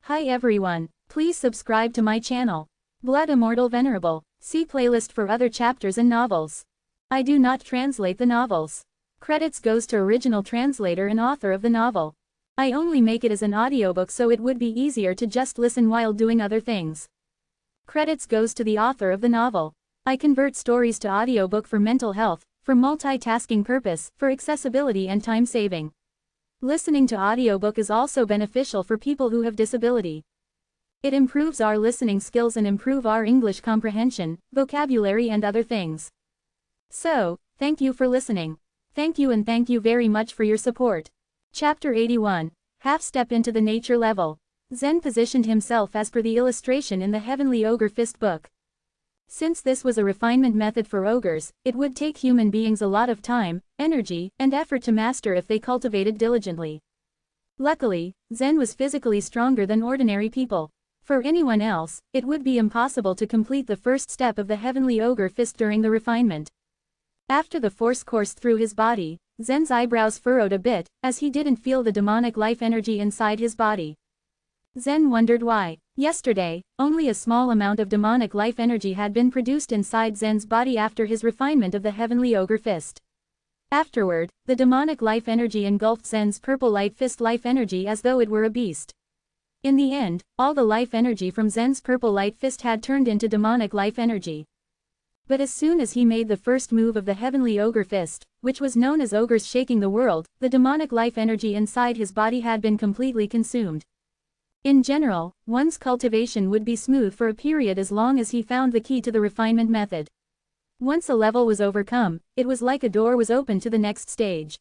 Hi everyone, please subscribe to my channel. Blood Immortal Venerable, see playlist for other chapters and novels. I do not translate the novels. Credits goes to original translator and author of the novel. I only make it as an audiobook so it would be easier to just listen while doing other things. Credits goes to the author of the novel. I convert stories to audiobook for mental health, for multitasking purpose, for accessibility and time saving. Listening to audiobook is also beneficial for people who have disability. It improves our listening skills and improve our English comprehension, vocabulary and other things. So, thank you for listening. Thank you and thank you very much for your support. Chapter 81. Half Step into the Nature Level. Zen positioned himself as per the illustration in the Heavenly Ogre Fist book. Since this was a refinement method for ogres, it would take human beings a lot of time, energy, and effort to master if they cultivated diligently. Luckily, Zen was physically stronger than ordinary people. For anyone else, it would be impossible to complete the first step of the Heavenly Ogre Fist during the refinement. After the force coursed through his body, Zen's eyebrows furrowed a bit, as he didn't feel the demonic life energy inside his body. Zen wondered why. Yesterday, only a small amount of demonic life energy had been produced inside Zen's body after his refinement of the Heavenly Ogre Fist. Afterward, the demonic life energy engulfed Zen's purple light fist life energy as though it were a beast. In the end, all the life energy from Zen's purple light fist had turned into demonic life energy. But as soon as he made the first move of the Heavenly Ogre Fist, which was known as Ogres Shaking the World, the demonic life energy inside his body had been completely consumed. In general, one's cultivation would be smooth for a period as long as he found the key to the refinement method. Once a level was overcome, it was like a door was opened to the next stage.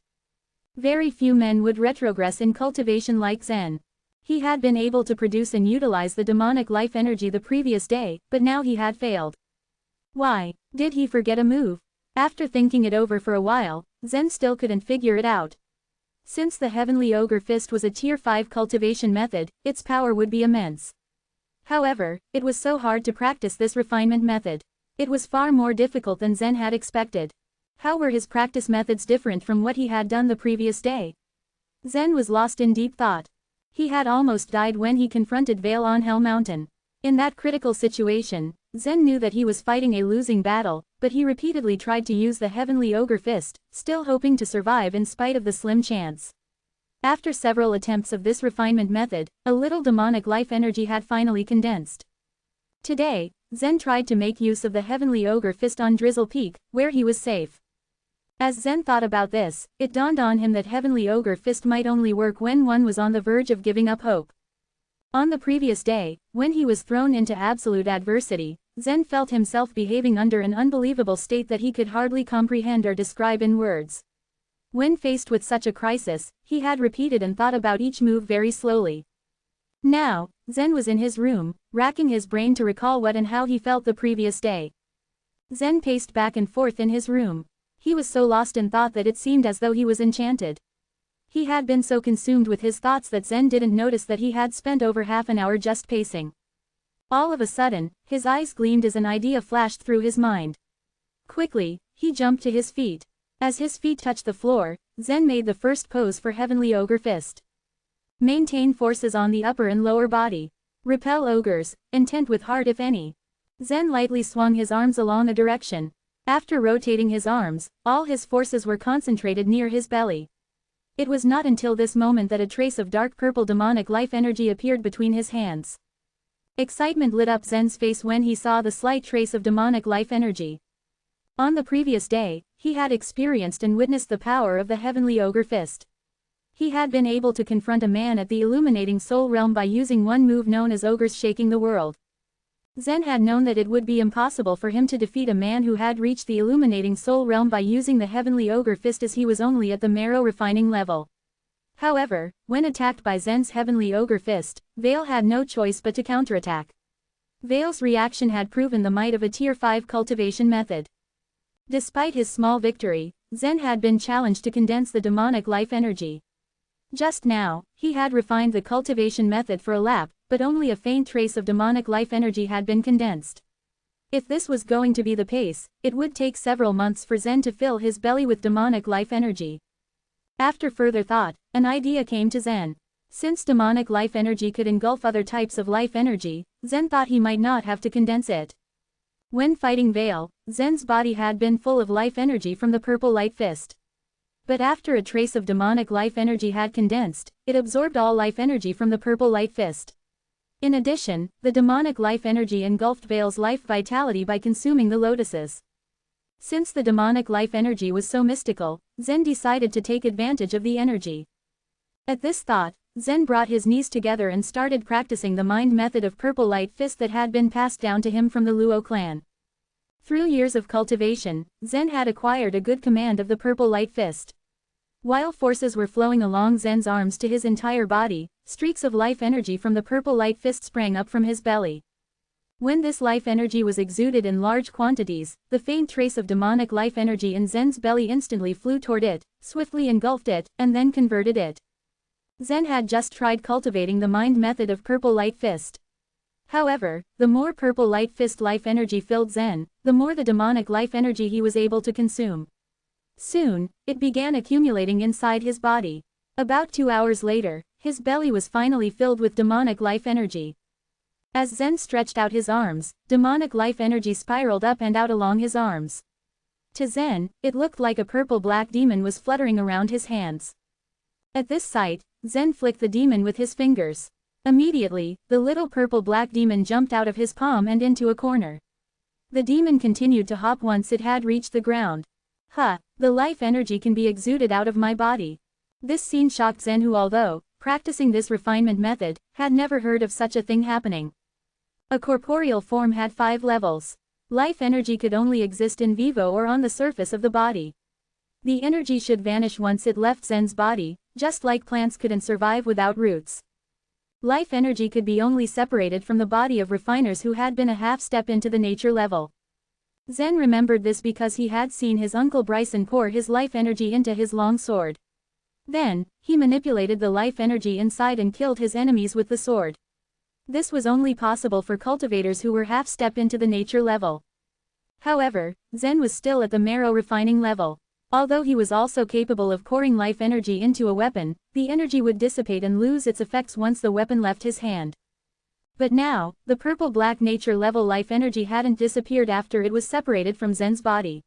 Very few men would retrogress in cultivation like Zen. He had been able to produce and utilize the demonic life energy the previous day, but now he had failed. Why? Did he forget a move? After thinking it over for a while, Zen still couldn't figure it out. Since the Heavenly Ogre Fist was a Tier 5 cultivation method, its power would be immense. However, it was so hard to practice this refinement method. It was far more difficult than Zen had expected. How were his practice methods different from what he had done the previous day? Zen was lost in deep thought. He had almost died when he confronted Veil on Hell Mountain. In that critical situation, Zen knew that he was fighting a losing battle, but he repeatedly tried to use the Heavenly Ogre Fist, still hoping to survive in spite of the slim chance. After several attempts of this refinement method, a little demonic life energy had finally condensed. Today, Zen tried to make use of the Heavenly Ogre Fist on Drizzle Peak, where he was safe. As Zen thought about this, it dawned on him that Heavenly Ogre Fist might only work when one was on the verge of giving up hope. On the previous day, when he was thrown into absolute adversity, Zen felt himself behaving under an unbelievable state that he could hardly comprehend or describe in words. When faced with such a crisis, he had repeated and thought about each move very slowly. Now, Zen was in his room, racking his brain to recall what and how he felt the previous day. Zen paced back and forth in his room. He was so lost in thought that it seemed as though he was enchanted. He had been so consumed with his thoughts that Zen didn't notice that he had spent over half an hour just pacing. All of a sudden, his eyes gleamed as an idea flashed through his mind. Quickly, he jumped to his feet. As his feet touched the floor, Zen made the first pose for Heavenly Ogre Fist. Maintain forces on the upper and lower body. Repel ogres, intent with heart if any. Zen lightly swung his arms along a direction. After rotating his arms, all his forces were concentrated near his belly. It was not until this moment that a trace of dark purple demonic life energy appeared between his hands. Excitement lit up Zen's face when he saw the slight trace of demonic life energy. On the previous day, he had experienced and witnessed the power of the Heavenly Ogre Fist. He had been able to confront a man at the illuminating soul realm by using one move known as Ogres Shaking the World. Zen had known that it would be impossible for him to defeat a man who had reached the illuminating soul realm by using the Heavenly Ogre Fist, as he was only at the marrow refining level. However, when attacked by Zen's Heavenly Ogre Fist, Veil had no choice but to counterattack. Veil's reaction had proven the might of a Tier 5 cultivation method. Despite his small victory, Zen had been challenged to condense the demonic life energy. Just now, he had refined the cultivation method for a lap, but only a faint trace of demonic life energy had been condensed. If this was going to be the pace, it would take several months for Zen to fill his belly with demonic life energy. After further thought, an idea came to Zen. Since demonic life energy could engulf other types of life energy, Zen thought he might not have to condense it. When fighting Veil, Zen's body had been full of life energy from the purple light fist. But after a trace of demonic life energy had condensed, it absorbed all life energy from the purple light fist. In addition, the demonic life energy engulfed Veil's life vitality by consuming the lotuses. Since the demonic life energy was so mystical, Zen decided to take advantage of the energy. At this thought, Zen brought his knees together and started practicing the mind method of purple light fist that had been passed down to him from the Luo clan. Through years of cultivation, Zen had acquired a good command of the purple light fist. While forces were flowing along Zen's arms to his entire body, streaks of life energy from the purple light fist sprang up from his belly. When this life energy was exuded in large quantities, the faint trace of demonic life energy in Zen's belly instantly flew toward it, swiftly engulfed it, and then converted it. Zen had just tried cultivating the mind method of purple light fist. However, the more purple light fist life energy filled Zen, the more the demonic life energy he was able to consume. Soon, it began accumulating inside his body. About 2 hours later, his belly was finally filled with demonic life energy. As Zen stretched out his arms, demonic life energy spiraled up and out along his arms. To Zen, it looked like a purple-black demon was fluttering around his hands. At this sight, Zen flicked the demon with his fingers. Immediately, the little purple-black demon jumped out of his palm and into a corner. The demon continued to hop once it had reached the ground. The life energy can be exuded out of my body. This scene shocked Zen, who, although practicing this refinement method, had never heard of such a thing happening. A corporeal form had 5 levels. Life energy could only exist in vivo or on the surface of the body. The energy should vanish once it left Zen's body, just like plants couldn't survive without roots. Life energy could be only separated from the body of refiners who had been a half step into the nature level. Zen remembered this because he had seen his uncle Bryson pour his life energy into his long sword. Then, he manipulated the life energy inside and killed his enemies with the sword. This was only possible for cultivators who were half step into the nature level. However, Zen was still at the marrow refining level. Although he was also capable of pouring life energy into a weapon, the energy would dissipate and lose its effects once the weapon left his hand. But now, the purple-black nature level life energy hadn't disappeared after it was separated from Zen's body.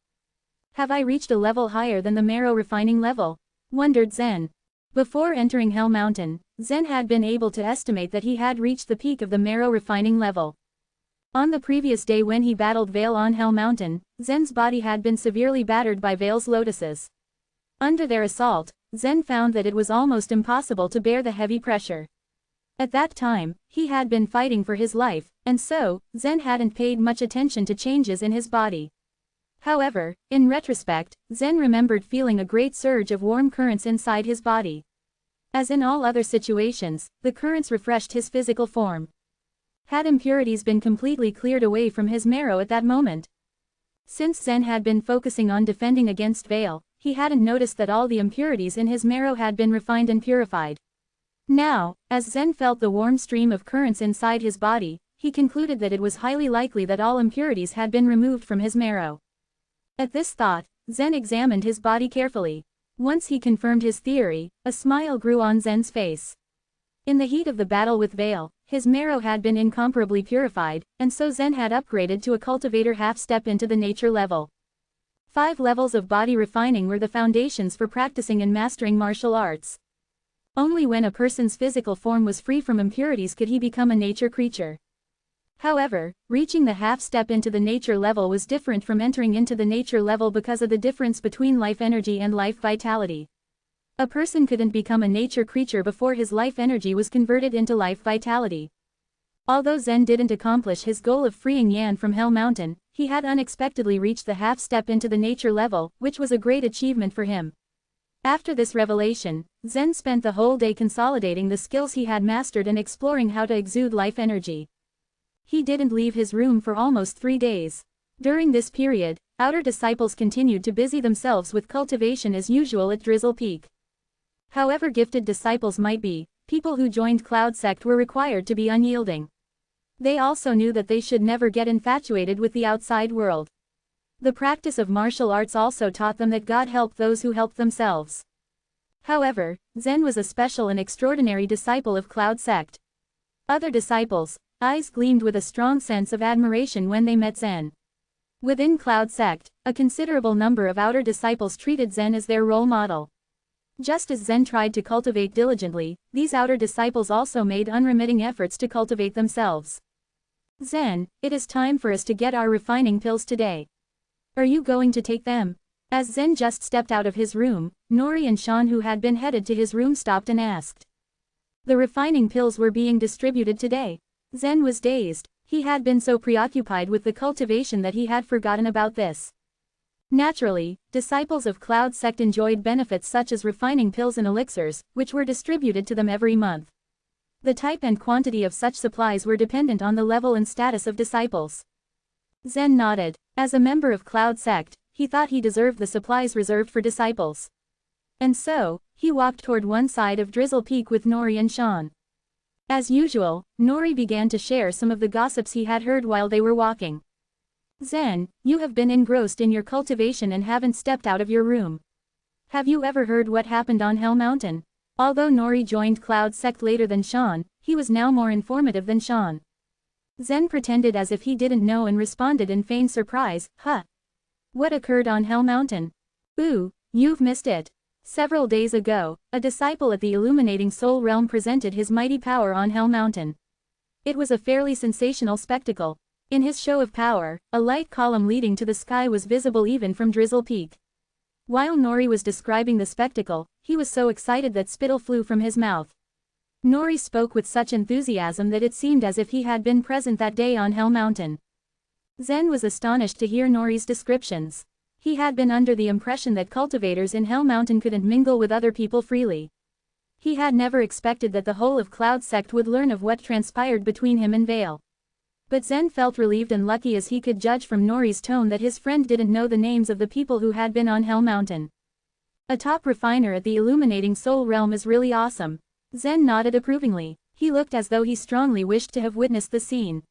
Have I reached a level higher than the marrow refining level? Wondered Zen. Before entering Hell Mountain, Zen had been able to estimate that he had reached the peak of the marrow refining level. On the previous day when he battled Veil on Hell Mountain, Zen's body had been severely battered by Veil's lotuses. Under their assault, Zen found that it was almost impossible to bear the heavy pressure. At that time, he had been fighting for his life, and so, Zen hadn't paid much attention to changes in his body. However, in retrospect, Zen remembered feeling a great surge of warm currents inside his body. As in all other situations, the currents refreshed his physical form. Had impurities been completely cleared away from his marrow at that moment? Since Zen had been focusing on defending against Veil, he hadn't noticed that all the impurities in his marrow had been refined and purified. Now, as Zen felt the warm stream of currents inside his body, he concluded that it was highly likely that all impurities had been removed from his marrow. At this thought, Zen examined his body carefully. Once he confirmed his theory, a smile grew on Zen's face. In the heat of the battle with Veil, his marrow had been incomparably purified, and so Zen had upgraded to a cultivator half-step into the nature level. 5 levels of body refining were the foundations for practicing and mastering martial arts. Only when a person's physical form was free from impurities could he become a nature creature. However, reaching the half-step into the nature level was different from entering into the nature level because of the difference between life energy and life vitality. A person couldn't become a nature creature before his life energy was converted into life vitality. Although Zen didn't accomplish his goal of freeing Yan from Hell Mountain, he had unexpectedly reached the half-step into the nature level, which was a great achievement for him. After this revelation, Zen spent the whole day consolidating the skills he had mastered and exploring how to exude life energy. He didn't leave his room for almost 3 days. During this period, outer disciples continued to busy themselves with cultivation as usual at Drizzle Peak. However gifted disciples might be, people who joined Cloud Sect were required to be unyielding. They also knew that they should never get infatuated with the outside world. The practice of martial arts also taught them that God helped those who helped themselves. However, Zen was a special and extraordinary disciple of Cloud Sect. Other disciples' eyes gleamed with a strong sense of admiration when they met Zen. Within Cloud Sect, a considerable number of outer disciples treated Zen as their role model. Just as Zen tried to cultivate diligently, these outer disciples also made unremitting efforts to cultivate themselves. Zen, it is time for us to get our refining pills today. Are you going to take them? As Zen just stepped out of his room, Nori and Sean, who had been headed to his room, stopped and asked. The refining pills were being distributed today. Zen was dazed. He had been so preoccupied with the cultivation that he had forgotten about this. Naturally, disciples of Cloud Sect enjoyed benefits such as refining pills and elixirs, which were distributed to them every month. The type and quantity of such supplies were dependent on the level and status of disciples. Zen nodded. As a member of Cloud Sect, he thought he deserved the supplies reserved for disciples. And so, he walked toward one side of Drizzle Peak with Nori and Sean. As usual, Nori began to share some of the gossips he had heard while they were walking. Zen, you have been engrossed in your cultivation and haven't stepped out of your room. Have you ever heard what happened on Hell Mountain? Although Nori joined Cloud Sect later than Sean, he was now more informative than Sean. Zen pretended as if he didn't know and responded in feigned surprise, huh? What occurred on Hell Mountain? Ooh, you've missed it. Several days ago, a disciple at the Illuminating Soul Realm presented his mighty power on Hell Mountain. It was a fairly sensational spectacle. In his show of power, a light column leading to the sky was visible even from Drizzle Peak. While Nori was describing the spectacle, he was so excited that spittle flew from his mouth. Nori spoke with such enthusiasm that it seemed as if he had been present that day on Hell Mountain. Zen was astonished to hear Nori's descriptions. He had been under the impression that cultivators in Hell Mountain couldn't mingle with other people freely. He had never expected that the whole of Cloud Sect would learn of what transpired between him and Vale. But Zen felt relieved and lucky as he could judge from Nori's tone that his friend didn't know the names of the people who had been on Hell Mountain. A top refiner at the Illuminating Soul Realm is really awesome. Zen nodded approvingly. He looked as though he strongly wished to have witnessed the scene.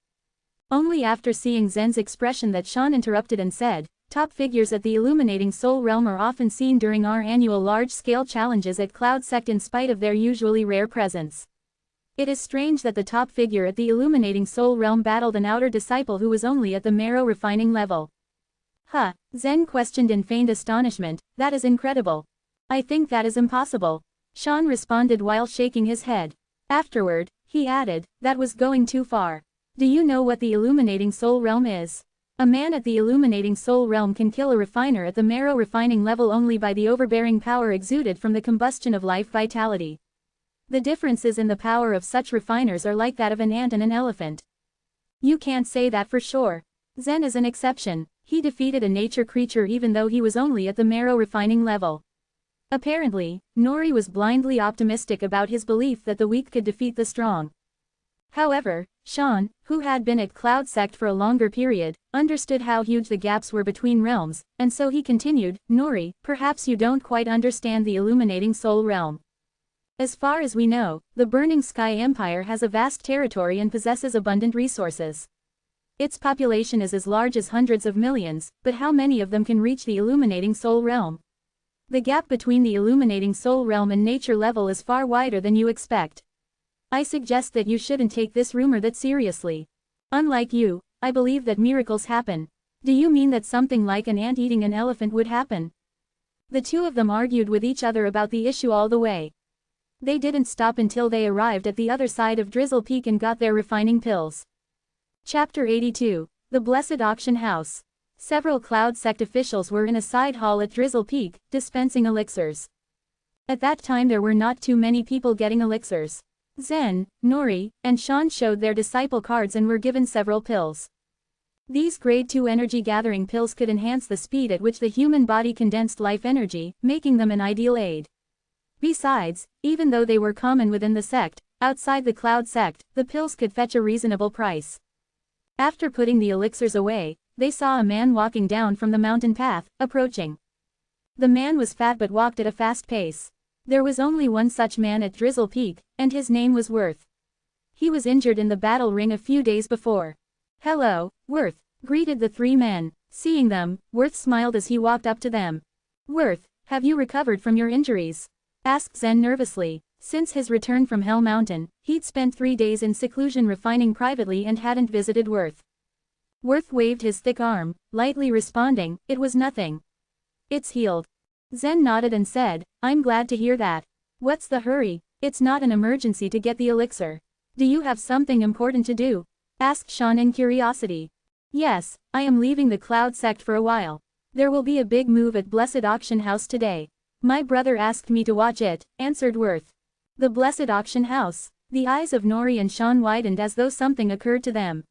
Only after seeing Zen's expression that Sean interrupted and said, top figures at the Illuminating Soul Realm are often seen during our annual large-scale challenges at Cloud Sect in spite of their usually rare presence. It is strange that the top figure at the Illuminating Soul Realm battled an outer disciple who was only at the marrow refining level. Huh, Zen questioned in feigned astonishment, that is incredible. I think that is impossible. Sean responded while shaking his head. Afterward, he added, that was going too far. Do you know what the Illuminating Soul Realm is? A man at the Illuminating Soul Realm can kill a refiner at the marrow refining level only by the overbearing power exuded from the combustion of life vitality. The differences in the power of such refiners are like that of an ant and an elephant. You can't say that for sure. Zen is an exception. He defeated a nature creature even though he was only at the marrow refining level. Apparently, Nori was blindly optimistic about his belief that the weak could defeat the strong. However, Sean, who had been at Cloud Sect for a longer period, understood how huge the gaps were between realms, and so he continued, Nori, perhaps you don't quite understand the Illuminating Soul Realm. As far as we know, the Burning Sky Empire has a vast territory and possesses abundant resources. Its population is as large as hundreds of millions, but how many of them can reach the Illuminating Soul Realm? The gap between the Illuminating Soul Realm and nature level is far wider than you expect. I suggest that you shouldn't take this rumor that seriously. Unlike you, I believe that miracles happen. Do you mean that something like an ant eating an elephant would happen? The two of them argued with each other about the issue all the way. They didn't stop until they arrived at the other side of Drizzle Peak and got their refining pills. Chapter 82, The Blessed Auction House. Several Cloud Sect officials were in a side hall at Drizzle Peak, dispensing elixirs. At that time there were not too many people getting elixirs. Zen, Nori, and Sean showed their disciple cards and were given several pills. These Grade 2 energy gathering pills could enhance the speed at which the human body condensed life energy, making them an ideal aid. Besides, even though they were common within the sect, outside the Cloud Sect, the pills could fetch a reasonable price. After putting the elixirs away, they saw a man walking down from the mountain path, approaching. The man was fat but walked at a fast pace. There was only one such man at Drizzle Peak, and his name was Worth. He was injured in the battle ring a few days before. Hello, Worth, greeted the three men. Seeing them, Worth smiled as he walked up to them. Worth, have you recovered from your injuries? asked Zen nervously. Since his return from Hell Mountain, he'd spent 3 days in seclusion refining privately and hadn't visited Worth. Worth waved his thick arm, lightly responding, "It was nothing. It's healed." Zen nodded and said, "I'm glad to hear that. What's the hurry? It's not an emergency to get the elixir. Do you have something important to do?" asked Sean in curiosity. "Yes, I am leaving the Cloud sect for a while. There will be a big move at Blessed Auction House today. My brother asked me to watch it," answered Worth. The Blessed Auction House. The eyes of Nori and Sean widened as though something occurred to them.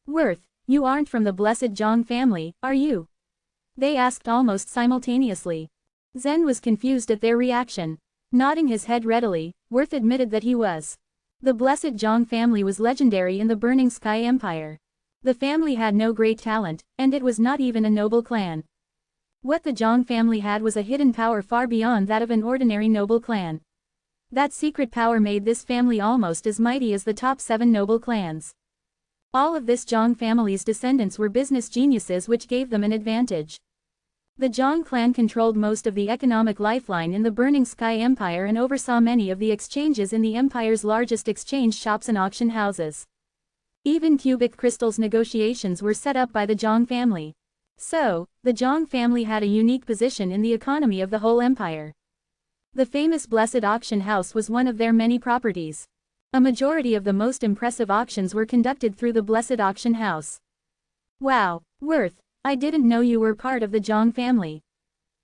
"Worth, you aren't from the Blessed Zhang family, are you?" they asked almost simultaneously. Zen was confused at their reaction. Nodding his head readily, Worth admitted that he was. The Blessed Zhang family was legendary in the Burning Sky Empire. The family had no great talent, and it was not even a noble clan. What the Zhang family had was a hidden power far beyond that of an ordinary noble clan. That secret power made this family almost as mighty as the top 7 noble clans. All of this Zhang family's descendants were business geniuses, which gave them an advantage. The Zhang clan controlled most of the economic lifeline in the Burning Sky Empire and oversaw many of the exchanges in the empire's largest exchange shops and auction houses. Even cubic crystals negotiations were set up by the Zhang family. So, the Zhang family had a unique position in the economy of the whole empire. The famous Blessed Auction House was one of their many properties. A majority of the most impressive auctions were conducted through the Blessed Auction House. "Wow, Worth, I didn't know you were part of the Zhang family.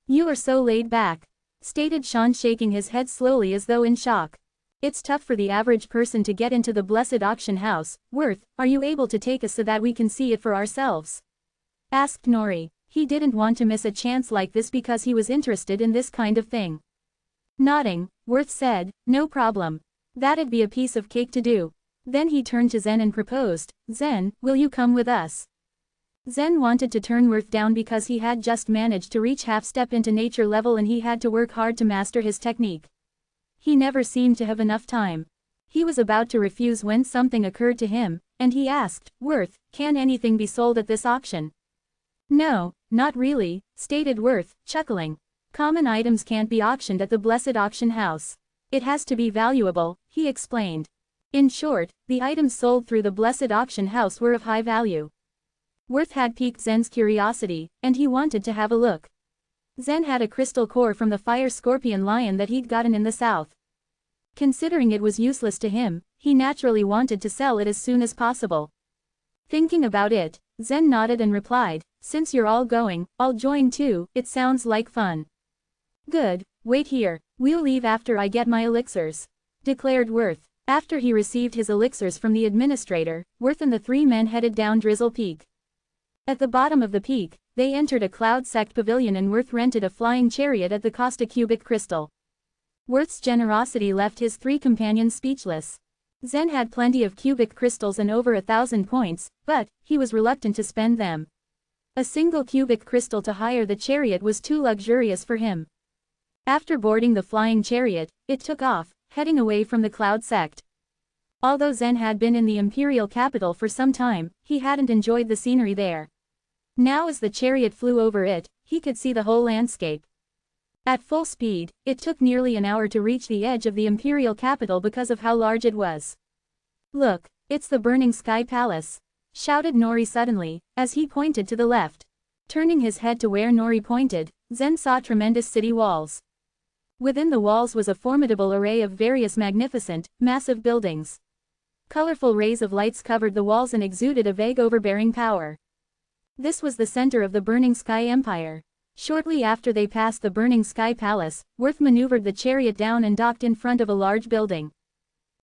You are so laid back," stated Sean, shaking his head slowly as though in shock. "It's tough for the average person to get into the Blessed Auction House. Worth, are you able to take us so that we can see it for ourselves?" asked Nori. He didn't want to miss a chance like this because he was interested in this kind of thing. Nodding, Worth said, "No problem. That'd be a piece of cake to do." Then he turned to Zen and proposed, "Zen, will you come with us?" Zen wanted to turn Worth down because he had just managed to reach half-step into nature level and he had to work hard to master his technique. He never seemed to have enough time. He was about to refuse when something occurred to him, and he asked, "Worth, can anything be sold at this auction?" "No, not really," stated Worth, chuckling. "Common items can't be auctioned at the Blessed Auction House. It has to be valuable," he explained. In short, the items sold through the Blessed Auction House were of high value. Worth had piqued Zen's curiosity, and he wanted to have a look. Zen had a crystal core from the fire scorpion lion that he'd gotten in the south. Considering it was useless to him, he naturally wanted to sell it as soon as possible. Thinking about it, Zen nodded and replied, "Since you're all going, I'll join too, it sounds like fun." "Good, wait here, we'll leave after I get my elixirs," declared Worth. After he received his elixirs from the administrator, Worth and the 3 men headed down Drizzle Peak. At the bottom of the peak, they entered a Cloud sect pavilion and Worth rented a flying chariot at the cost of cubic crystal. Worth's generosity left his 3 companions speechless. Zen had plenty of cubic crystals and over 1,000 points, but he was reluctant to spend them. A single cubic crystal to hire the chariot was too luxurious for him. After boarding the flying chariot, it took off, heading away from the Cloud sect. Although Zen had been in the imperial capital for some time, he hadn't enjoyed the scenery there. Now as the chariot flew over it, he could see the whole landscape. At full speed, it took nearly an hour to reach the edge of the imperial capital because of how large it was. "Look, it's the Burning Sky Palace," shouted Nori suddenly, as he pointed to the left. Turning his head to where Nori pointed, Zen saw tremendous city walls. Within the walls was a formidable array of various magnificent, massive buildings. Colorful rays of lights covered the walls and exuded a vague overbearing power. This was the center of the Burning Sky Empire. Shortly after they passed the Burning Sky Palace, Worth maneuvered the chariot down and docked in front of a large building.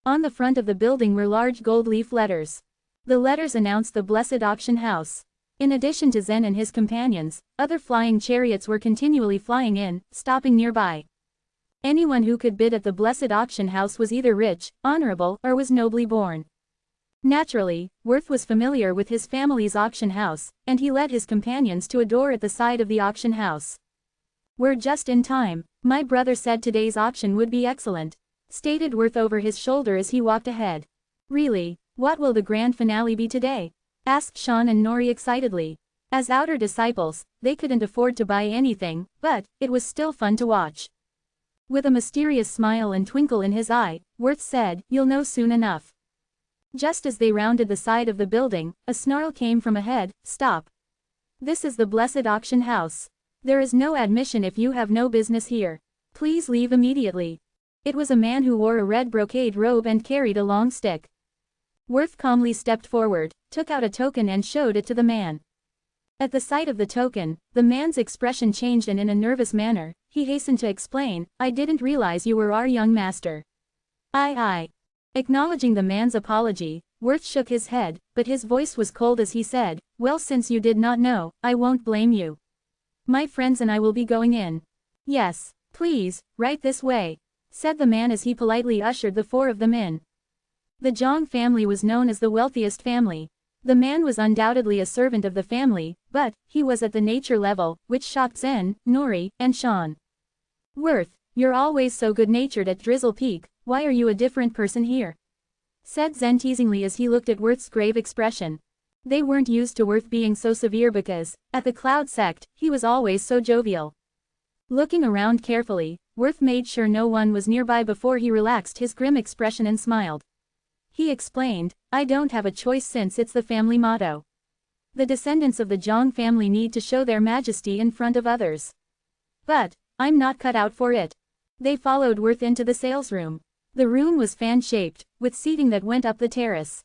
On the front of the building were large gold leaf letters. The letters announced the Blessed Auction House. In addition to Zen and his companions, other flying chariots were continually flying in, stopping nearby. Anyone who could bid at the Blessed Auction House was either rich, honorable, or was nobly born. Naturally, Worth was familiar with his family's auction house, and he led his companions to a door at the side of the auction house. "We're just in time. My brother said today's auction would be excellent," stated Worth over his shoulder as he walked ahead. "Really, what will the grand finale be today?" asked Sean and Nori excitedly. As outer disciples, they couldn't afford to buy anything, but it was still fun to watch. With a mysterious smile and twinkle in his eye, Worth said, "You'll know soon enough." Just as they rounded the side of the building, a snarl came from ahead, "Stop. This is the blessed auction house. There is no admission if you have no business here. Please leave immediately." It was a man who wore a red brocade robe and carried a long stick. Worth calmly stepped forward, took out a token and showed it to the man. At the sight of the token, the man's expression changed and in a nervous manner, he hastened to explain, "I didn't realize you were our young master." "Aye. Acknowledging the man's apology, Worth shook his head, but his voice was cold as he said, "Well, since you did not know, I won't blame you. My friends and I will be going in." "Yes, please, right this way," said the man as he politely ushered the four of them in. The Zhang family was known as the wealthiest family. The man was undoubtedly a servant of the family, but he was at the nature level, which shocked Zen, Nori, and Sean. "Worth, you're always so good-natured at Drizzle Peak, why are you a different person here?" said Zen teasingly as he looked at Worth's grave expression. They weren't used to Worth being so severe because, at the Cloud sect, he was always so jovial. Looking around carefully, Worth made sure no one was nearby before he relaxed his grim expression and smiled. He explained, "I don't have a choice since it's the family motto. The descendants of the Zhang family need to show their majesty in front of others. But I'm not cut out for it." They followed Worth into the sales room. The room was fan-shaped, with seating that went up the terrace.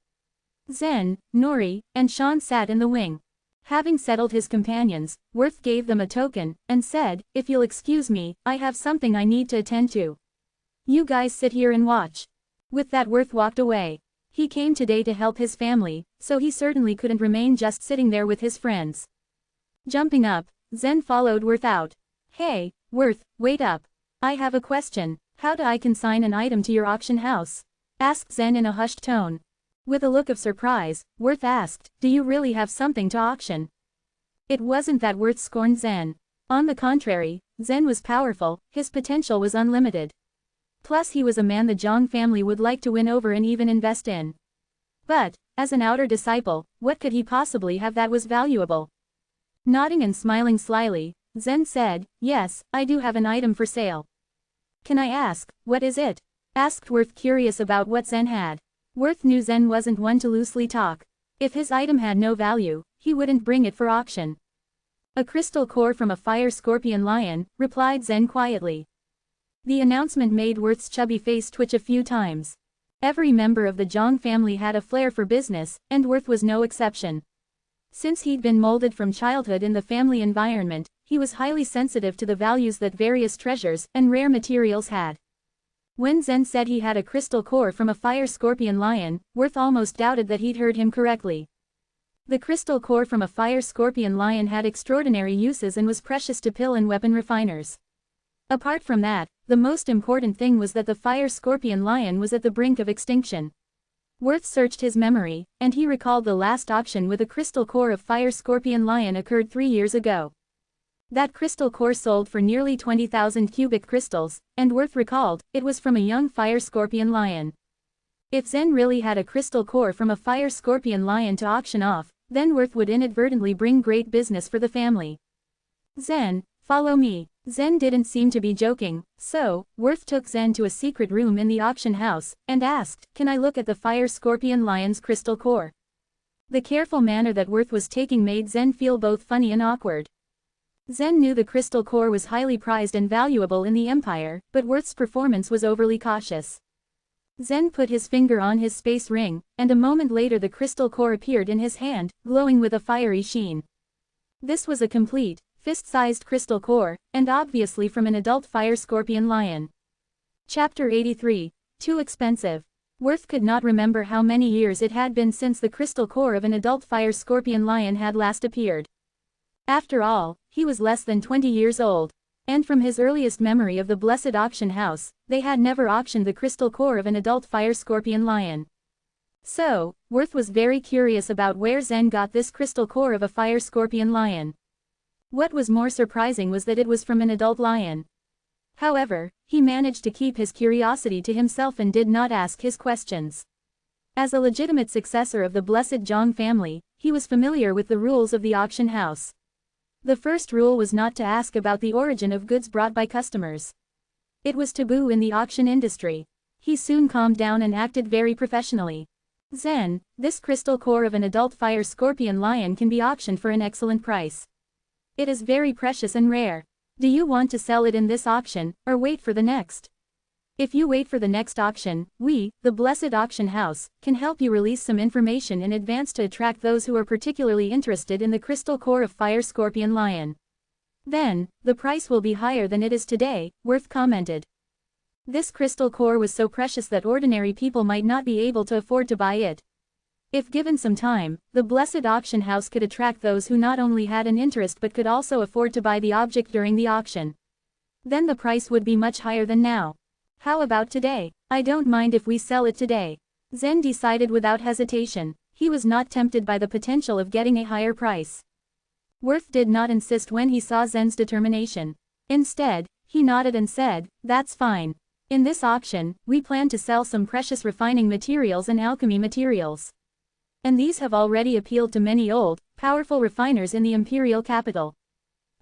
Zen, Nori, and Sean sat in the wing. Having settled his companions, Worth gave them a token, and said, "If you'll excuse me, I have something I need to attend to. You guys sit here and watch." With that Worth walked away. He came today to help his family, so he certainly couldn't remain just sitting there with his friends. Jumping up, Zen followed Worth out. "Hey, Worth, wait up. I have a question. How do I consign an item to your auction house?" asked Zen in a hushed tone. With a look of surprise, Worth asked, "Do you really have something to auction?" It wasn't that Worth scorned Zen. On the contrary, Zen was powerful, his potential was unlimited. Plus he was a man the Zhang family would like to win over and even invest in. But, as an outer disciple, what could he possibly have that was valuable? Nodding and smiling slyly, Zen said, "Yes, I do have an item for sale." "Can I ask, what is it?" asked Worth, curious about what Zen had. Worth knew Zen wasn't one to loosely talk. If his item had no value, he wouldn't bring it for auction. "A crystal core from a fire scorpion lion," replied Zen quietly. The announcement made Worth's chubby face twitch a few times. Every member of the Zhang family had a flair for business, and Worth was no exception. Since he'd been molded from childhood in the family environment, he was highly sensitive to the values that various treasures and rare materials had. When Zen said he had a crystal core from a fire scorpion lion, Worth almost doubted that he'd heard him correctly. The crystal core from a fire scorpion lion had extraordinary uses and was precious to pill and weapon refiners. Apart from that, the most important thing was that the fire scorpion lion was at the brink of extinction. Worth searched his memory, and he recalled the last auction with a crystal core of fire scorpion lion occurred 3 years ago. That crystal core sold for nearly 20,000 cubic crystals, and Worth recalled, it was from a young fire scorpion lion. If Zen really had a crystal core from a fire scorpion lion to auction off, then Worth would inadvertently bring great business for the family. "Zen, follow me." Zen didn't seem to be joking, so, Worth took Zen to a secret room in the auction house, and asked, "Can I look at the fire scorpion lion's crystal core?" The careful manner that Worth was taking made Zen feel both funny and awkward. Zen knew the crystal core was highly prized and valuable in the Empire, but Worth's performance was overly cautious. Zen put his finger on his space ring, and a moment later the crystal core appeared in his hand, glowing with a fiery sheen. This was a complete, fist-sized crystal core, and obviously from an adult fire scorpion lion. Chapter 83. Too expensive. Worth could not remember how many years it had been since the crystal core of an adult fire scorpion lion had last appeared. After all, he was less than 20 years old, and from his earliest memory of the blessed auction house, they had never auctioned the crystal core of an adult fire scorpion lion. So, Worth was very curious about where Zen got this crystal core of a fire scorpion lion. What was more surprising was that it was from an adult lion. However, he managed to keep his curiosity to himself and did not ask his questions. As a legitimate successor of the blessed Zhang family, he was familiar with the rules of the auction house. The first rule was not to ask about the origin of goods brought by customers. It was taboo in the auction industry. He soon calmed down and acted very professionally. Zen, this crystal core of an adult fire scorpion lion can be auctioned for an excellent price. It is very precious and rare. Do you want to sell it in this auction, or wait for the next? If you wait for the next auction, we, the Blessed Auction House, can help you release some information in advance to attract those who are particularly interested in the crystal core of fire scorpion lion. Then, the price will be higher than it is today, Worth commented. This crystal core was so precious that ordinary people might not be able to afford to buy it. If given some time, the Blessed Auction House could attract those who not only had an interest but could also afford to buy the object during the auction. Then the price would be much higher than now. How about today? I don't mind if we sell it today. Zen decided without hesitation. He was not tempted by the potential of getting a higher price. Worth did not insist when he saw Zen's determination. Instead, he nodded and said, "That's fine. In this auction, we plan to sell some precious refining materials and alchemy materials. And these have already appealed to many old, powerful refiners in the imperial capital.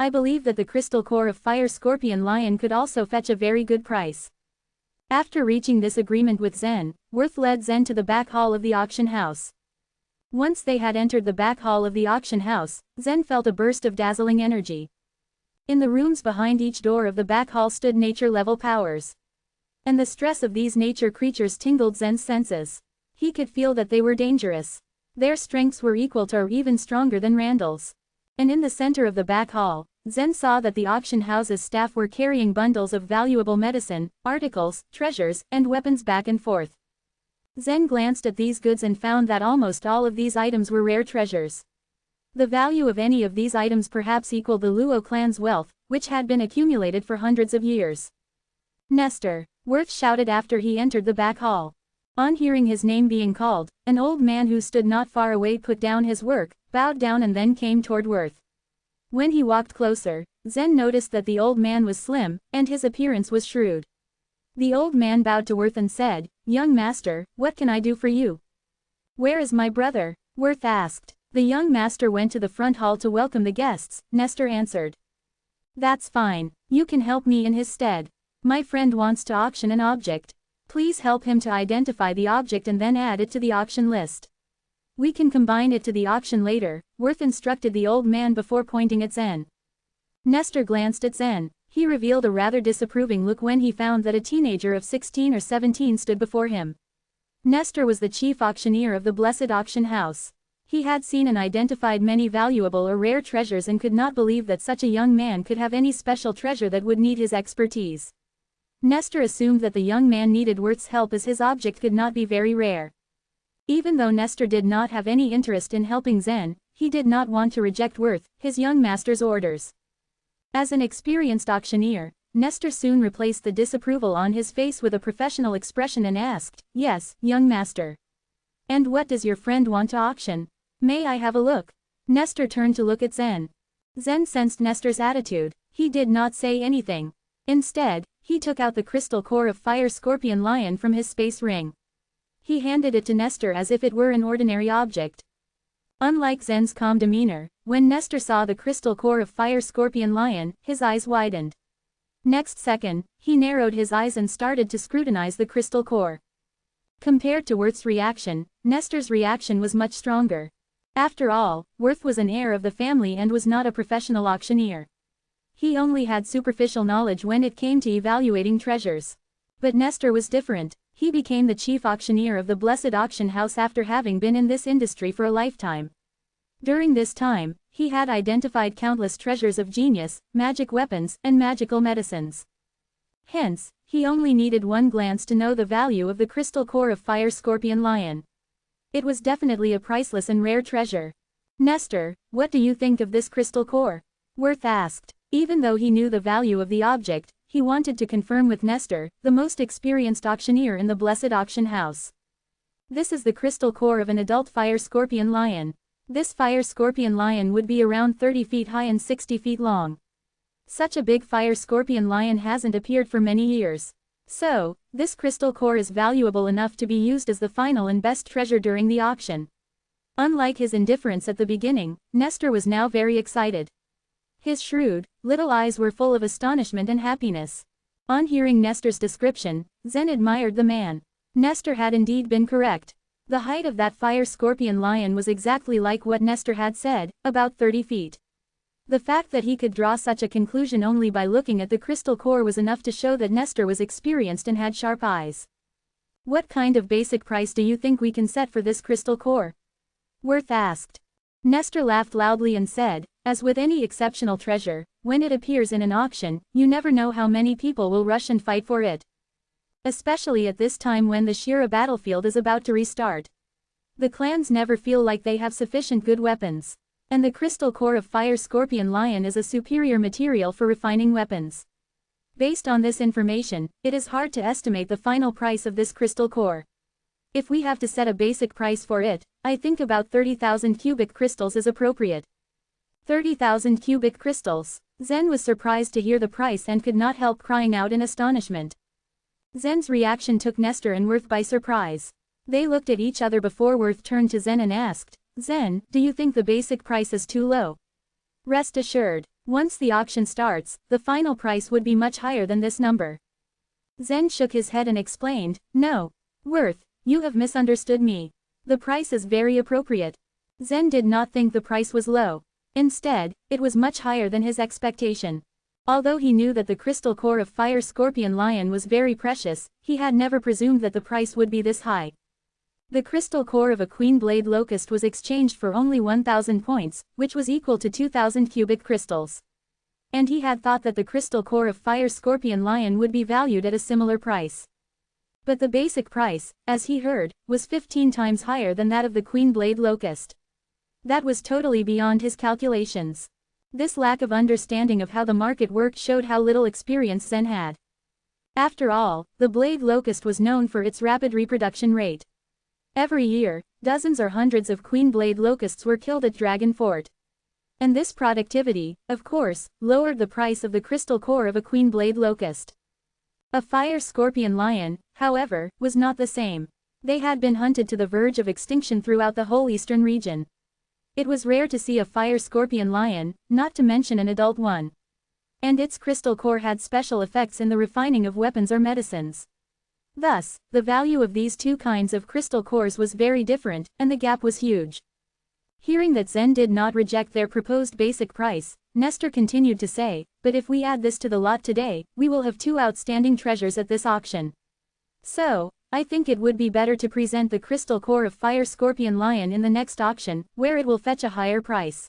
I believe that the crystal core of fire scorpion lion could also fetch a very good price." After reaching this agreement with Zen, Worth led Zen to the back hall of the auction house. Once they had entered the back hall of the auction house, Zen felt a burst of dazzling energy. In the rooms behind each door of the back hall stood nature-level powers. And the stress of these nature creatures tingled Zen's senses. He could feel that they were dangerous. Their strengths were equal to or even stronger than Randall's. And in the center of the back hall, Zen saw that the auction house's staff were carrying bundles of valuable medicine, articles, treasures, and weapons back and forth. Zen glanced at these goods and found that almost all of these items were rare treasures. The value of any of these items perhaps equaled the Luo clan's wealth, which had been accumulated for hundreds of years. "Nestor," Worth shouted after he entered the back hall. On hearing his name being called, an old man who stood not far away put down his work, bowed down and then came toward Worth. When he walked closer, Zen noticed that the old man was slim, and his appearance was shrewd. The old man bowed to Worth and said, "Young master, what can I do for you?" "Where is my brother?" Worth asked. The young master went to the front hall to welcome the guests, Nestor answered. "That's fine. You can help me in his stead. My friend wants to auction an object. Please help him to identify the object and then add it to the auction list. We can combine it to the auction later," Worth instructed the old man before pointing at Zen. Nestor glanced at Zen. He revealed a rather disapproving look when he found that a teenager of 16 or 17 stood before him. Nestor was the chief auctioneer of the Blessed Auction House. He had seen and identified many valuable or rare treasures and could not believe that such a young man could have any special treasure that would need his expertise. Nestor assumed that the young man needed Worth's help as his object could not be very rare. Even though Nestor did not have any interest in helping Zen, he did not want to reject Worth, his young master's orders. As an experienced auctioneer, Nestor soon replaced the disapproval on his face with a professional expression and asked, "Yes, young master. And what does your friend want to auction? May I have a look?" Nestor turned to look at Zen. Zen sensed Nestor's attitude. He did not say anything. Instead, he took out the crystal core of fire scorpion lion from his space ring. He handed it to Nestor as if it were an ordinary object. Unlike Zen's calm demeanor, when Nestor saw the crystal core of fire scorpion lion, his eyes widened. Next second, he narrowed his eyes and started to scrutinize the crystal core. Compared to Worth's reaction, Nestor's reaction was much stronger. After all, Worth was an heir of the family and was not a professional auctioneer. He only had superficial knowledge when it came to evaluating treasures. But Nestor was different. He became the chief auctioneer of the Blessed Auction House after having been in this industry for a lifetime. During this time, he had identified countless treasures of genius, magic weapons, and magical medicines. Hence, he only needed one glance to know the value of the crystal core of fire scorpion lion. It was definitely a priceless and rare treasure. "Nestor, what do you think of this crystal core?" Worth asked. Even though he knew the value of the object, he wanted to confirm with Nestor, the most experienced auctioneer in the Blessed Auction House. "This is the crystal core of an adult fire scorpion lion. This fire scorpion lion would be around 30 feet high and 60 feet long. Such a big fire scorpion lion hasn't appeared for many years. So, this crystal core is valuable enough to be used as the final and best treasure during the auction." Unlike his indifference at the beginning, Nestor was now very excited. His shrewd, little eyes were full of astonishment and happiness. On hearing Nestor's description, Zen admired the man. Nestor had indeed been correct. The height of that fire scorpion lion was exactly like what Nestor had said, about 30 feet. The fact that he could draw such a conclusion only by looking at the crystal core was enough to show that Nestor was experienced and had sharp eyes. What kind of basic price do you think we can set for this crystal core? Worth asked. Nestor laughed loudly and said, as with any exceptional treasure, when it appears in an auction, you never know how many people will rush and fight for it. Especially at this time when the Shira battlefield is about to restart. The clans never feel like they have sufficient good weapons. And the crystal core of Fire Scorpion Lion is a superior material for refining weapons. Based on this information, it is hard to estimate the final price of this crystal core. If we have to set a basic price for it, I think about 30,000 cubic crystals is appropriate. 30,000 cubic crystals. Zen was surprised to hear the price and could not help crying out in astonishment. Zen's reaction took Nestor and Worth by surprise. They looked at each other before Worth turned to Zen and asked, Zen, do you think the basic price is too low? Rest assured, once the auction starts, the final price would be much higher than this number. Zen shook his head and explained, no, Worth, you have misunderstood me. The price is very appropriate. Zen did not think the price was low. Instead, it was much higher than his expectation. Although he knew that the crystal core of Fire Scorpion Lion was very precious, he had never presumed that the price would be this high. The crystal core of a Queen Blade Locust was exchanged for only 1,000 points, which was equal to 2,000 cubic crystals. And he had thought that the crystal core of Fire Scorpion Lion would be valued at a similar price. But the basic price, as he heard, was 15 times higher than that of the Queen Blade Locust. That was totally beyond his calculations. This lack of understanding of how the market worked showed how little experience Zen had. After all, the Blade Locust was known for its rapid reproduction rate. Every year, dozens or hundreds of Queen Blade Locusts were killed at Dragon Fort. And this productivity, of course, lowered the price of the crystal core of a Queen Blade Locust. A Fire Scorpion Lion, however, was not the same. They had been hunted to the verge of extinction throughout the whole eastern region. It was rare to see a Fire Scorpion Lion, not to mention an adult one. And its crystal core had special effects in the refining of weapons or medicines. Thus, the value of these two kinds of crystal cores was very different, and the gap was huge. Hearing that Zen did not reject their proposed basic price, Nestor continued to say, but if we add this to the lot today, we will have two outstanding treasures at this auction. So, I think it would be better to present the crystal core of Fire Scorpion Lion in the next auction, where it will fetch a higher price.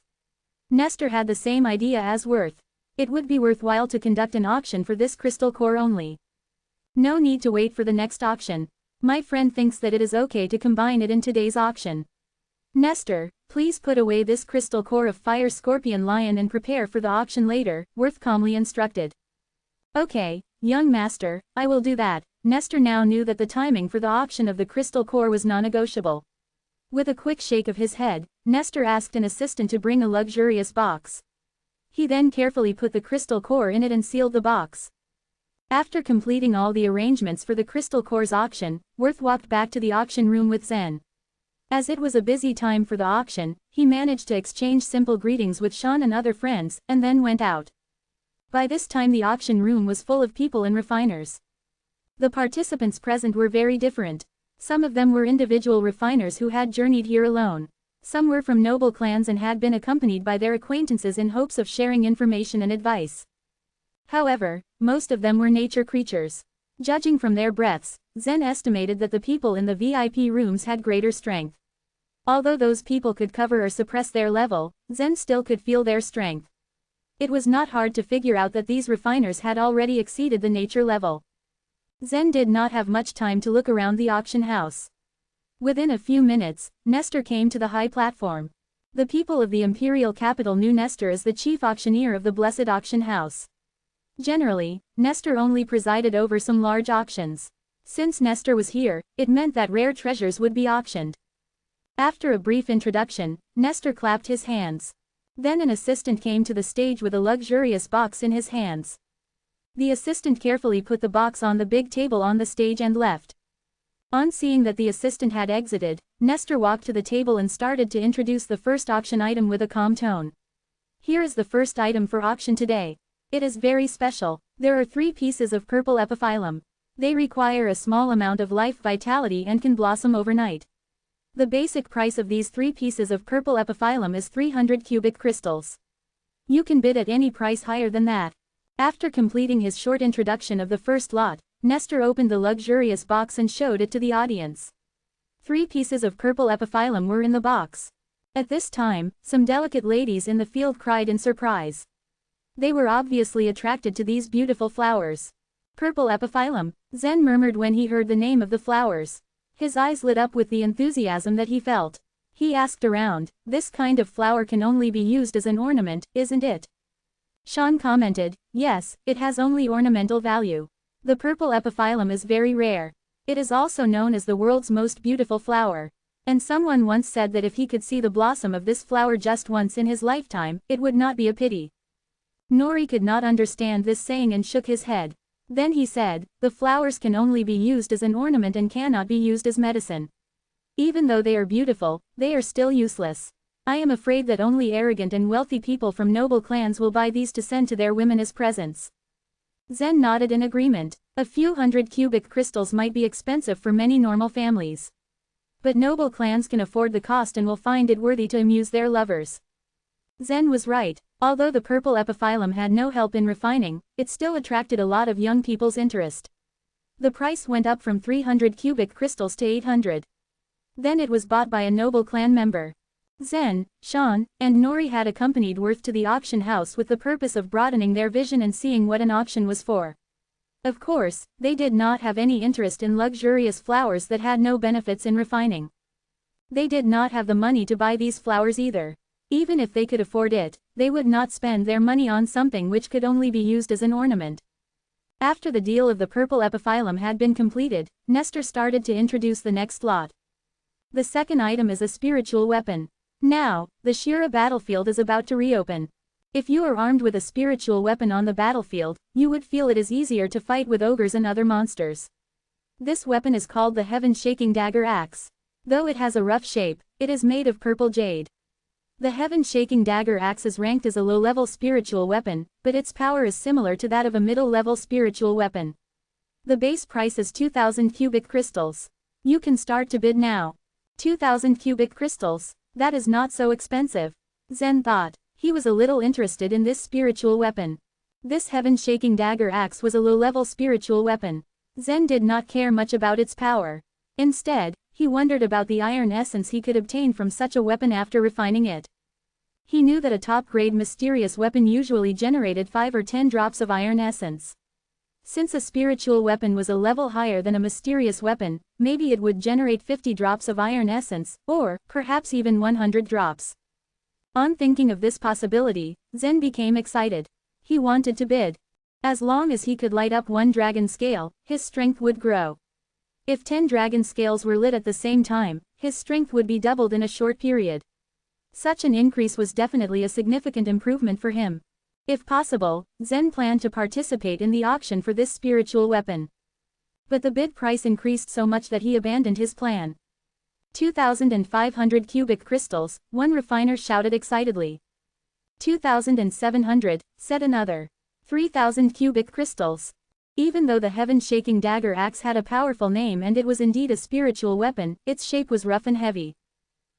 Nestor had the same idea as Worth. It would be worthwhile to conduct an auction for this crystal core only. No need to wait for the next auction. My friend thinks that it is okay to combine it in today's auction. Nestor, please put away this crystal core of Fire Scorpion Lion and prepare for the auction later, Worth calmly instructed. Okay, young master, I will do that. Nestor now knew that the timing for the auction of the crystal core was non-negotiable. With a quick shake of his head, Nestor asked an assistant to bring a luxurious box. He then carefully put the crystal core in it and sealed the box. After completing all the arrangements for the crystal core's auction, Worth walked back to the auction room with Zen. As it was a busy time for the auction, he managed to exchange simple greetings with Sean and other friends, and then went out. By this time the auction room was full of people and refiners. The participants present were very different. Some of them were individual refiners who had journeyed here alone. Some were from noble clans and had been accompanied by their acquaintances in hopes of sharing information and advice. However, most of them were nature creatures. Judging from their breaths, Zen estimated that the people in the VIP rooms had greater strength. Although those people could cover or suppress their level, Zen still could feel their strength. It was not hard to figure out that these refiners had already exceeded the nature level. Zen did not have much time to look around the auction house. Within a few minutes, Nestor came to the high platform. The people of the imperial capital knew Nestor as the chief auctioneer of the Blessed Auction House. Generally, Nestor only presided over some large auctions. Since Nestor was here, it meant that rare treasures would be auctioned. After a brief introduction, Nestor clapped his hands. Then an assistant came to the stage with a luxurious box in his hands. The assistant carefully put the box on the big table on the stage and left. On seeing that the assistant had exited, Nestor walked to the table and started to introduce the first auction item with a calm tone. Here is the first item for auction today. It is very special. There are 3 pieces of purple epiphyllum. They require a small amount of life vitality and can blossom overnight. The basic price of these 3 pieces of purple epiphyllum is 300 cubic crystals. You can bid at any price higher than that. After completing his short introduction of the first lot, Nestor opened the luxurious box and showed it to the audience. 3 pieces of purple epiphyllum were in the box. At this time, some delicate ladies in the field cried in surprise. They were obviously attracted to these beautiful flowers. Purple epiphyllum, Zen murmured when he heard the name of the flowers. His eyes lit up with the enthusiasm that he felt. He asked around, "This kind of flower can only be used as an ornament, isn't it?" Sean commented, "Yes, it has only ornamental value. The purple epiphyllum is very rare. It is also known as the world's most beautiful flower. And someone once said that if he could see the blossom of this flower just once in his lifetime, it would not be a pity." Nori could not understand this saying and shook his head. Then he said, "The flowers can only be used as an ornament and cannot be used as medicine. Even though they are beautiful, they are still useless. I am afraid that only arrogant and wealthy people from noble clans will buy these to send to their women as presents." Zen nodded in agreement. A few hundred cubic crystals might be expensive for many normal families. But noble clans can afford the cost and will find it worthy to amuse their lovers. Zen was right. Although the purple epiphyllum had no help in refining, it still attracted a lot of young people's interest. The price went up from 300 cubic crystals to 800. Then it was bought by a noble clan member. Zen, Sean, and Nori had accompanied Worth to the auction house with the purpose of broadening their vision and seeing what an auction was for. Of course, they did not have any interest in luxurious flowers that had no benefits in refining. They did not have the money to buy these flowers either. Even if they could afford it, they would not spend their money on something which could only be used as an ornament. After the deal of the purple epiphyllum had been completed, Nestor started to introduce the next lot. The second item is a spiritual weapon. Now, the Shira battlefield is about to reopen. If you are armed with a spiritual weapon on the battlefield, you would feel it is easier to fight with ogres and other monsters. This weapon is called the Heaven-Shaking Dagger Axe. Though it has a rough shape, it is made of purple jade. The Heaven-Shaking Dagger Axe is ranked as a low-level spiritual weapon, but its power is similar to that of a middle-level spiritual weapon. The base price is 2,000 cubic crystals. You can start to bid now. 2,000 cubic crystals? That is not so expensive. Zen thought. He was a little interested in this spiritual weapon. This Heaven-Shaking Dagger Axe was a low-level spiritual weapon. Zen did not care much about its power. Instead, he wondered about the iron essence he could obtain from such a weapon after refining it. He knew that a top-grade mysterious weapon usually generated 5 or 10 drops of iron essence. Since a spiritual weapon was a level higher than a mysterious weapon, maybe it would generate 50 drops of iron essence, or, perhaps even 100 drops. On thinking of this possibility, Zen became excited. He wanted to bid. As long as he could light up 1 dragon scale, his strength would grow. If 10 dragon scales were lit at the same time, his strength would be doubled in a short period. Such an increase was definitely a significant improvement for him. If possible, Zen planned to participate in the auction for this spiritual weapon. But the bid price increased so much that he abandoned his plan. 2,500 cubic crystals, one refiner shouted excitedly. 2,700, said another. 3,000 cubic crystals. Even though the Heaven-Shaking Dagger Axe had a powerful name and it was indeed a spiritual weapon, its shape was rough and heavy.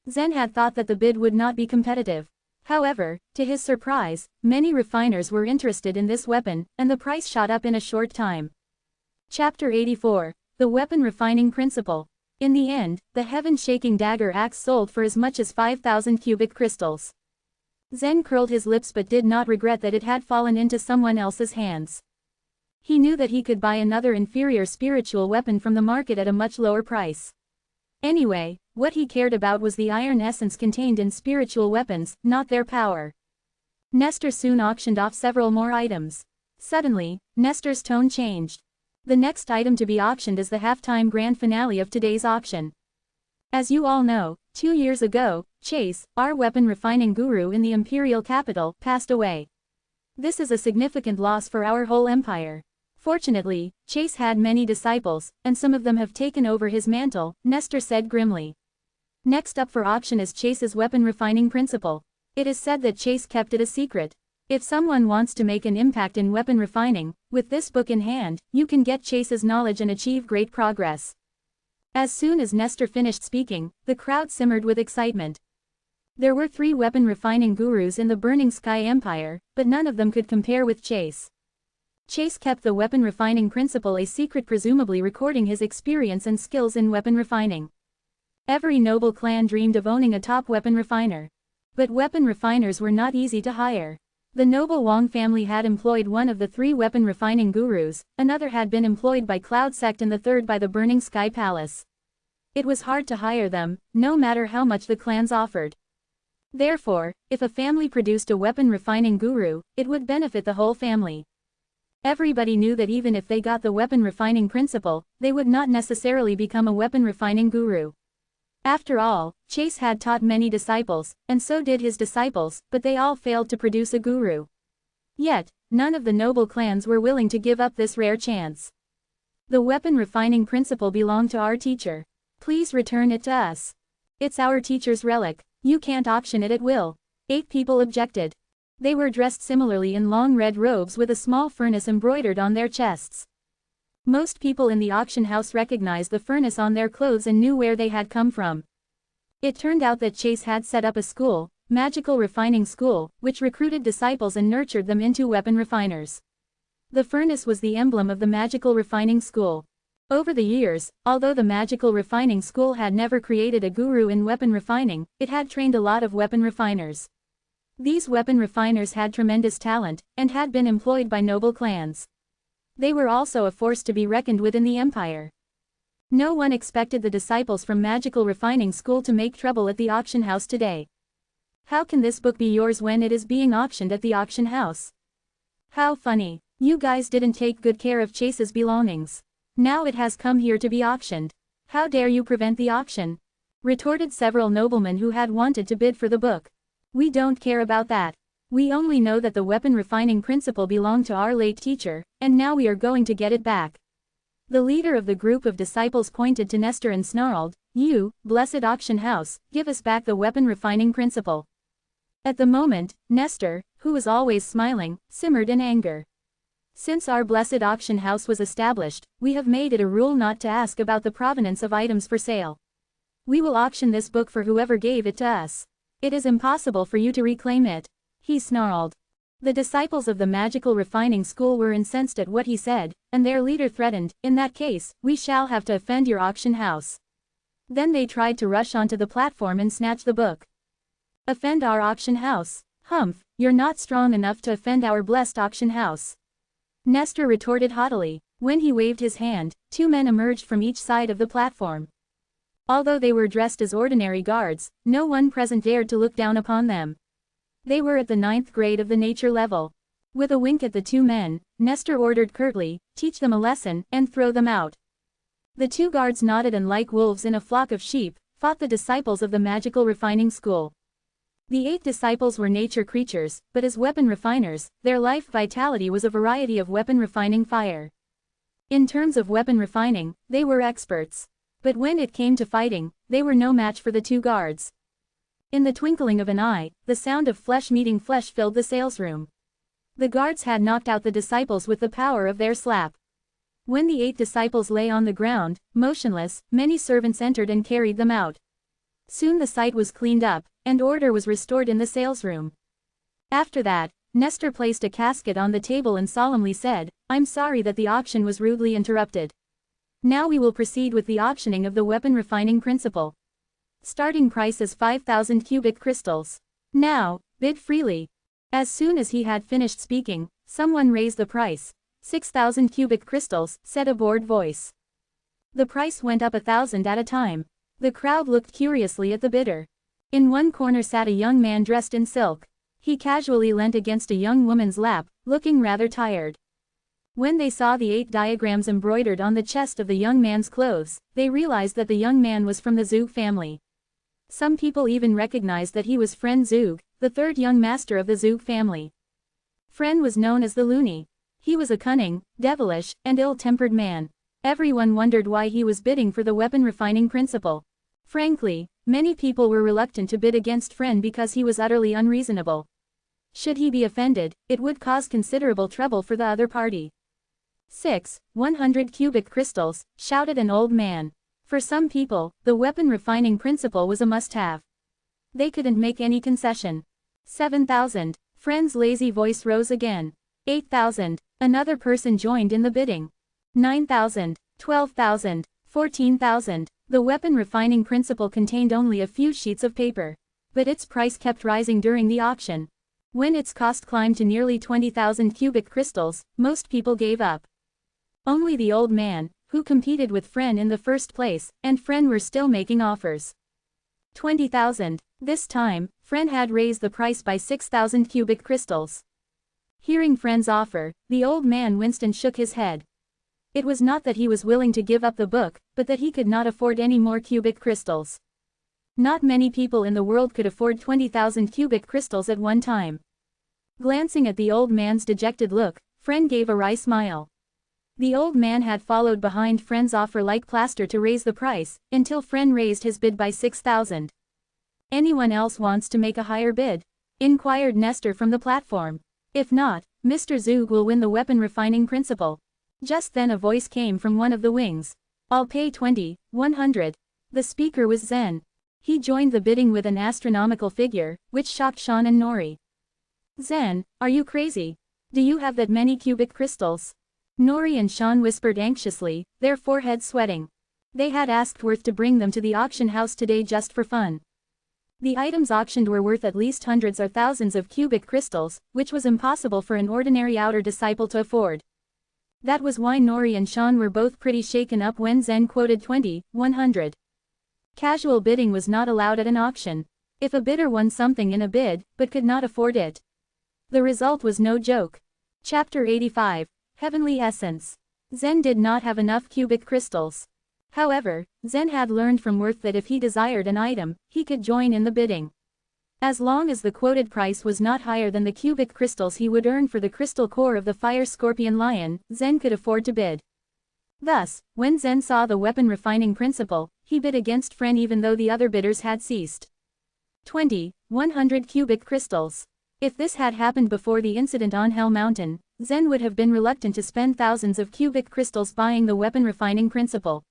Zen had thought that the bid would not be competitive. However, to his surprise, many refiners were interested in this weapon, and the price shot up in a short time. Chapter 84. The Weapon Refining Principle. In the end, the Heaven-Shaking Dagger Axe sold for as much as 5,000 cubic crystals. Zen curled his lips but did not regret that it had fallen into someone else's hands. He knew that he could buy another inferior spiritual weapon from the market at a much lower price. Anyway, what he cared about was the iron essence contained in spiritual weapons, not their power. Nestor soon auctioned off several more items. Suddenly, Nestor's tone changed. The next item to be auctioned is the halftime grand finale of today's auction. As you all know, 2 years ago, Chase, our weapon refining guru in the imperial capital, passed away. This is a significant loss for our whole empire. Fortunately, Chase had many disciples, and some of them have taken over his mantle, Nestor said grimly. Next up for auction is Chase's weapon refining principle. It is said that Chase kept it a secret. If someone wants to make an impact in weapon refining, with this book in hand, you can get Chase's knowledge and achieve great progress. As soon as Nestor finished speaking, the crowd simmered with excitement. There were 3 weapon refining gurus in the Burning Sky Empire, but none of them could compare with Chase. Chase kept the weapon refining principle a secret, presumably recording his experience and skills in weapon refining. Every noble clan dreamed of owning a top weapon refiner. But weapon refiners were not easy to hire. The noble Wang family had employed one of the 3 weapon refining gurus, another had been employed by Cloud Sect and the third by the Burning Sky Palace. It was hard to hire them, no matter how much the clans offered. Therefore, if a family produced a weapon refining guru, it would benefit the whole family. Everybody knew that even if they got the weapon refining principle, they would not necessarily become a weapon refining guru. After all, Chase had taught many disciples, and so did his disciples, but they all failed to produce a guru. Yet, none of the noble clans were willing to give up this rare chance. The weapon refining principle belonged to our teacher. Please return it to us. It's our teacher's relic. You can't auction it at will. 8 people objected. They were dressed similarly in long red robes with a small furnace embroidered on their chests. Most people in the auction house recognized the furnace on their clothes and knew where they had come from. It turned out that Chase had set up a school, Magical Refining School, which recruited disciples and nurtured them into weapon refiners. The furnace was the emblem of the Magical Refining School. Over the years, although the Magical Refining School had never created a guru in weapon refining, it had trained a lot of weapon refiners. These weapon refiners had tremendous talent, and had been employed by noble clans. They were also a force to be reckoned with in the empire. No one expected the disciples from Magical Refining School to make trouble at the auction house today. How can this book be yours when it is being auctioned at the auction house? How funny. You guys didn't take good care of Chase's belongings. Now it has come here to be auctioned. How dare you prevent the auction? Retorted several noblemen who had wanted to bid for the book. We don't care about that. We only know that the weapon refining principle belonged to our late teacher, and now we are going to get it back. The leader of the group of disciples pointed to Nestor and snarled, "You, blessed auction house, give us back the weapon refining principle." At the moment, Nestor, who was always smiling, simmered in anger. Since our blessed auction house was established, we have made it a rule not to ask about the provenance of items for sale. We will auction this book for whoever gave it to us. It is impossible for you to reclaim it. He snarled. The disciples of the Magical Refining School were incensed at what he said, and their leader threatened, "In that case, we shall have to offend your auction house." Then they tried to rush onto the platform and snatch the book. Offend our auction house? Humph, you're not strong enough to offend our blessed auction house. Nestor retorted haughtily. When he waved his hand, 2 men emerged from each side of the platform. Although they were dressed as ordinary guards, no one present dared to look down upon them. They were at the 9th grade of the nature level. With a wink at the 2 men, Nestor ordered curtly, "Teach them a lesson, and throw them out." The 2 guards nodded and like wolves in a flock of sheep, fought the disciples of the Magical Refining School. The 8 disciples were nature creatures, but as weapon refiners, their life vitality was a variety of weapon refining fire. In terms of weapon refining, they were experts. But when it came to fighting, they were no match for the 2 guards. In the twinkling of an eye, the sound of flesh meeting flesh filled the salesroom. The guards had knocked out the disciples with the power of their slap. When the 8 disciples lay on the ground, motionless, many servants entered and carried them out. Soon the site was cleaned up, and order was restored in the salesroom. After that, Nestor placed a casket on the table and solemnly said, "I'm sorry that the auction was rudely interrupted. Now we will proceed with the auctioning of the weapon refining principle. Starting price is 5,000 cubic crystals. Now, bid freely." As soon as he had finished speaking, someone raised the price. 6,000 cubic crystals, said a bored voice. The price went up 1,000 at a time. The crowd looked curiously at the bidder. In one corner sat a young man dressed in silk. He casually leant against a young woman's lap, looking rather tired. When they saw the 8 diagrams embroidered on the chest of the young man's clothes, they realized that the young man was from the Zug family. Some people even recognized that he was Friend Zug, the 3rd young master of the Zug family. Friend was known as the Loony. He was a cunning, devilish, and ill-tempered man. Everyone wondered why he was bidding for the weapon refining principle. Frankly, many people were reluctant to bid against Friend because he was utterly unreasonable. Should he be offended, it would cause considerable trouble for the other party. 6. 100 cubic crystals, shouted an old man. For some people, the weapon refining principle was a must-have. They couldn't make any concession. 7,000. Friend's lazy voice rose again. 8,000. Another person joined in the bidding. 9,000. 12,000. 14,000. The weapon refining principle contained only a few sheets of paper. But its price kept rising during the auction. When its cost climbed to nearly 20,000 cubic crystals, most people gave up. Only the old man, who competed with Friend in the first place, and Friend were still making offers. 20,000. This time, Friend had raised the price by 6,000 cubic crystals. Hearing Friend's offer, the old man winced and shook his head. It was not that he was willing to give up the book, but that he could not afford any more cubic crystals. Not many people in the world could afford 20,000 cubic crystals at one time. Glancing at the old man's dejected look, Friend gave a wry smile. The old man had followed behind Friend's offer like plaster to raise the price, until Friend raised his bid by 6,000. "Anyone else wants to make a higher bid?" inquired Nestor from the platform. "If not, Mr. Zug will win the weapon refining principle." Just then a voice came from one of the wings. "I'll pay 20, 100. The speaker was Zen. He joined the bidding with an astronomical figure, which shocked Sean and Nori. "Zen, are you crazy? Do you have that many cubic crystals?" Nori and Sean whispered anxiously, their foreheads sweating. They had asked Worth to bring them to the auction house today just for fun. The items auctioned were worth at least hundreds or thousands of cubic crystals, which was impossible for an ordinary outer disciple to afford. That was why Nori and Sean were both pretty shaken up when Zen quoted 20, 100. Casual bidding was not allowed at an auction. If a bidder won something in a bid, but could not afford it, the result was no joke. Chapter 85. Heavenly Essence. Zen did not have enough cubic crystals. However, Zen had learned from Worth that if he desired an item, he could join in the bidding. As long as the quoted price was not higher than the cubic crystals he would earn for the crystal core of the fire scorpion lion, Zen could afford to bid. Thus, when Zen saw the weapon refining principle, he bid against Friend even though the other bidders had ceased. 20, 100 cubic crystals. If this had happened before the incident on Hell Mountain, Zen would have been reluctant to spend thousands of cubic crystals buying the weapon refining principle.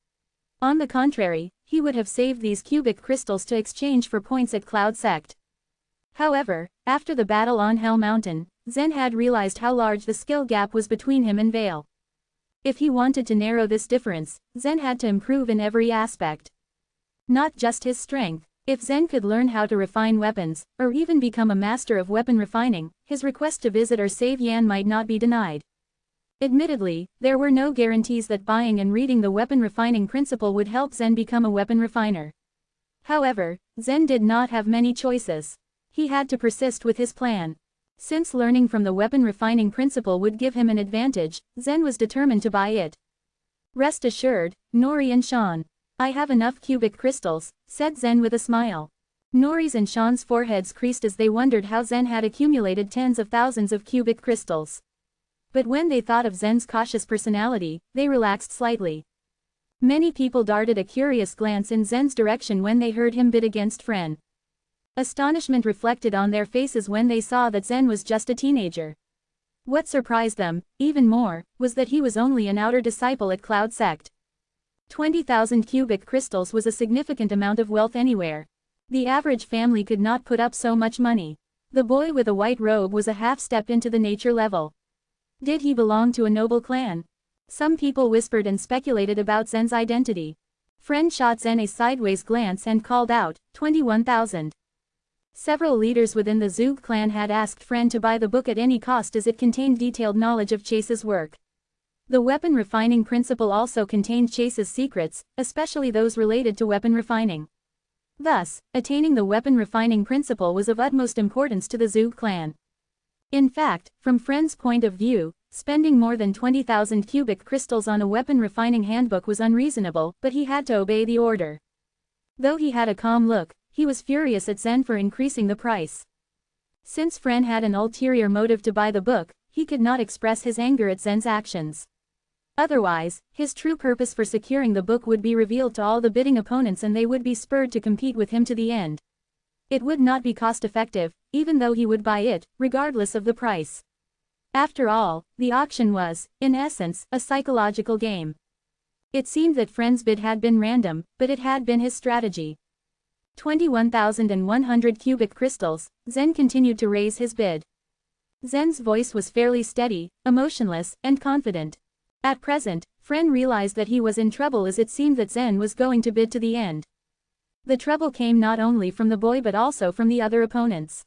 On the contrary, he would have saved these cubic crystals to exchange for points at Cloud Sect. However, after the battle on Hell Mountain, Zen had realized how large the skill gap was between him and Vale. If he wanted to narrow this difference, Zen had to improve in every aspect. Not just his strength. If Zen could learn how to refine weapons, or even become a master of weapon refining, his request to visit or save Yan might not be denied. Admittedly, there were no guarantees that buying and reading the weapon refining principle would help Zen become a weapon refiner. However, Zen did not have many choices. He had to persist with his plan. Since learning from the weapon refining principle would give him an advantage, Zen was determined to buy it. "Rest assured, Nori and Sean. I have enough cubic crystals," said Zen with a smile. Nori's and Sean's foreheads creased as they wondered how Zen had accumulated tens of thousands of cubic crystals. But when they thought of Zen's cautious personality, they relaxed slightly. Many people darted a curious glance in Zen's direction when they heard him bid against Friend. Astonishment reflected on their faces when they saw that Zen was just a teenager. What surprised them, even more, was that he was only an outer disciple at Cloud Sect. 20,000 cubic crystals was a significant amount of wealth anywhere. The average family could not put up so much money. The boy with a white robe was a half step into the nature level. Did he belong to a noble clan? Some people whispered and speculated about Zen's identity. Friend shot Zen a sideways glance and called out, 21,000. Several leaders within the Zug clan had asked Friend to buy the book at any cost as it contained detailed knowledge of Chase's work. The weapon refining principle also contained Chase's secrets, especially those related to weapon refining. Thus, attaining the weapon refining principle was of utmost importance to the Zug clan. In fact, from Friend's point of view, spending more than 20,000 cubic crystals on a weapon refining handbook was unreasonable, but he had to obey the order. Though he had a calm look, he was furious at Zen for increasing the price. Since Friend had an ulterior motive to buy the book, he could not express his anger at Zen's actions. Otherwise, his true purpose for securing the book would be revealed to all the bidding opponents and they would be spurred to compete with him to the end. It would not be cost-effective, even though he would buy it, regardless of the price. After all, the auction was, in essence, a psychological game. It seemed that Friend's bid had been random, but it had been his strategy. 21,100 cubic crystals, Zen continued to raise his bid. Zen's voice was fairly steady, emotionless, and confident. At present, Friend realized that he was in trouble as it seemed that Zen was going to bid to the end. The trouble came not only from the boy but also from the other opponents.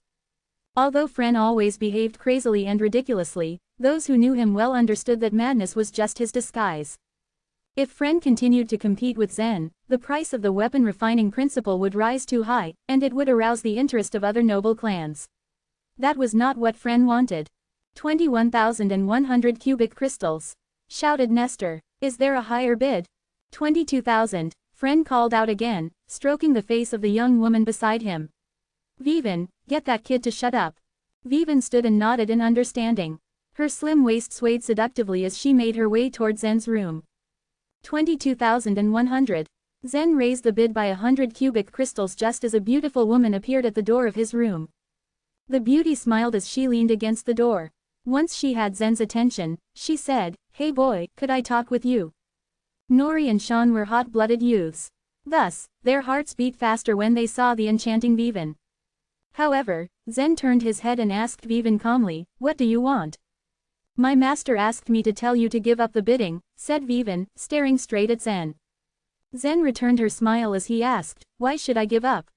Although Friend always behaved crazily and ridiculously, those who knew him well understood that madness was just his disguise. If Friend continued to compete with Zen, the price of the weapon refining principle would rise too high, and it would arouse the interest of other noble clans. That was not what Friend wanted. 21,100 cubic crystals, shouted Nestor. Is there a higher bid? 22,000, Friend called out again, stroking the face of the young woman beside him. Vivian, get that kid to shut up. Vivian stood and nodded in understanding. Her slim waist swayed seductively as she made her way toward Zen's room. 22,100. Zen raised the bid by 100 cubic crystals just as a beautiful woman appeared at the door of his room. The beauty smiled as she leaned against the door. Once she had Zen's attention, she said, "Hey boy, could I talk with you?" Nori and Sean were hot-blooded youths. Thus, their hearts beat faster when they saw the enchanting Vivian. However, Zen turned his head and asked Vivian calmly, "What do you want?" "My master asked me to tell you to give up the bidding," said Vivian, staring straight at Zen. Zen returned her smile as he asked, "Why should I give up?"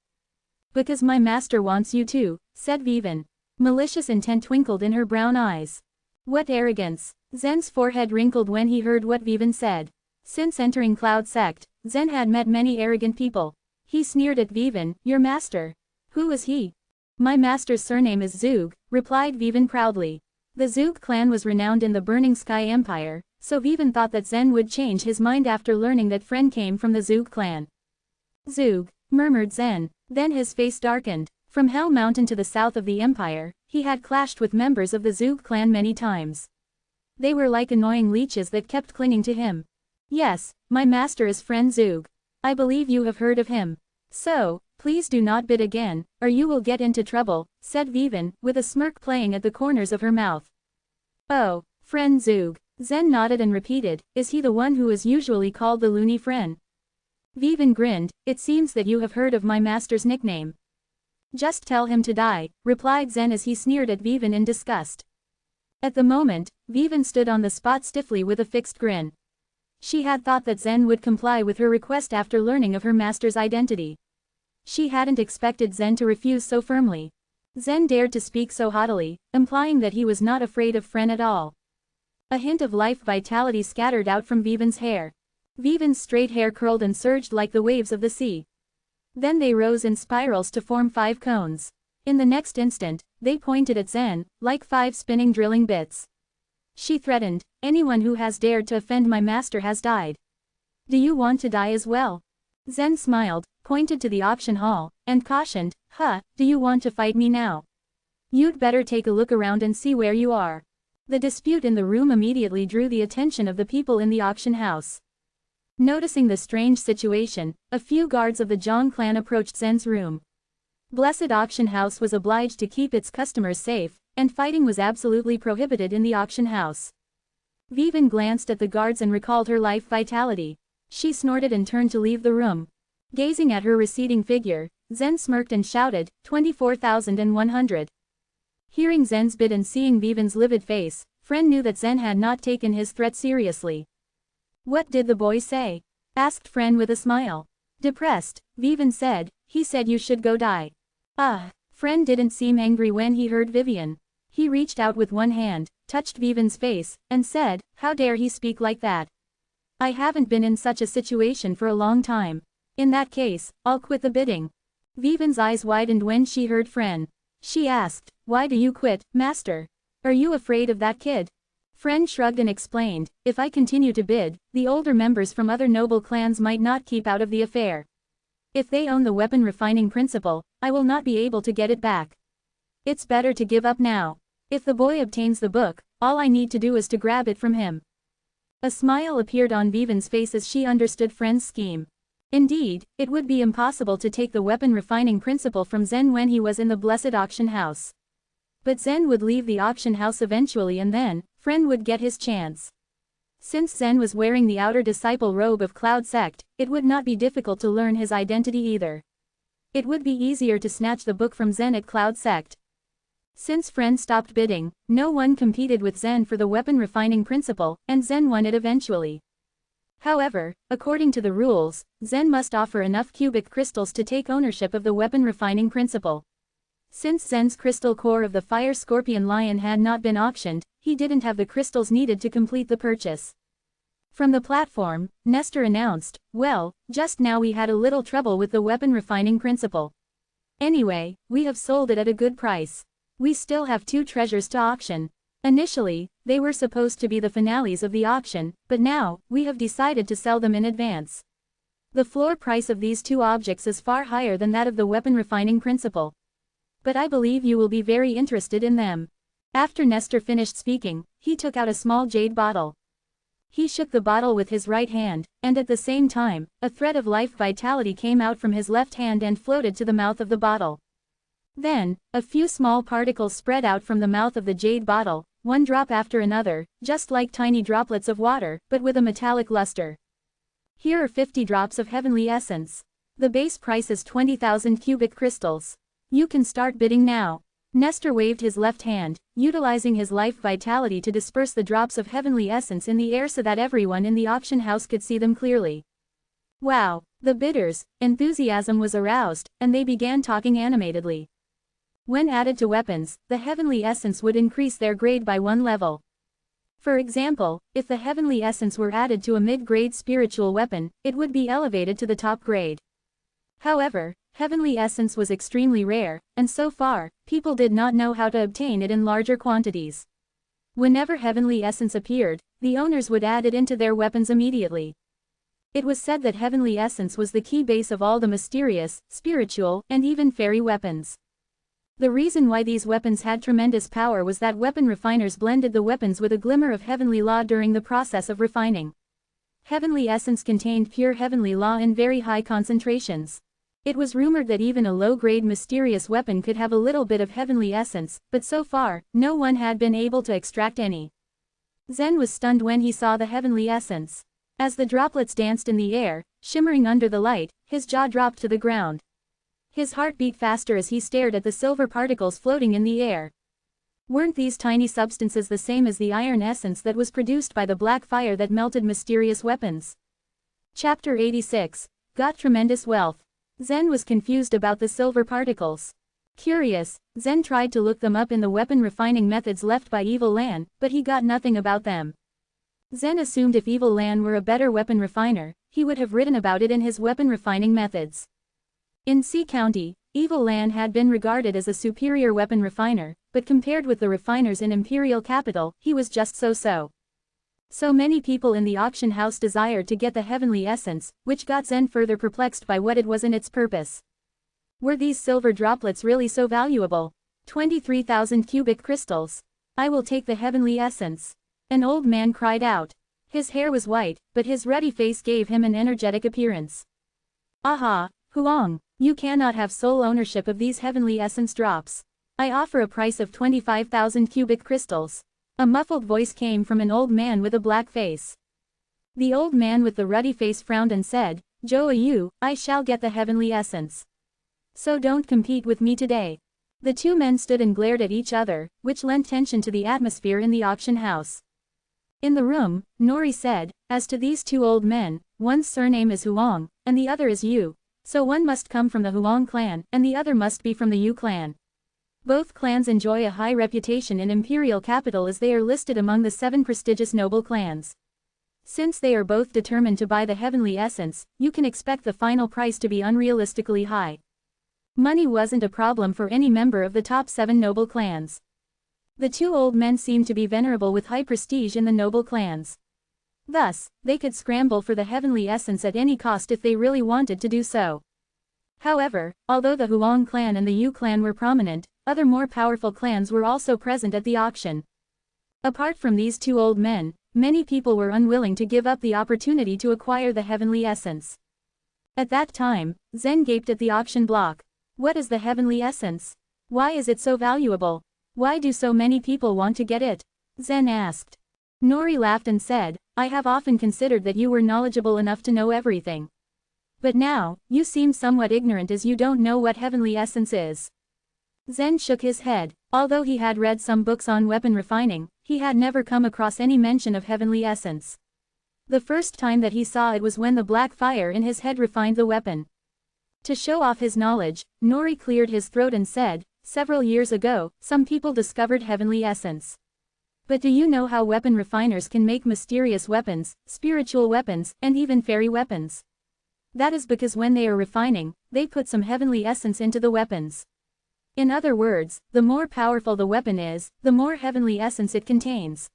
"Because my master wants you to," said Vivian. Malicious intent twinkled in her brown eyes. What arrogance! Zen's forehead wrinkled when he heard what Vivian said. Since entering Cloud Sect, Zen had met many arrogant people. He sneered at Vivian, "Your master? Who is he?" "My master's surname is Zug," replied Vivian proudly. The Zug clan was renowned in the Burning Sky Empire, so Vivian thought that Zen would change his mind after learning that Friend came from the Zug clan. "Zug," murmured Zen, then his face darkened. From Hell Mountain to the south of the Empire, he had clashed with members of the Zug clan many times. They were like annoying leeches that kept clinging to him. "Yes, my master is Friend Zug. I believe you have heard of him. So, please do not bid again, or you will get into trouble," said Vivian, with a smirk playing at the corners of her mouth. "Oh, Friend Zug." Zen nodded and repeated, "Is he the one who is usually called the loony Friend?" Vivian grinned, "It seems that you have heard of my master's nickname." "Just tell him to die," replied Zen as he sneered at Vivian in disgust. At the moment, Vivian stood on the spot stiffly with a fixed grin. She had thought that Zen would comply with her request after learning of her master's identity. She hadn't expected Zen to refuse so firmly. Zen dared to speak so haughtily, implying that he was not afraid of Friend at all. A hint of life vitality scattered out from Vivian's hair. Vivian's straight hair curled and surged like the waves of the sea. Then they rose in spirals to form 5 cones. In the next instant, they pointed at Zen, like 5 spinning drilling bits. She threatened, "Anyone who has dared to offend my master has died. Do you want to die as well?" Zen smiled, pointed to the auction hall, and cautioned, Do you want to fight me now? You'd better take a look around and see where you are." The dispute in the room immediately drew the attention of the people in the auction house. Noticing the strange situation, a few guards of the Zhang clan approached Zen's room. Blessed Auction House was obliged to keep its customers safe, and fighting was absolutely prohibited in the auction house. Vivian glanced at the guards and recalled her life vitality. She snorted and turned to leave the room. Gazing at her receding figure, Zen smirked and shouted, 24,100. Hearing Zen's bid and seeing Vivian's livid face, Friend knew that Zen had not taken his threat seriously. "What did the boy say?" asked Friend with a smile. Depressed, Vivian said, "He said you should go die." Friend didn't seem angry when he heard Vivian. He reached out with one hand, touched Vivian's face, and said, "How dare he speak like that? I haven't been in such a situation for a long time. In that case, I'll quit the bidding." Vivian's eyes widened when she heard Friend. She asked, "Why do you quit, master? Are you afraid of that kid?" Friend shrugged and explained, "If I continue to bid, the older members from other noble clans might not keep out of the affair. If they own the weapon refining principle, I will not be able to get it back. It's better to give up now. If the boy obtains the book, all I need to do is to grab it from him." A smile appeared on Vivian's face as she understood Friend's scheme. Indeed, it would be impossible to take the weapon refining principle from Zen when he was in the blessed auction house. But Zen would leave the auction house eventually, and then, Friend would get his chance. Since Zen was wearing the outer disciple robe of Cloud Sect, it would not be difficult to learn his identity either. It would be easier to snatch the book from Zen at Cloud Sect. Since Friend stopped bidding, no one competed with Zen for the weapon refining principle, and Zen won it eventually. However, according to the rules, Zen must offer enough cubic crystals to take ownership of the weapon refining principle. Since Zen's crystal core of the Fire Scorpion Lion had not been auctioned, he didn't have the crystals needed to complete the purchase. From the platform, Nestor announced, "Well, just now we had a little trouble with the weapon refining principle. Anyway, we have sold it at a good price. We still have 2 treasures to auction. Initially, they were supposed to be the finales of the auction, but now, we have decided to sell them in advance. The floor price of these 2 objects is far higher than that of the weapon refining principle. But I believe you will be very interested in them." After Nestor finished speaking, he took out a small jade bottle. He shook the bottle with his right hand, and at the same time, a thread of life vitality came out from his left hand and floated to the mouth of the bottle. Then, a few small particles spread out from the mouth of the jade bottle, one drop after another, just like tiny droplets of water, but with a metallic luster. "Here are 50 drops of heavenly essence. The base price is 20,000 cubic crystals. You can start bidding now." Nestor waved his left hand, utilizing his life vitality to disperse the drops of heavenly essence in the air so that everyone in the auction house could see them clearly. Wow! The bidders' enthusiasm was aroused, and they began talking animatedly. When added to weapons, the heavenly essence would increase their grade by 1 level. For example, if the heavenly essence were added to a mid-grade spiritual weapon, it would be elevated to the top grade. However, heavenly essence was extremely rare, and so far, people did not know how to obtain it in larger quantities. Whenever heavenly essence appeared, the owners would add it into their weapons immediately. It was said that heavenly essence was the key base of all the mysterious, spiritual, and even fairy weapons. The reason why these weapons had tremendous power was that weapon refiners blended the weapons with a glimmer of heavenly law during the process of refining. Heavenly essence contained pure heavenly law in very high concentrations. It was rumored that even a low-grade mysterious weapon could have a little bit of heavenly essence, but so far, no one had been able to extract any. Zen was stunned when he saw the heavenly essence. As the droplets danced in the air, shimmering under the light, his jaw dropped to the ground. His heart beat faster as he stared at the silver particles floating in the air. Weren't these tiny substances the same as the iron essence that was produced by the black fire that melted mysterious weapons? Chapter 86. Got tremendous wealth. Zen was confused about the silver particles. Curious, Zen tried to look them up in the weapon refining methods left by Evil Lan, but he got nothing about them. Zen assumed if Evil Lan were a better weapon refiner, he would have written about it in his weapon refining methods. In C County, Evil Lan had been regarded as a superior weapon refiner, but compared with the refiners in Imperial Capital, he was just so-so. So many people in the auction house desired to get the heavenly essence, which got Zen further perplexed by what it was and its purpose. Were these silver droplets really so valuable? 23,000 cubic crystals. I will take the heavenly essence. An old man cried out. His hair was white, but his ruddy face gave him an energetic appearance. Aha, Huang, you cannot have sole ownership of these heavenly essence drops. I offer a price of 25,000 cubic crystals. A muffled voice came from an old man with a black face. The old man with the ruddy face frowned and said, "Joa you, I shall get the heavenly essence. So don't compete with me today." The 2 men stood and glared at each other, which lent tension to the atmosphere in the auction house. In the room, Nori said, "As to these 2 old men, one's surname is Huang, and the other is Yu, so one must come from the Huang clan, and the other must be from the Yu clan. Both clans enjoy a high reputation in Imperial Capital as they are listed among the 7 prestigious noble clans. Since they are both determined to buy the heavenly essence, you can expect the final price to be unrealistically high." Money wasn't a problem for any member of the top 7 noble clans. The 2 old men seemed to be venerable with high prestige in the noble clans. Thus, they could scramble for the heavenly essence at any cost if they really wanted to do so. However, although the Huang clan and the Yu clan were prominent, other more powerful clans were also present at the auction. Apart from these 2 old men, many people were unwilling to give up the opportunity to acquire the heavenly essence. At that time, Zen gaped at the auction block. What is the heavenly essence? Why is it so valuable? Why do so many people want to get it? Zen asked. Nori laughed and said, I have often considered that you were knowledgeable enough to know everything. But now, you seem somewhat ignorant as you don't know what heavenly essence is. Zen shook his head. Although he had read some books on weapon refining, he had never come across any mention of heavenly essence. The first time that he saw it was when the black fire in his head refined the weapon. To show off his knowledge, Nori cleared his throat and said, several years ago, some people discovered heavenly essence. But do you know how weapon refiners can make mysterious weapons, spiritual weapons, and even fairy weapons? That is because when they are refining, they put some heavenly essence into the weapons. In other words, the more powerful the weapon is, the more heavenly essence it contains.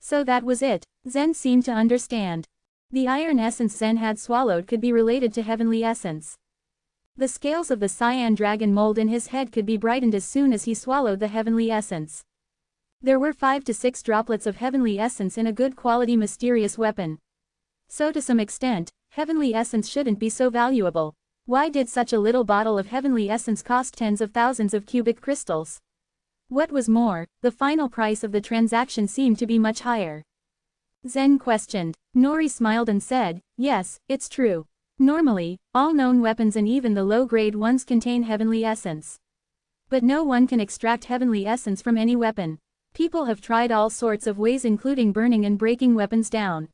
So that was it. Zen seemed to understand. The iron essence Zen had swallowed could be related to heavenly essence. The scales of the cyan dragon mold in his head could be brightened as soon as he swallowed the heavenly essence. There were 5 to 6 droplets of heavenly essence in a good quality mysterious weapon. So to some extent, heavenly essence shouldn't be so valuable. Why did such a little bottle of heavenly essence cost tens of thousands of cubic crystals? What was more, the final price of the transaction seemed to be much higher. Zen questioned. Nori smiled and said, yes, it's true. Normally, all known weapons and even the low-grade ones contain heavenly essence. But no one can extract heavenly essence from any weapon. People have tried all sorts of ways including burning and breaking weapons down.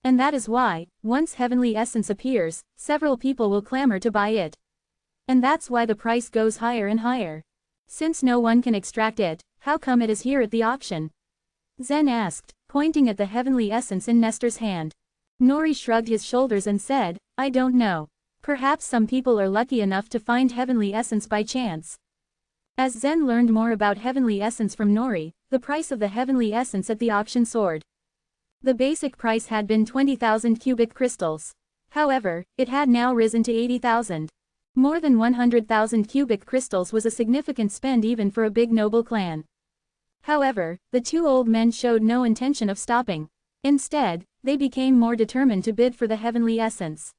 And that is why, once heavenly essence appears, several people will clamor to buy it. And that's why the price goes higher and higher. Since no one can extract it, how come it is here at the auction? Zen asked, pointing at the heavenly essence in Nestor's hand. Nori shrugged his shoulders and said, I don't know. Perhaps some people are lucky enough to find heavenly essence by chance. As Zen learned more about heavenly essence from Nori, the price of the heavenly essence at the auction soared. The basic price had been 20,000 cubic crystals. However, it had now risen to 80,000. More than 100,000 cubic crystals was a significant spend even for a big noble clan. However, the two old men showed no intention of stopping. Instead, they became more determined to bid for the heavenly essence.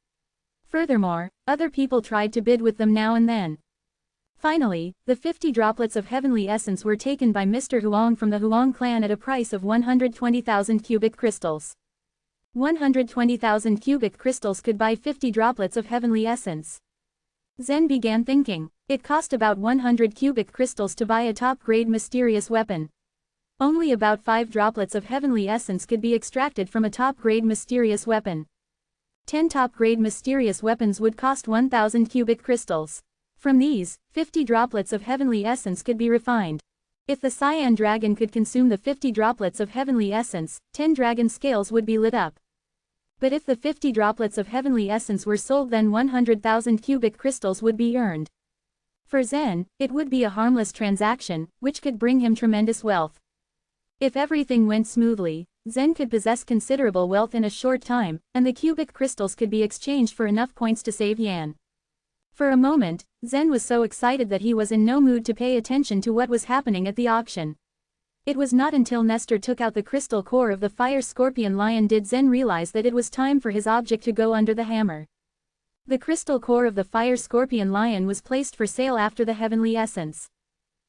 Furthermore, other people tried to bid with them now and then. Finally, the 50 droplets of heavenly essence were taken by Mr. Huang from the Huang clan at a price of 120,000 cubic crystals. 120,000 cubic crystals could buy 50 droplets of heavenly essence. Zen began thinking. It cost about 100 cubic crystals to buy a top-grade mysterious weapon. Only about 5 droplets of heavenly essence could be extracted from a top-grade mysterious weapon. 10 top-grade mysterious weapons would cost 1,000 cubic crystals. From these, 50 droplets of heavenly essence could be refined. If the cyan dragon could consume the 50 droplets of heavenly essence, 10 dragon scales would be lit up. But if the 50 droplets of heavenly essence were sold, then 100,000 cubic crystals would be earned. For Zen, it would be a harmless transaction, which could bring him tremendous wealth. If everything went smoothly, Zen could possess considerable wealth in a short time, and the cubic crystals could be exchanged for enough points to save Yan. For a moment, Zen was so excited that he was in no mood to pay attention to what was happening at the auction. It was not until Nestor took out the crystal core of the fire scorpion lion did Zen realize that it was time for his object to go under the hammer. The crystal core of the fire scorpion lion was placed for sale after the heavenly essence.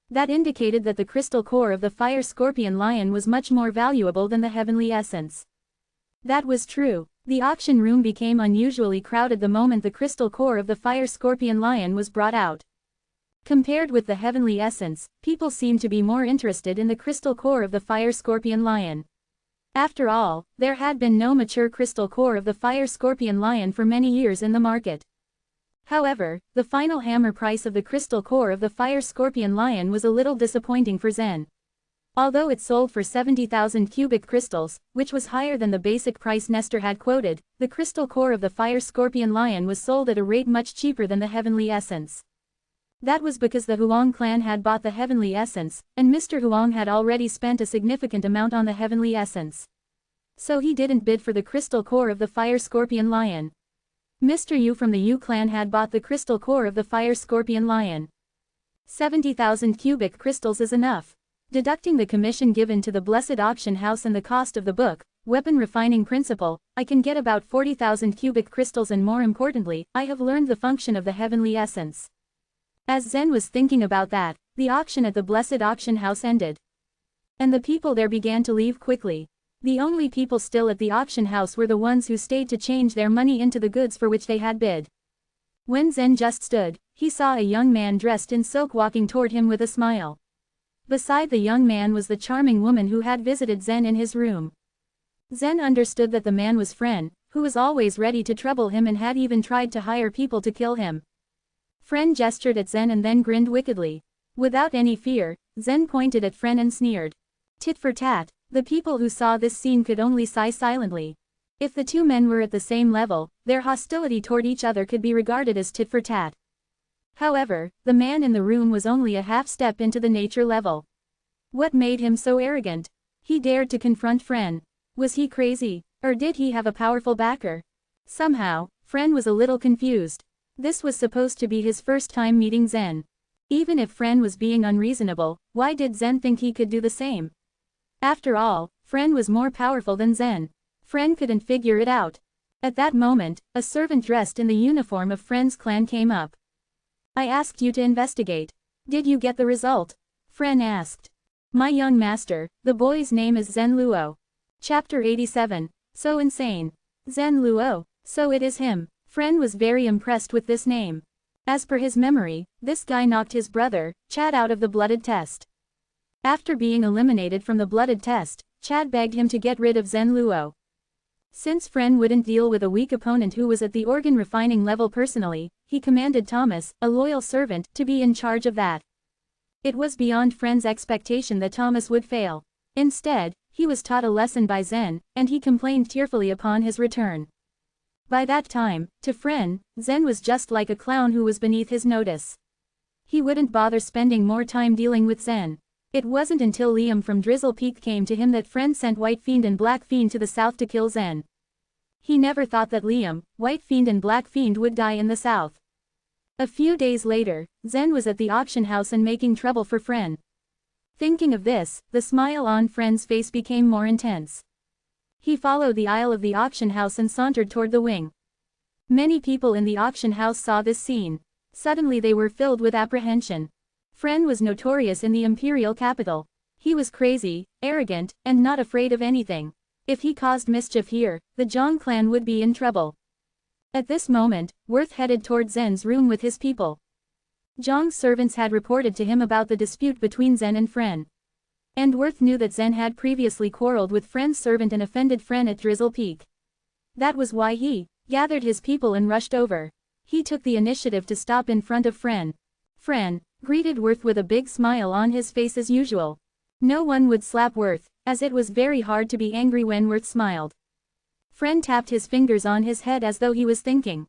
That indicated that the crystal core of the fire scorpion lion was much more valuable than the heavenly essence. That was true. The auction room became unusually crowded the moment the crystal core of the fire scorpion lion was brought out. Compared with the heavenly essence, people seemed to be more interested in the crystal core of the fire scorpion lion. After all, there had been no mature crystal core of the fire scorpion lion for many years in the market. However, the final hammer price of the crystal core of the fire scorpion lion was a little disappointing for Zen. Although it sold for 70,000 cubic crystals, which was higher than the basic price Nestor had quoted, the crystal core of the fire scorpion lion was sold at a rate much cheaper than the heavenly essence. That was because the Huang clan had bought the heavenly essence, and Mr. Huang had already spent a significant amount on the heavenly essence. So he didn't bid for the crystal core of the fire scorpion lion. Mr. Yu from the Yu clan had bought the crystal core of the fire scorpion lion. 70,000 cubic crystals is enough. Deducting the commission given to the blessed auction house and the cost of the book, weapon refining principle, I can get about 40,000 cubic crystals, and more importantly, I have learned the function of the heavenly essence. As Zen was thinking about that, the auction at the Blessed Auction House ended. And the people there began to leave quickly. The only people still at the auction house were the ones who stayed to change their money into the goods for which they had bid. When Zen just stood, he saw a young man dressed in silk walking toward him with a smile. Beside the young man was the charming woman who had visited Zen in his room. Zen understood that the man was Fren, who was always ready to trouble him and had even tried to hire people to kill him. Fren gestured at Zen and then grinned wickedly. Without any fear, Zen pointed at Fren and sneered. Tit for tat. The people who saw this scene could only sigh silently. If the two men were at the same level, their hostility toward each other could be regarded as tit for tat. However, the man in the room was only a half step into the nature level. What made him so arrogant? He dared to confront Fren. Was he crazy? Or did he have a powerful backer? Somehow, Fren was a little confused. This was supposed to be his first time meeting Zen. Even if Fren was being unreasonable, why did Zen think he could do the same? After all, Fren was more powerful than Zen. Fren couldn't figure it out. At that moment, a servant dressed in the uniform of Fren's clan came up. I asked you to investigate. Did you get the result? Fren asked. My young master, the boy's name is Zen Luo. Chapter 87. So insane. Zen Luo, so it is him. Fren was very impressed with this name. As per his memory, this guy knocked his brother, Chad, out of the blooded test. After being eliminated from the blooded test, Chad begged him to get rid of Zen Luo. Since Fren wouldn't deal with a weak opponent who was at the organ refining level personally, he commanded Thomas, a loyal servant, to be in charge of that. It was beyond Fren's expectation that Thomas would fail. Instead, he was taught a lesson by Zen, and he complained tearfully upon his return. By that time, to Fren, Zen was just like a clown who was beneath his notice. He wouldn't bother spending more time dealing with Zen. It wasn't until Liam from Drizzle Peak came to him that Fren sent White Fiend and Black Fiend to the south to kill Zen. He never thought that Liam, White Fiend and Black Fiend would die in the south. A few days later, Zen was at the auction house and making trouble for Fren. Thinking of this, the smile on Fren's face became more intense. He followed the aisle of the auction house and sauntered toward the wing. Many people in the auction house saw this scene. Suddenly they were filled with apprehension. Fren was notorious in the imperial capital. He was crazy, arrogant, and not afraid of anything. If he caused mischief here, the Zhang clan would be in trouble. At this moment, Worth headed toward Zen's room with his people. Zhang's servants had reported to him about the dispute between Zen and Fren. And Worth knew that Zen had previously quarreled with Fren's servant and offended Fren at Drizzle Peak. That was why he gathered his people and rushed over. He took the initiative to stop in front of Fren. Fren greeted Worth with a big smile on his face as usual. No one would slap Worth, as it was very hard to be angry when Worth smiled. Fren tapped his fingers on his head as though he was thinking.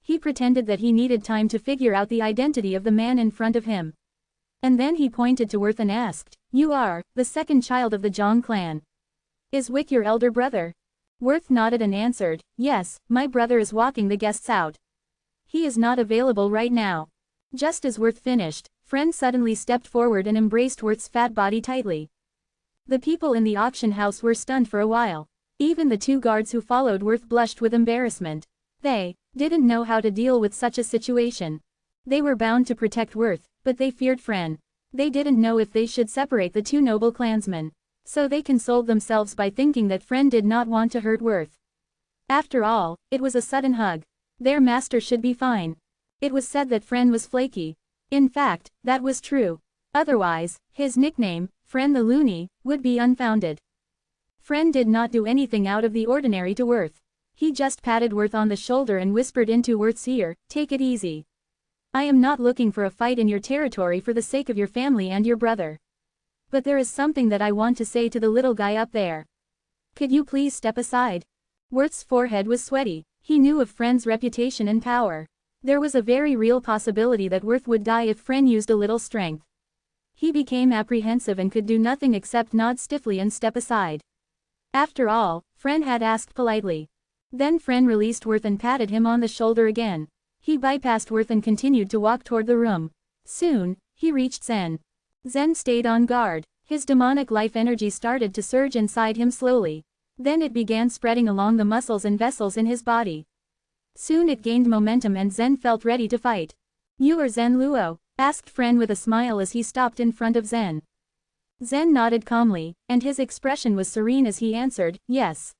He pretended that he needed time to figure out the identity of the man in front of him. And then he pointed to Worth and asked, "You are the second child of the Zhang clan. Is Wick your elder brother?" Worth nodded and answered, "Yes, my brother is walking the guests out. He is not available right now." Just as Worth finished, Fren suddenly stepped forward and embraced Worth's fat body tightly. The people in the auction house were stunned for a while. Even the two guards who followed Worth blushed with embarrassment. They didn't know how to deal with such a situation. They were bound to protect Worth, but they feared Fren. They didn't know if they should separate the two noble clansmen. So they consoled themselves by thinking that Fren did not want to hurt Worth. After all, it was a sudden hug. Their master should be fine. It was said that Fren was flaky. In fact, that was true. Otherwise, his nickname, Fren the Loony, would be unfounded. Fren did not do anything out of the ordinary to Worth. He just patted Worth on the shoulder and whispered into Worth's ear, "Take it easy. I am not looking for a fight in your territory for the sake of your family and your brother. But there is something that I want to say to the little guy up there. Could you please step aside?" Worth's forehead was sweaty. He knew of Fren's reputation and power. There was a very real possibility that Worth would die if Fren used a little strength. He became apprehensive and could do nothing except nod stiffly and step aside. After all, Fren had asked politely. Then Fren released Worth and patted him on the shoulder again. He bypassed Worth and continued to walk toward the room. Soon, he reached Zen. Zen stayed on guard. His demonic life energy started to surge inside him slowly. Then it began spreading along the muscles and vessels in his body. Soon it gained momentum and Zen felt ready to fight. "You are Zen Luo?" asked Fren with a smile as he stopped in front of Zen. Zen nodded calmly, and his expression was serene as he answered, "Yes."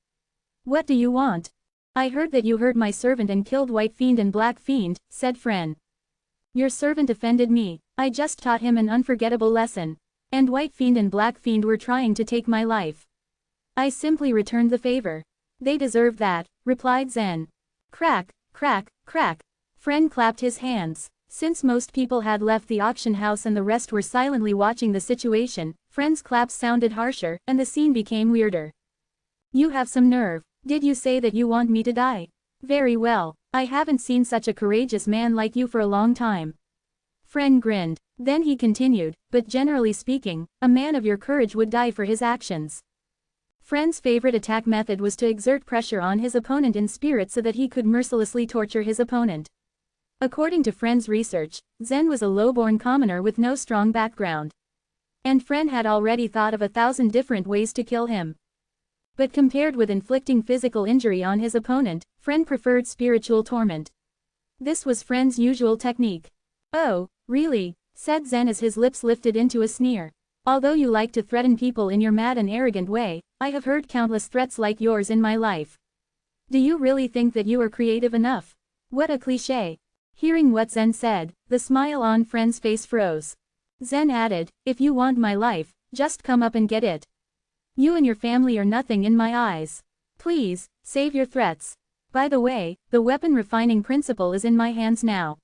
"What do you want?" "I heard that you hurt my servant and killed White Fiend and Black Fiend," said Fren. "Your servant offended me. I just taught him an unforgettable lesson. And White Fiend and Black Fiend were trying to take my life. I simply returned the favor. They deserved that," replied Zen. Crack, crack, crack. Fren clapped his hands. Since most people had left the auction house and the rest were silently watching the situation, Fren's claps sounded harsher, and the scene became weirder. "You have some nerve. Did you say that you want me to die? Very well. I haven't seen such a courageous man like you for a long time." Fren grinned. Then he continued, "But generally speaking, a man of your courage would die for his actions." Fren's favorite attack method was to exert pressure on his opponent in spirit so that he could mercilessly torture his opponent. According to Fren's research, Zen was a low-born commoner with no strong background. And Fren had already thought of 1,000 different ways to kill him. But compared with inflicting physical injury on his opponent, Fren preferred spiritual torment. This was Fren's usual technique. "Oh, really?" said Zen as his lips lifted into a sneer. "Although you like to threaten people in your mad and arrogant way, I have heard countless threats like yours in my life. Do you really think that you are creative enough? What a cliché." Hearing what Zen said, the smile on Fren's face froze. Zen added, "If you want my life, just come up and get it. You and your family are nothing in my eyes. Please, save your threats. By the way, the weapon refining principle is in my hands now.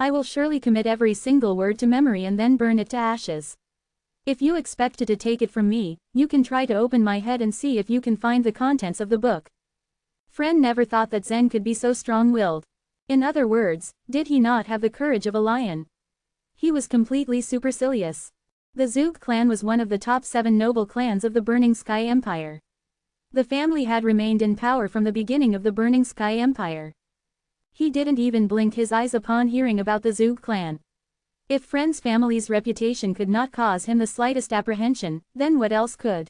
I will surely commit every single word to memory and then burn it to ashes. If you expect to take it from me, you can try to open my head and see if you can find the contents of the book." Fren never thought that Zen could be so strong-willed. In other words, did he not have the courage of a lion? He was completely supercilious. The Zug clan was one of the top 7 noble clans of the Burning Sky Empire. The family had remained in power from the beginning of the Burning Sky Empire. He didn't even blink his eyes upon hearing about the Zug clan. If Fren's family's reputation could not cause him the slightest apprehension, then what else could?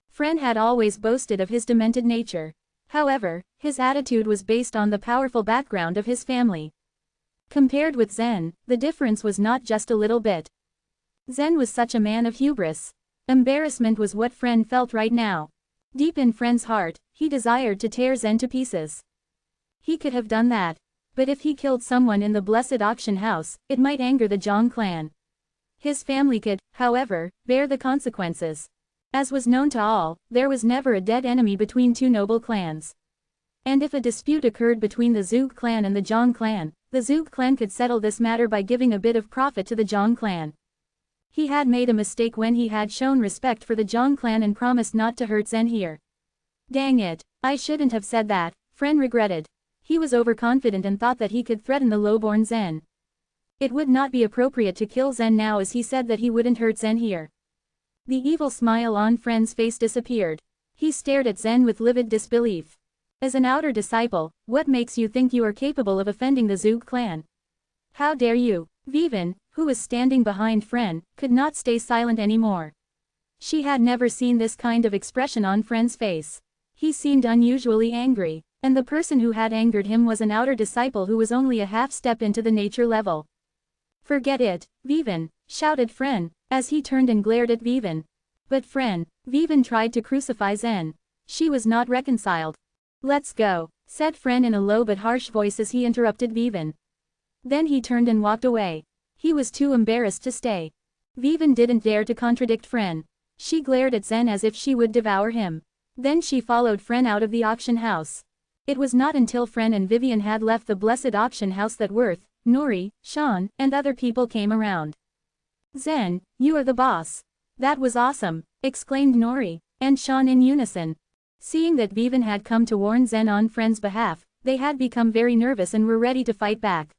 Fren had always boasted of his demented nature. However, his attitude was based on the powerful background of his family. Compared with Zen, the difference was not just a little bit. Zen was such a man of hubris. Embarrassment was what Fren felt right now. Deep in Fren's heart, he desired to tear Zen to pieces. He could have done that. But if he killed someone in the blessed auction house, it might anger the Zhang clan. His family could, however, bear the consequences. As was known to all, there was never a dead enemy between two noble clans. And if a dispute occurred between the Zug clan and the Zhang clan, the Zug clan could settle this matter by giving a bit of profit to the Zhang clan. He had made a mistake when he had shown respect for the Zhang clan and promised not to hurt Zen here. Dang it, I shouldn't have said that, Fren regretted. He was overconfident and thought that he could threaten the lowborn Zen. It would not be appropriate to kill Zen now as he said that he wouldn't hurt Zen here. The evil smile on Fren's face disappeared. He stared at Zen with livid disbelief. As an outer disciple, what makes you think you are capable of offending the Zug clan? How dare you? Vivian, who was standing behind Fren, could not stay silent anymore. She had never seen this kind of expression on Fren's face. He seemed unusually angry, and the person who had angered him was an outer disciple who was only a half step into the nature level. "Forget it, Vivian," shouted Fren, as he turned and glared at Vivian. But Vivian tried to crucify Zen. She was not reconciled. "Let's go," said Fren in a low but harsh voice as he interrupted Vivian. Then he turned and walked away. He was too embarrassed to stay. Vivian didn't dare to contradict Fren. She glared at Zen as if she would devour him. Then she followed Fren out of the auction house. It was not until Fren and Vivian had left the blessed auction house that Worth, Nori, Sean, and other people came around. "Zen, you are the boss." "That was awesome," exclaimed Nori and Sean in unison. Seeing that Vivian had come to warn Zen on Fren's behalf, they had become very nervous and were ready to fight back.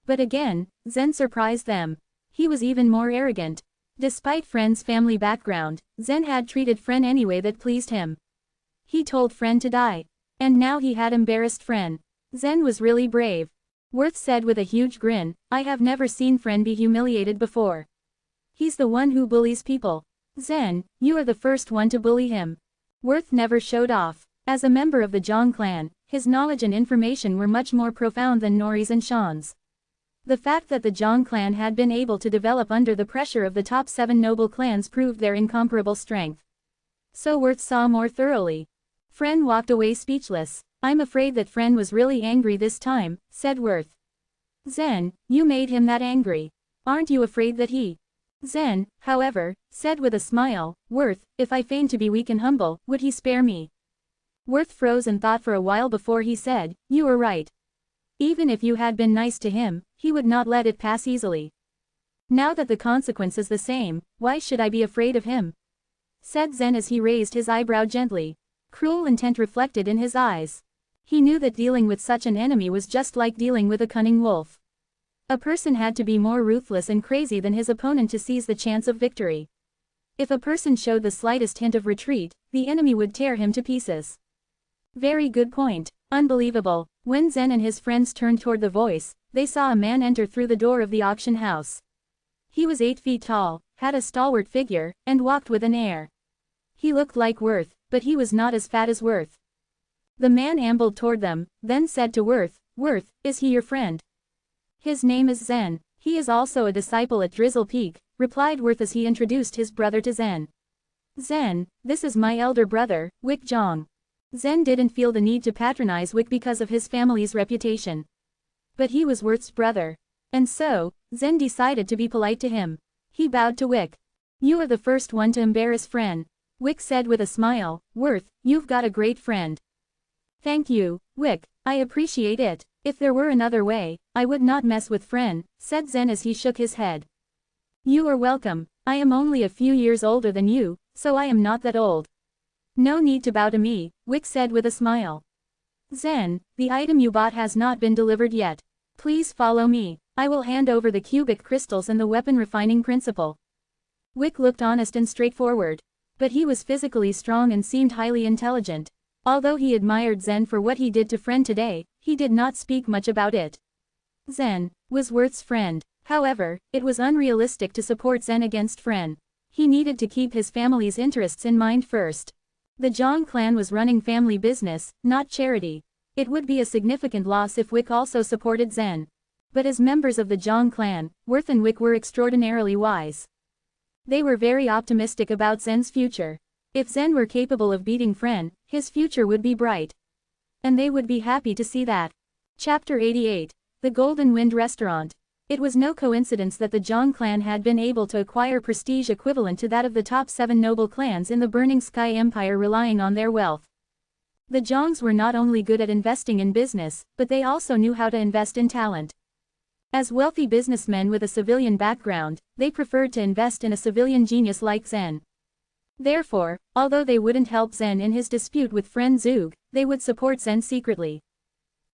But again, Zen surprised them. He was even more arrogant. Despite Fren's family background, Zen had treated Fren any way that pleased him. He told Fren to die. And now he had embarrassed Fren. Zen was really brave. Worth said with a huge grin, "I have never seen Fren be humiliated before. He's the one who bullies people. Zen, you are the first one to bully him." Worth never showed off. As a member of the Zhang clan, his knowledge and information were much more profound than Nori's and Shan's. The fact that the Zhang clan had been able to develop under the pressure of the top 7 noble clans proved their incomparable strength. So Worth saw more thoroughly. Fren walked away speechless. I'm afraid that Fren was really angry this time, said Worth. Zen, you made him that angry. Aren't you afraid that he? Zen, however, said with a smile, Worth, if I feigned to be weak and humble, would he spare me? Worth froze and thought for a while before he said, you are right. Even if you had been nice to him, he would not let it pass easily. Now that the consequence is the same, why should I be afraid of him? Said Zen as he raised his eyebrow gently. Cruel intent reflected in his eyes. He knew that dealing with such an enemy was just like dealing with a cunning wolf. A person had to be more ruthless and crazy than his opponent to seize the chance of victory. If a person showed the slightest hint of retreat, the enemy would tear him to pieces. Very good point. Unbelievable. When Zen and his friends turned toward the voice, they saw a man enter through the door of the auction house. He was 8 feet tall, had a stalwart figure, and walked with an air. He looked like Worth, but he was not as fat as Worth. The man ambled toward them, then said to Worth, Worth, is he your friend? His name is Zen. He is also a disciple at Drizzle Peak, replied Worth as he introduced his brother to Zen. Zen, this is my elder brother, Wick Zhang. Zen didn't feel the need to patronize Wick because of his family's reputation. But he was Worth's brother. And so, Zen decided to be polite to him. He bowed to Wick. You are the first one to embarrass Fren. Wick said with a smile, Worth, you've got a great friend. Thank you, Wick, I appreciate it. If there were another way, I would not mess with Fren, said Zen as he shook his head. You are welcome. I am only a few years older than you, so I am not that old. No need to bow to me, Wick said with a smile. Zen, the item you bought has not been delivered yet. Please follow me. I will hand over the cubic crystals and the weapon refining principle. Wick looked honest and straightforward. But he was physically strong and seemed highly intelligent. Although he admired Zen for what he did to Fren today, he did not speak much about it. Zen was Worth's friend. However, it was unrealistic to support Zen against Fren. He needed to keep his family's interests in mind first. The Zhang clan was running family business, not charity. It would be a significant loss if Wick also supported Zen. But as members of the Zhang clan, Worth and Wick were extraordinarily wise. They were very optimistic about Zen's future. If Zen were capable of beating Fren, his future would be bright. And they would be happy to see that. Chapter 88. The Golden Wind Restaurant. It was no coincidence that the Zhang clan had been able to acquire prestige equivalent to that of the top 7 noble clans in the Burning Sky Empire relying on their wealth. The Zhangs were not only good at investing in business, but they also knew how to invest in talent. As wealthy businessmen with a civilian background, they preferred to invest in a civilian genius like Zen. Therefore, although they wouldn't help Zen in his dispute with friend Zug, they would support Zen secretly.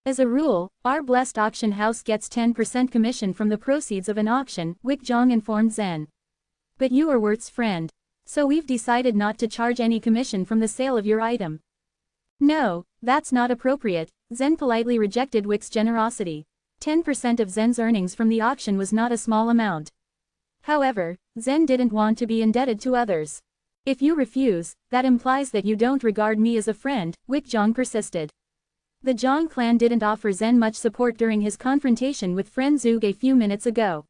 As a rule, our blessed auction house gets 10% commission from the proceeds of an auction, Wick Zhang informed Zen. But you are Worth's friend. So we've decided not to charge any commission from the sale of your item. No, that's not appropriate, Zen politely rejected Wick's generosity. 10% of Zen's earnings from the auction was not a small amount. However, Zen didn't want to be indebted to others. If you refuse, that implies that you don't regard me as a friend, Wick Zhang persisted. The Zhang clan didn't offer Zen much support during his confrontation with friend Zug a few minutes ago.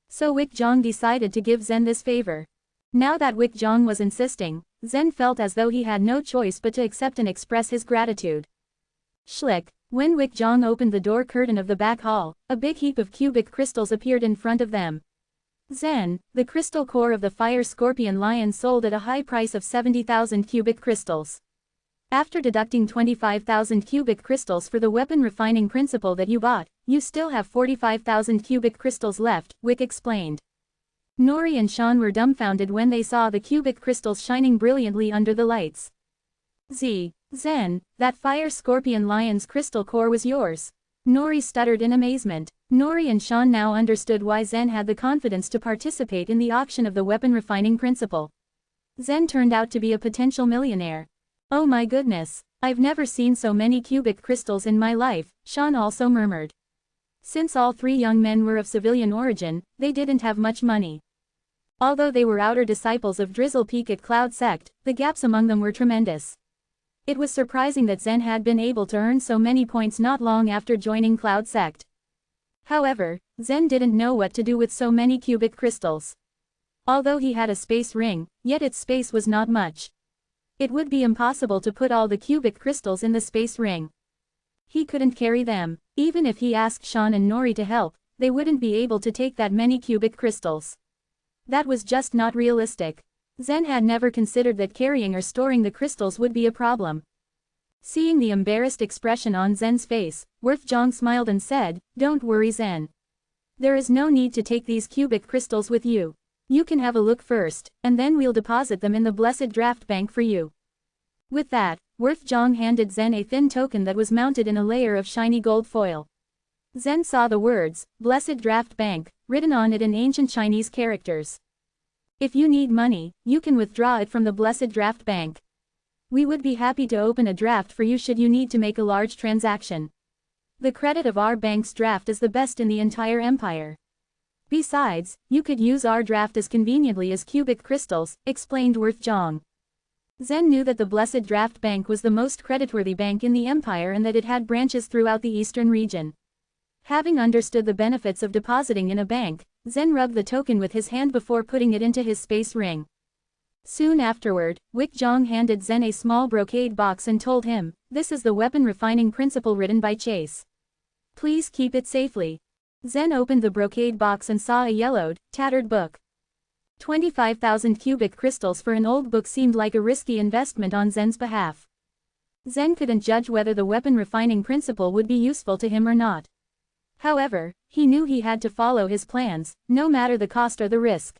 So Wick Zhang decided to give Zen this favor. Now that Wick Zhang was insisting, Zen felt as though he had no choice but to accept and express his gratitude. Schlick. When Wick Zhang opened the door curtain of the back hall, a big heap of cubic crystals appeared in front of them. Zen, the crystal core of the fire scorpion lion sold at a high price of 70,000 cubic crystals. After deducting 25,000 cubic crystals for the weapon refining principle that you bought, you still have 45,000 cubic crystals left, Wick explained. Nori and Shan were dumbfounded when they saw the cubic crystals shining brilliantly under the lights. Zen, that fire scorpion lion's crystal core was yours. Nori stuttered in amazement. Nori and Shan now understood why Zen had the confidence to participate in the auction of the weapon refining principle. Zen turned out to be a potential millionaire. Oh my goodness, I've never seen so many cubic crystals in my life, Shan also murmured. Since all 3 young men were of civilian origin, they didn't have much money. Although they were outer disciples of Drizzle Peak at Cloud Sect, the gaps among them were tremendous. It was surprising that Zen had been able to earn so many points not long after joining Cloud Sect. However, Zen didn't know what to do with so many cubic crystals. Although he had a space ring, yet its space was not much. It would be impossible to put all the cubic crystals in the space ring. He couldn't carry them. Even if he asked Sean and Nori to help, they wouldn't be able to take that many cubic crystals. That was just not realistic. Zen had never considered that carrying or storing the crystals would be a problem. Seeing the embarrassed expression on Zen's face, Wolfjong smiled and said, "Don't worry, Zen. There is no need to take these cubic crystals with you. You can have a look first, and then we'll deposit them in the Blessed Draft Bank for you." With that, Wolfjong handed Zen a thin token that was mounted in a layer of shiny gold foil. Zen saw the words, "Blessed Draft Bank," written on it in ancient Chinese characters. "If you need money, you can withdraw it from the Blessed Draft Bank. We would be happy to open a draft for you should you need to make a large transaction. The credit of our bank's draft is the best in the entire empire. Besides, you could use our draft as conveniently as cubic crystals," explained Wolfjong. Zen knew that the Blessed Draft Bank was the most creditworthy bank in the empire and that it had branches throughout the eastern region. Having understood the benefits of depositing in a bank, Zen rubbed the token with his hand before putting it into his space ring. Soon afterward, Wolfjong handed Zen a small brocade box and told him, "This is the weapon refining principle written by Chase. Please keep it safely." Zen opened the brocade box and saw a yellowed, tattered book. 25,000 cubic crystals for an old book seemed like a risky investment on Zen's behalf. Zen couldn't judge whether the weapon refining principle would be useful to him or not. However, he knew he had to follow his plans, no matter the cost or the risk.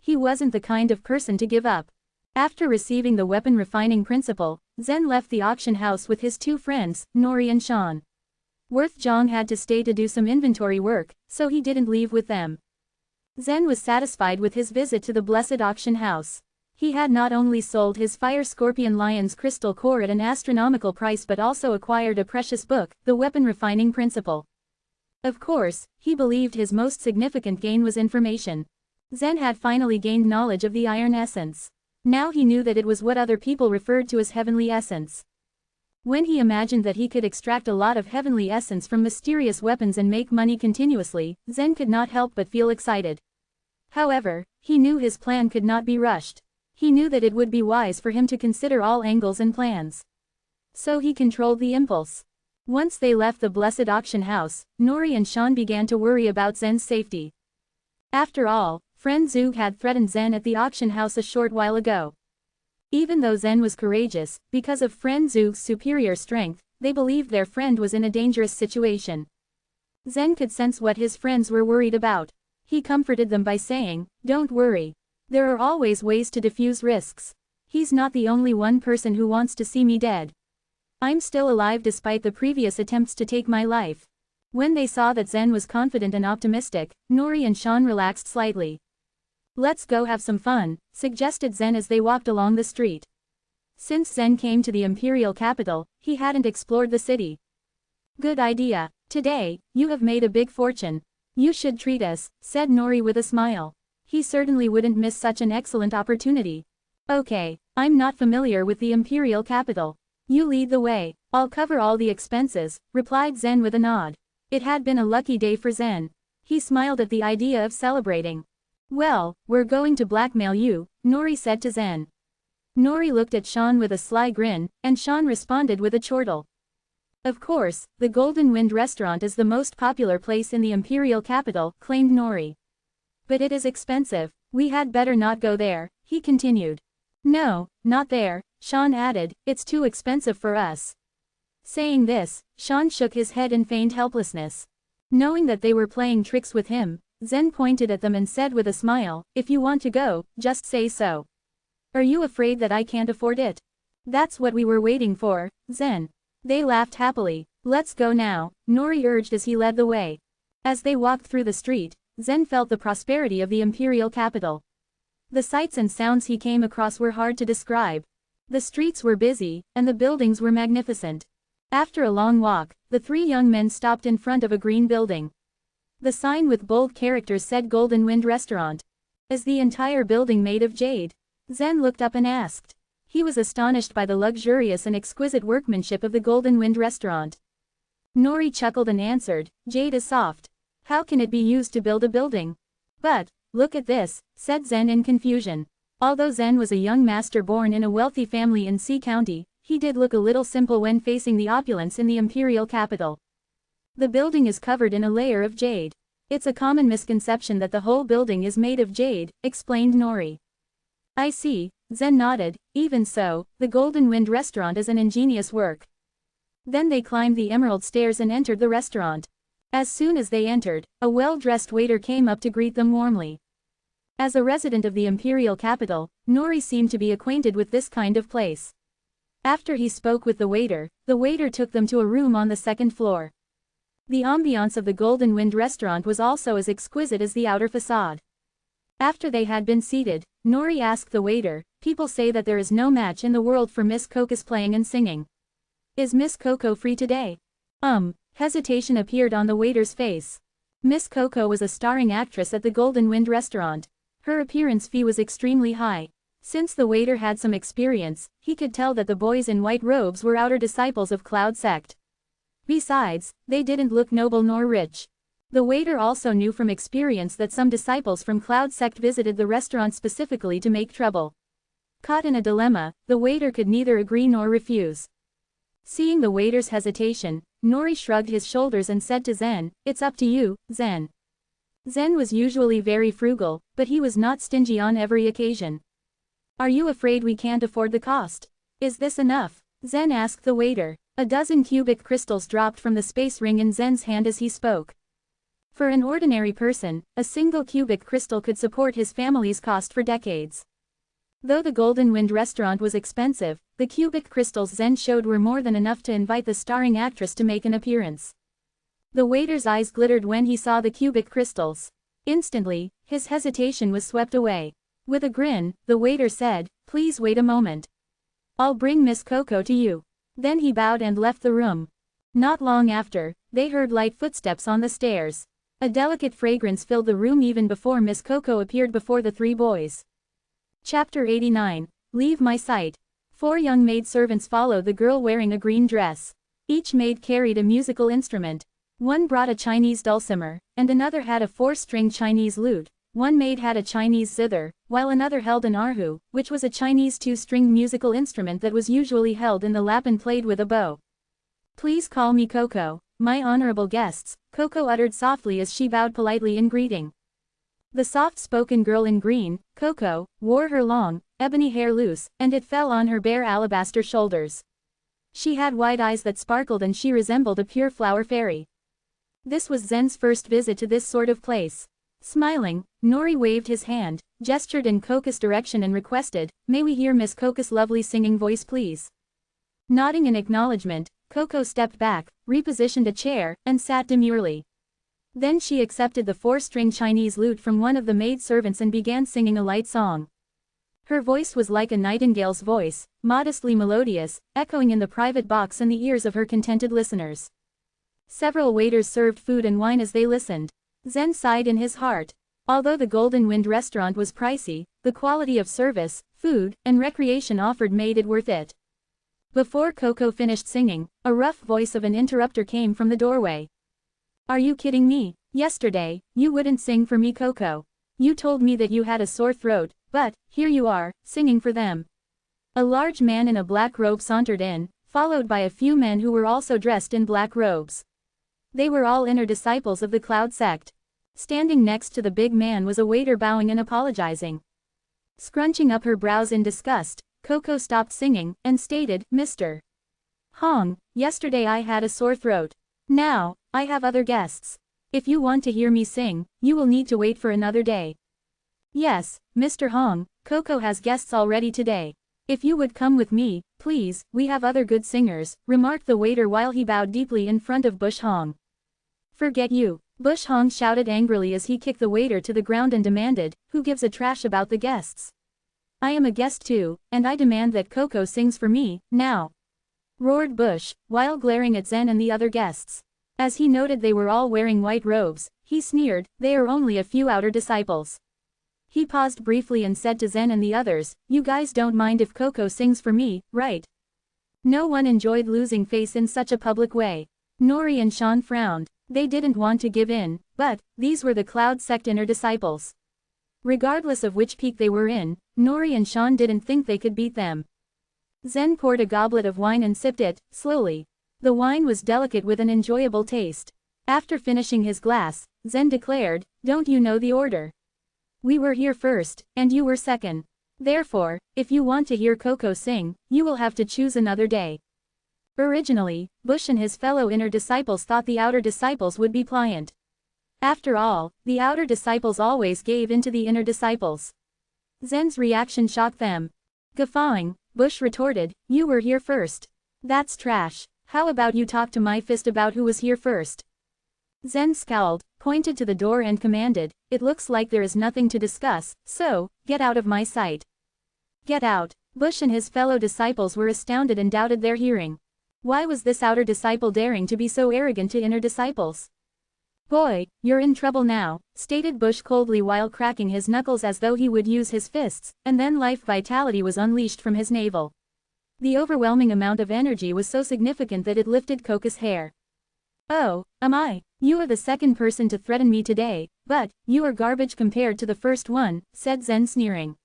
He wasn't the kind of person to give up. After receiving the weapon refining principle, Zen left the auction house with his two friends, Nori and Sean. Wolfjong had to stay to do some inventory work, so he didn't leave with them. Zen was satisfied with his visit to the Blessed Auction House. He had not only sold his Fire Scorpion Lion's crystal core at an astronomical price but also acquired a precious book, the weapon refining principle. Of course, he believed his most significant gain was information. Zen had finally gained knowledge of the iron essence. Now he knew that it was what other people referred to as heavenly essence. When he imagined that he could extract a lot of heavenly essence from mysterious weapons and make money continuously, Zen could not help but feel excited. However, he knew his plan could not be rushed. He knew that it would be wise for him to consider all angles and plans. So he controlled the impulse. Once they left the Blessed Auction House, Nori and Sean began to worry about Zen's safety. After all, friend Zug had threatened Zen at the auction house a short while ago. Even though Zen was courageous, because of friend Zug's superior strength, they believed their friend was in a dangerous situation. Zen could sense what his friends were worried about. He comforted them by saying, "Don't worry. There are always ways to defuse risks. He's not the only one person who wants to see me dead. I'm still alive despite the previous attempts to take my life." When they saw that Zen was confident and optimistic, Nori and Sean relaxed slightly. "Let's go have some fun," suggested Zen as they walked along the street. Since Zen came to the imperial capital, he hadn't explored the city. "Good idea. Today, you have made a big fortune. You should treat us," said Nori with a smile. He certainly wouldn't miss such an excellent opportunity. "Okay, I'm not familiar with the imperial capital. You lead the way. I'll cover all the expenses," replied Zen with a nod. It had been a lucky day for Zen. He smiled at the idea of celebrating. "Well, we're going to blackmail you," Nori said to Zen. Nori looked at Sean with a sly grin, and Sean responded with a chortle. "Of course, the Golden Wind restaurant is the most popular place in the imperial capital," claimed Nori. "But it is expensive. We had better not go there," he continued. "No, not there," Sean added, "it's too expensive for us." Saying this, Sean shook his head in feigned helplessness. Knowing that they were playing tricks with him, Zen pointed at them and said with a smile, "If you want to go, just say so. Are you afraid that I can't afford it?" "That's what we were waiting for, Zen." They laughed happily. "Let's go now," Nori urged as he led the way. As they walked through the street, Zen felt the prosperity of the imperial capital. The sights and sounds he came across were hard to describe. The streets were busy, and the buildings were magnificent. After a long walk, the three young men stopped in front of a green building. The sign with bold characters said Golden Wind Restaurant. Is the entire building made of jade? Zen looked up and asked. He was astonished by the luxurious and exquisite workmanship of the Golden Wind restaurant. Nori chuckled and answered, "Jade is soft. How can it be used to build a building?" "But, look at this," said Zen in confusion. Although Zen was a young master born in a wealthy family in C County, he did look a little simple when facing the opulence in the imperial capital. "The building is covered in a layer of jade. It's a common misconception that the whole building is made of jade," explained Nori. "I see," Zen nodded. "Even so, the Golden Wind restaurant is an ingenious work." Then they climbed the emerald stairs and entered the restaurant. As soon as they entered, a well-dressed waiter came up to greet them warmly. As a resident of the imperial capital, Nori seemed to be acquainted with this kind of place. After he spoke with the waiter took them to a room on the second floor. The ambiance of the Golden Wind restaurant was also as exquisite as the outer facade. After they had been seated, Nori asked the waiter, "People say that there is no match in the world for Miss Coco's playing and singing. Is Miss Coco free today?" Hesitation appeared on the waiter's face. Miss Coco was a starring actress at the Golden Wind restaurant. Her appearance fee was extremely high. Since the waiter had some experience, he could tell that the boys in white robes were outer disciples of Cloud Sect. Besides, they didn't look noble nor rich. The waiter also knew from experience that some disciples from Cloud Sect visited the restaurant specifically to make trouble. Caught in a dilemma, the waiter could neither agree nor refuse. Seeing the waiter's hesitation, Nori shrugged his shoulders and said to Zen, "It's up to you, Zen." Zen was usually very frugal, but he was not stingy on every occasion. "Are you afraid we can't afford the cost? Is this enough?" Zen asked the waiter. A dozen cubic crystals dropped from the space ring in Zen's hand as he spoke. For an ordinary person, a single cubic crystal could support his family's cost for decades. Though the Golden Wind restaurant was expensive, the cubic crystals Zen showed were more than enough to invite the starring actress to make an appearance. The waiter's eyes glittered when he saw the cubic crystals. Instantly, his hesitation was swept away. With a grin, the waiter said, "Please wait a moment. I'll bring Miss Coco to you." Then he bowed and left the room. Not long after, they heard light footsteps on the stairs. A delicate fragrance filled the room even before Miss Coco appeared before the three boys. Chapter 89. Leave my sight. 4 young maid-servants followed the girl wearing a green dress. Each maid carried a musical instrument. One brought a Chinese dulcimer, and another had a 4-stringed Chinese lute. One maid had a Chinese zither, while another held an erhu, which was a Chinese 2-stringed musical instrument that was usually held in the lap and played with a bow. "Please call me Coco, my honorable guests," Coco uttered softly as she bowed politely in greeting. The soft-spoken girl in green, Coco, wore her long, ebony hair loose, and it fell on her bare alabaster shoulders. She had wide eyes that sparkled and she resembled a pure flower fairy. This was Zen's first visit to this sort of place. Smiling, Nori waved his hand, gestured in Coco's direction and requested, "May we hear Miss Coco's lovely singing voice please?" Nodding in acknowledgement, Coco stepped back, repositioned a chair, and sat demurely. Then she accepted the 4-string Chinese lute from one of the maid-servants and began singing a light song. Her voice was like a nightingale's voice, modestly melodious, echoing in the private box in the ears of her contented listeners. Several waiters served food and wine as they listened. Zen sighed in his heart. Although the Golden Wind restaurant was pricey, the quality of service, food, and recreation offered made it worth it. Before Coco finished singing, a rough voice of an interrupter came from the doorway. "Are you kidding me? Yesterday, you wouldn't sing for me, Coco. You told me that you had a sore throat, but, here you are, singing for them." A large man in a black robe sauntered in, followed by a few men who were also dressed in black robes. They were all inner disciples of the Cloud Sect. Standing next to the big man was a waiter bowing and apologizing. Scrunching up her brows in disgust, Coco stopped singing, and stated, "Mr. Hong, yesterday I had a sore throat. Now, I have other guests. If you want to hear me sing, you will need to wait for another day." "Yes, Mr. Hong, Coco has guests already today. If you would come with me, please, we have other good singers," remarked the waiter while he bowed deeply in front of Bush Hong. "Forget you," Bush Hong shouted angrily as he kicked the waiter to the ground and demanded, "Who gives a trash about the guests? I am a guest too, and I demand that Coco sings for me, now," roared Bush, while glaring at Zen and the other guests. As he noted they were all wearing white robes, he sneered, "They are only a few outer disciples." He paused briefly and said to Zen and the others, "You guys don't mind if Coco sings for me, right?" No one enjoyed losing face in such a public way. Nori and Sean frowned. They didn't want to give in, but these were the Cloud Sect inner disciples. Regardless of which peak they were in, Nori and Sean didn't think they could beat them. Zen poured a goblet of wine and sipped it, slowly. The wine was delicate with an enjoyable taste. After finishing his glass, Zen declared, "Don't you know the order? We were here first, and you were second. Therefore, if you want to hear Coco sing, you will have to choose another day." Originally, Bush and his fellow inner disciples thought the outer disciples would be pliant. After all, the outer disciples always gave in to the inner disciples. Zen's reaction shocked them. Guffawing, Bush retorted, "You were here first. That's trash. How about you talk to my fist about who was here first?" Zen scowled, pointed to the door and commanded, "It looks like there is nothing to discuss, so, get out of my sight." Get out. Bush and his fellow disciples were astounded and doubted their hearing. Why was this outer disciple daring to be so arrogant to inner disciples? "Boy, you're in trouble now," stated Bush coldly while cracking his knuckles as though he would use his fists, and then life vitality was unleashed from his navel. The overwhelming amount of energy was so significant that it lifted Coco's hair. "Oh, am I? You are the second person to threaten me today, but you are garbage compared to the first one," said Zen sneering.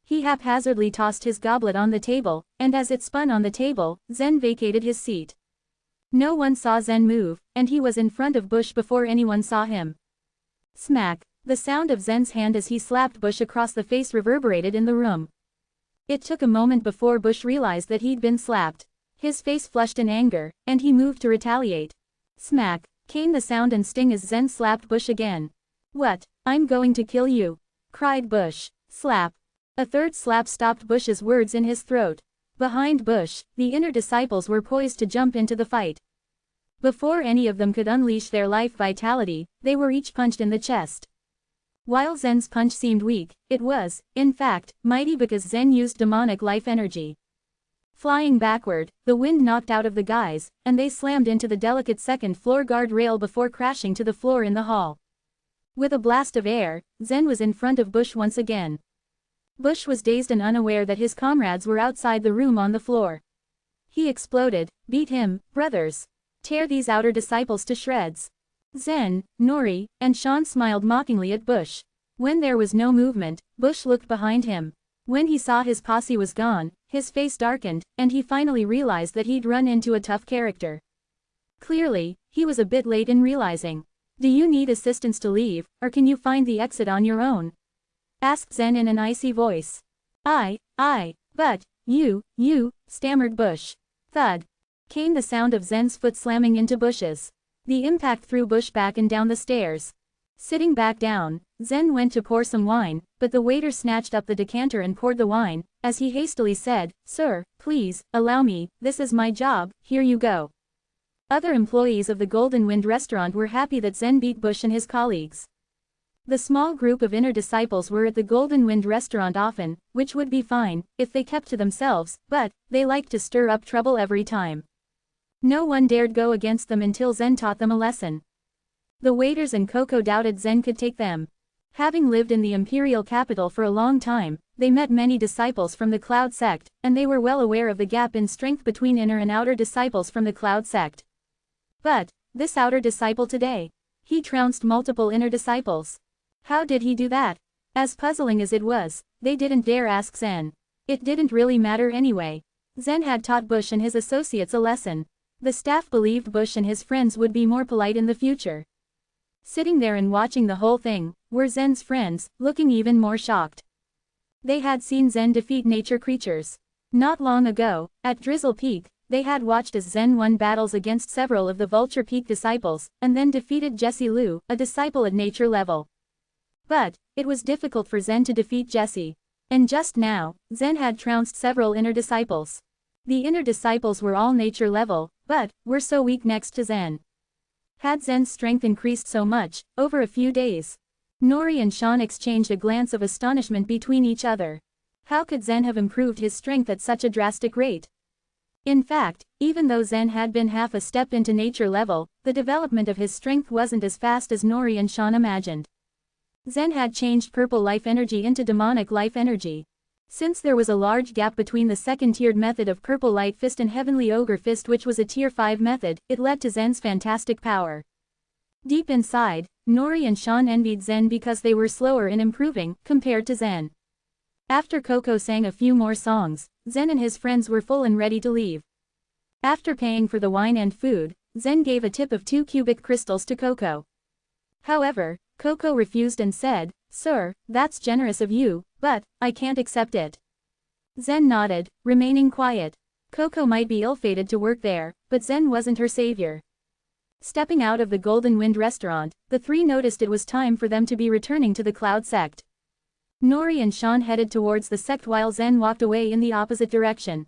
He haphazardly tossed his goblet on the table, and as it spun on the table, Zen vacated his seat. No one saw Zen move, and he was in front of Bush before anyone saw him. Smack! The sound of Zen's hand as he slapped Bush across the face reverberated in the room. It took a moment before Bush realized that he'd been slapped. His face flushed in anger, and he moved to retaliate. Smack! Came the sound and sting as Zen slapped Bush again. "What? I'm going to kill you!" cried Bush. Slap! A third slap stopped Bush's words in his throat. Behind Bush, the inner disciples were poised to jump into the fight. Before any of them could unleash their life vitality, they were each punched in the chest. While Zen's punch seemed weak, it was, in fact, mighty because Zen used demonic life energy. Flying backward, the wind knocked out of the guys, and they slammed into the delicate second-floor guard-rail before crashing to the floor in the hall. With a blast of air, Zen was in front of Bush once again. Bush was dazed and unaware that his comrades were outside the room on the floor. He exploded, "Beat him, brothers! Tear these outer disciples to shreds!" Zen, Nori, and Sean smiled mockingly at Bush. When there was no movement, Bush looked behind him. When he saw his posse was gone, his face darkened, and he finally realized that he'd run into a tough character. Clearly, he was a bit late in realizing. "Do you need assistance to leave, or can you find the exit on your own?" asked Zen in an icy voice. But, you, stammered Bush. Thud. Came the sound of Zen's foot slamming into Bush's. The impact threw Bush back and down the stairs. Sitting back down, Zen went to pour some wine, but the waiter snatched up the decanter and poured the wine, as he hastily said, "Sir, please, allow me, this is my job, here you go." Other employees of the Golden Wind restaurant were happy that Zen beat Bush and his colleagues. The small group of inner disciples were at the Golden Wind restaurant often, which would be fine, if they kept to themselves, but they liked to stir up trouble every time. No one dared go against them until Zen taught them a lesson. The waiters and Coco doubted Zen could take them. Having lived in the imperial capital for a long time, they met many disciples from the Cloud Sect, and they were well aware of the gap in strength between inner and outer disciples from the Cloud Sect. But, this outer disciple today, he trounced multiple inner disciples. How did he do that? As puzzling as it was, they didn't dare ask Zen. It didn't really matter anyway. Zen had taught Bush and his associates a lesson. The staff believed Bush and his friends would be more polite in the future. Sitting there and watching the whole thing, were Zen's friends, looking even more shocked. They had seen Zen defeat nature creatures. Not long ago, at Drizzle Peak, they had watched as Zen won battles against several of the Vulture Peak disciples, and then defeated Jesse Liu, a disciple at nature level. But, it was difficult for Zen to defeat Jesse. And just now, Zen had trounced several inner disciples. The inner disciples were all nature level, but were so weak next to Zen. Had Zen's strength increased so much, over a few days? Nori and Sean exchanged a glance of astonishment between each other. How could Zen have improved his strength at such a drastic rate? In fact, even though Zen had been half a step into nature level, the development of his strength wasn't as fast as Nori and Sean imagined. Zen had changed purple life energy into demonic life energy. Since there was a large gap between the second-tiered method of Purple Light Fist and Heavenly Ogre Fist, which was a Tier 5 method, it led to Zen's fantastic power. Deep inside, Nori and Sean envied Zen because they were slower in improving, compared to Zen. After Coco sang a few more songs, Zen and his friends were full and ready to leave. After paying for the wine and food, Zen gave a tip of 2 cubic crystals to Coco. However, Coco refused and said, "Sir, that's generous of you, but I can't accept it." Zen nodded, remaining quiet. Coco might be ill-fated to work there, but Zen wasn't her savior. Stepping out of the Golden Wind restaurant, the three noticed it was time for them to be returning to the Cloud sect. Nori and Sean headed towards the sect while Zen walked away in the opposite direction.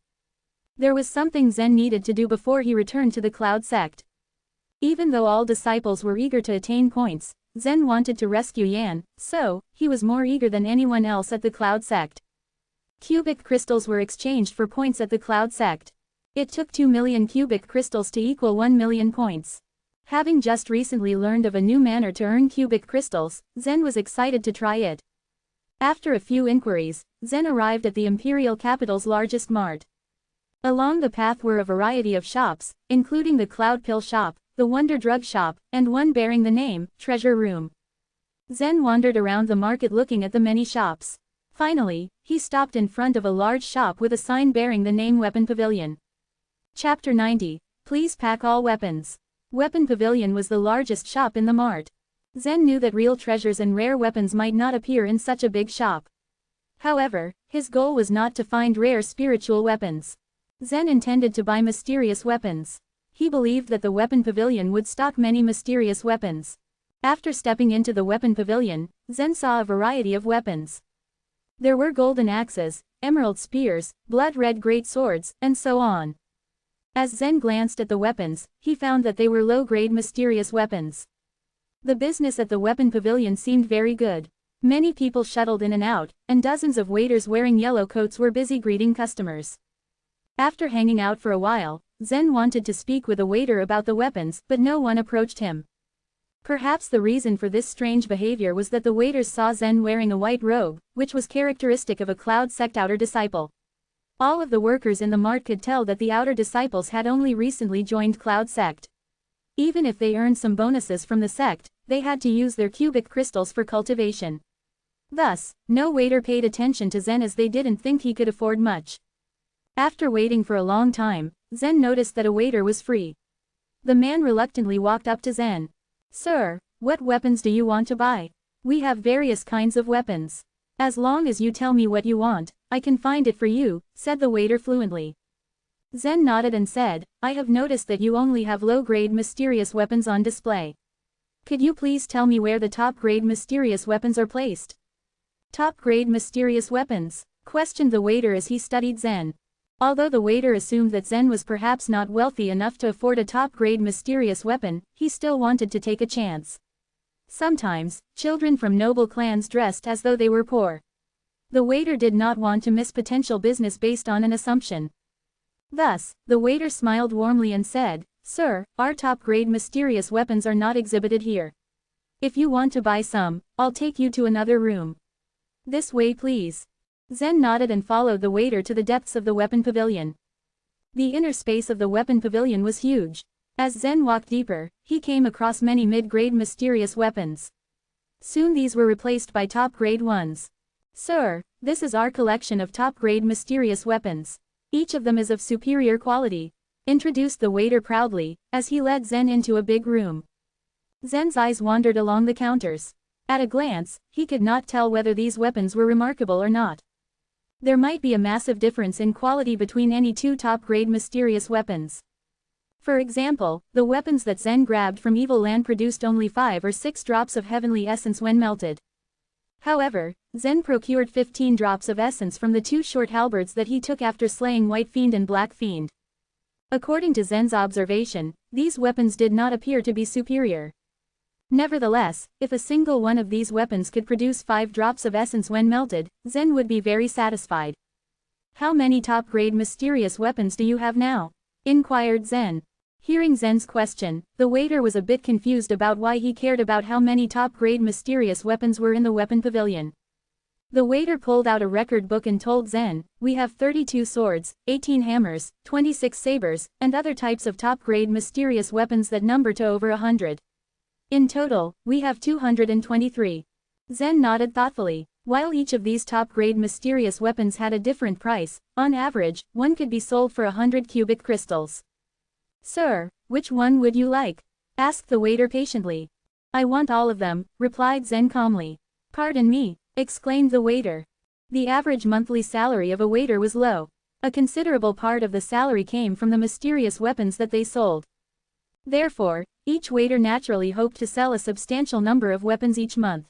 There was something Zen needed to do before he returned to the Cloud sect. Even though all disciples were eager to attain points, Zen wanted to rescue Yan, so he was more eager than anyone else at the Cloud sect. Cubic crystals were exchanged for points at the Cloud sect. It took 2 million cubic crystals to equal 1 million points. Having just recently learned of a new manner to earn cubic crystals, Zen was excited to try it. After a few inquiries, Zen arrived at the imperial capital's largest mart. Along the path were a variety of shops, including the Cloud Pill shop, the Wonder Drug shop, and one bearing the name, Treasure Room. Zen wandered around the market looking at the many shops. Finally, he stopped in front of a large shop with a sign bearing the name Weapon Pavilion. Chapter 90. Please pack all weapons. Weapon Pavilion was the largest shop in the mart. Zen knew that real treasures and rare weapons might not appear in such a big shop. However, his goal was not to find rare spiritual weapons. Zen intended to buy mysterious weapons. He believed that the Weapon Pavilion would stock many mysterious weapons. After stepping into the Weapon Pavilion, Zen saw a variety of weapons. There were golden axes, emerald spears, blood-red great swords, and so on. As Zen glanced at the weapons, he found that they were low-grade mysterious weapons. The business at the Weapon Pavilion seemed very good. Many people shuttled in and out, and dozens of waiters wearing yellow coats were busy greeting customers. After hanging out for a while, Zen wanted to speak with a waiter about the weapons, but no one approached him. Perhaps the reason for this strange behavior was that the waiters saw Zen wearing a white robe, which was characteristic of a Cloud sect outer disciple. All of the workers in the mart could tell that the outer disciples had only recently joined Cloud sect. Even if they earned some bonuses from the sect, they had to use their cubic crystals for cultivation. Thus, no waiter paid attention to Zen as they didn't think he could afford much. After waiting for a long time, Zen noticed that a waiter was free. The man reluctantly walked up to Zen. "Sir, what weapons do you want to buy? We have various kinds of weapons. As long as you tell me what you want, I can find it for you," said the waiter fluently. Zen nodded and said, "I have noticed that you only have low-grade mysterious weapons on display. Could you please tell me where the top-grade mysterious weapons are placed?" "Top-grade mysterious weapons?" questioned the waiter as he studied Zen. Although the waiter assumed that Zen was perhaps not wealthy enough to afford a top-grade mysterious weapon, he still wanted to take a chance. Sometimes, children from noble clans dressed as though they were poor. The waiter did not want to miss potential business based on an assumption. Thus, the waiter smiled warmly and said, "Sir, our top-grade mysterious weapons are not exhibited here. If you want to buy some, I'll take you to another room." "This way please." Zen nodded and followed the waiter to the depths of the Weapon Pavilion. The inner space of the Weapon Pavilion was huge. As Zen walked deeper, he came across many mid-grade mysterious weapons. Soon these were replaced by top-grade ones. "Sir, this is our collection of top-grade mysterious weapons. Each of them is of superior quality," introduced the waiter proudly, as he led Zen into a big room. Zen's eyes wandered along the counters. At a glance, he could not tell whether these weapons were remarkable or not. There might be a massive difference in quality between any two top-grade mysterious weapons. For example, the weapons that Zen grabbed from Evil Land produced only 5 or 6 drops of heavenly essence when melted. However, Zen procured 15 drops of essence from the 2 short halberds that he took after slaying White Fiend and Black Fiend. According to Zen's observation, these weapons did not appear to be superior. Nevertheless, if a single one of these weapons could produce 5 drops of essence when melted, Zen would be very satisfied. "How many top-grade mysterious weapons do you have now?" inquired Zen. Hearing Zen's question, the waiter was a bit confused about why he cared about how many top-grade mysterious weapons were in the weapon pavilion. The waiter pulled out a record book and told Zen, "We have 32 swords, 18 hammers, 26 sabers, and other types of top-grade mysterious weapons that number to over 100. In total, we have 223. Zen nodded thoughtfully. While each of these top-grade mysterious weapons had a different price, on average, one could be sold for 100 cubic crystals. "Sir, which one would you like?" asked the waiter patiently. "I want all of them," replied Zen calmly. "Pardon me," exclaimed the waiter. The average monthly salary of a waiter was low. A considerable part of the salary came from the mysterious weapons that they sold. Therefore, each waiter naturally hoped to sell a substantial number of weapons each month.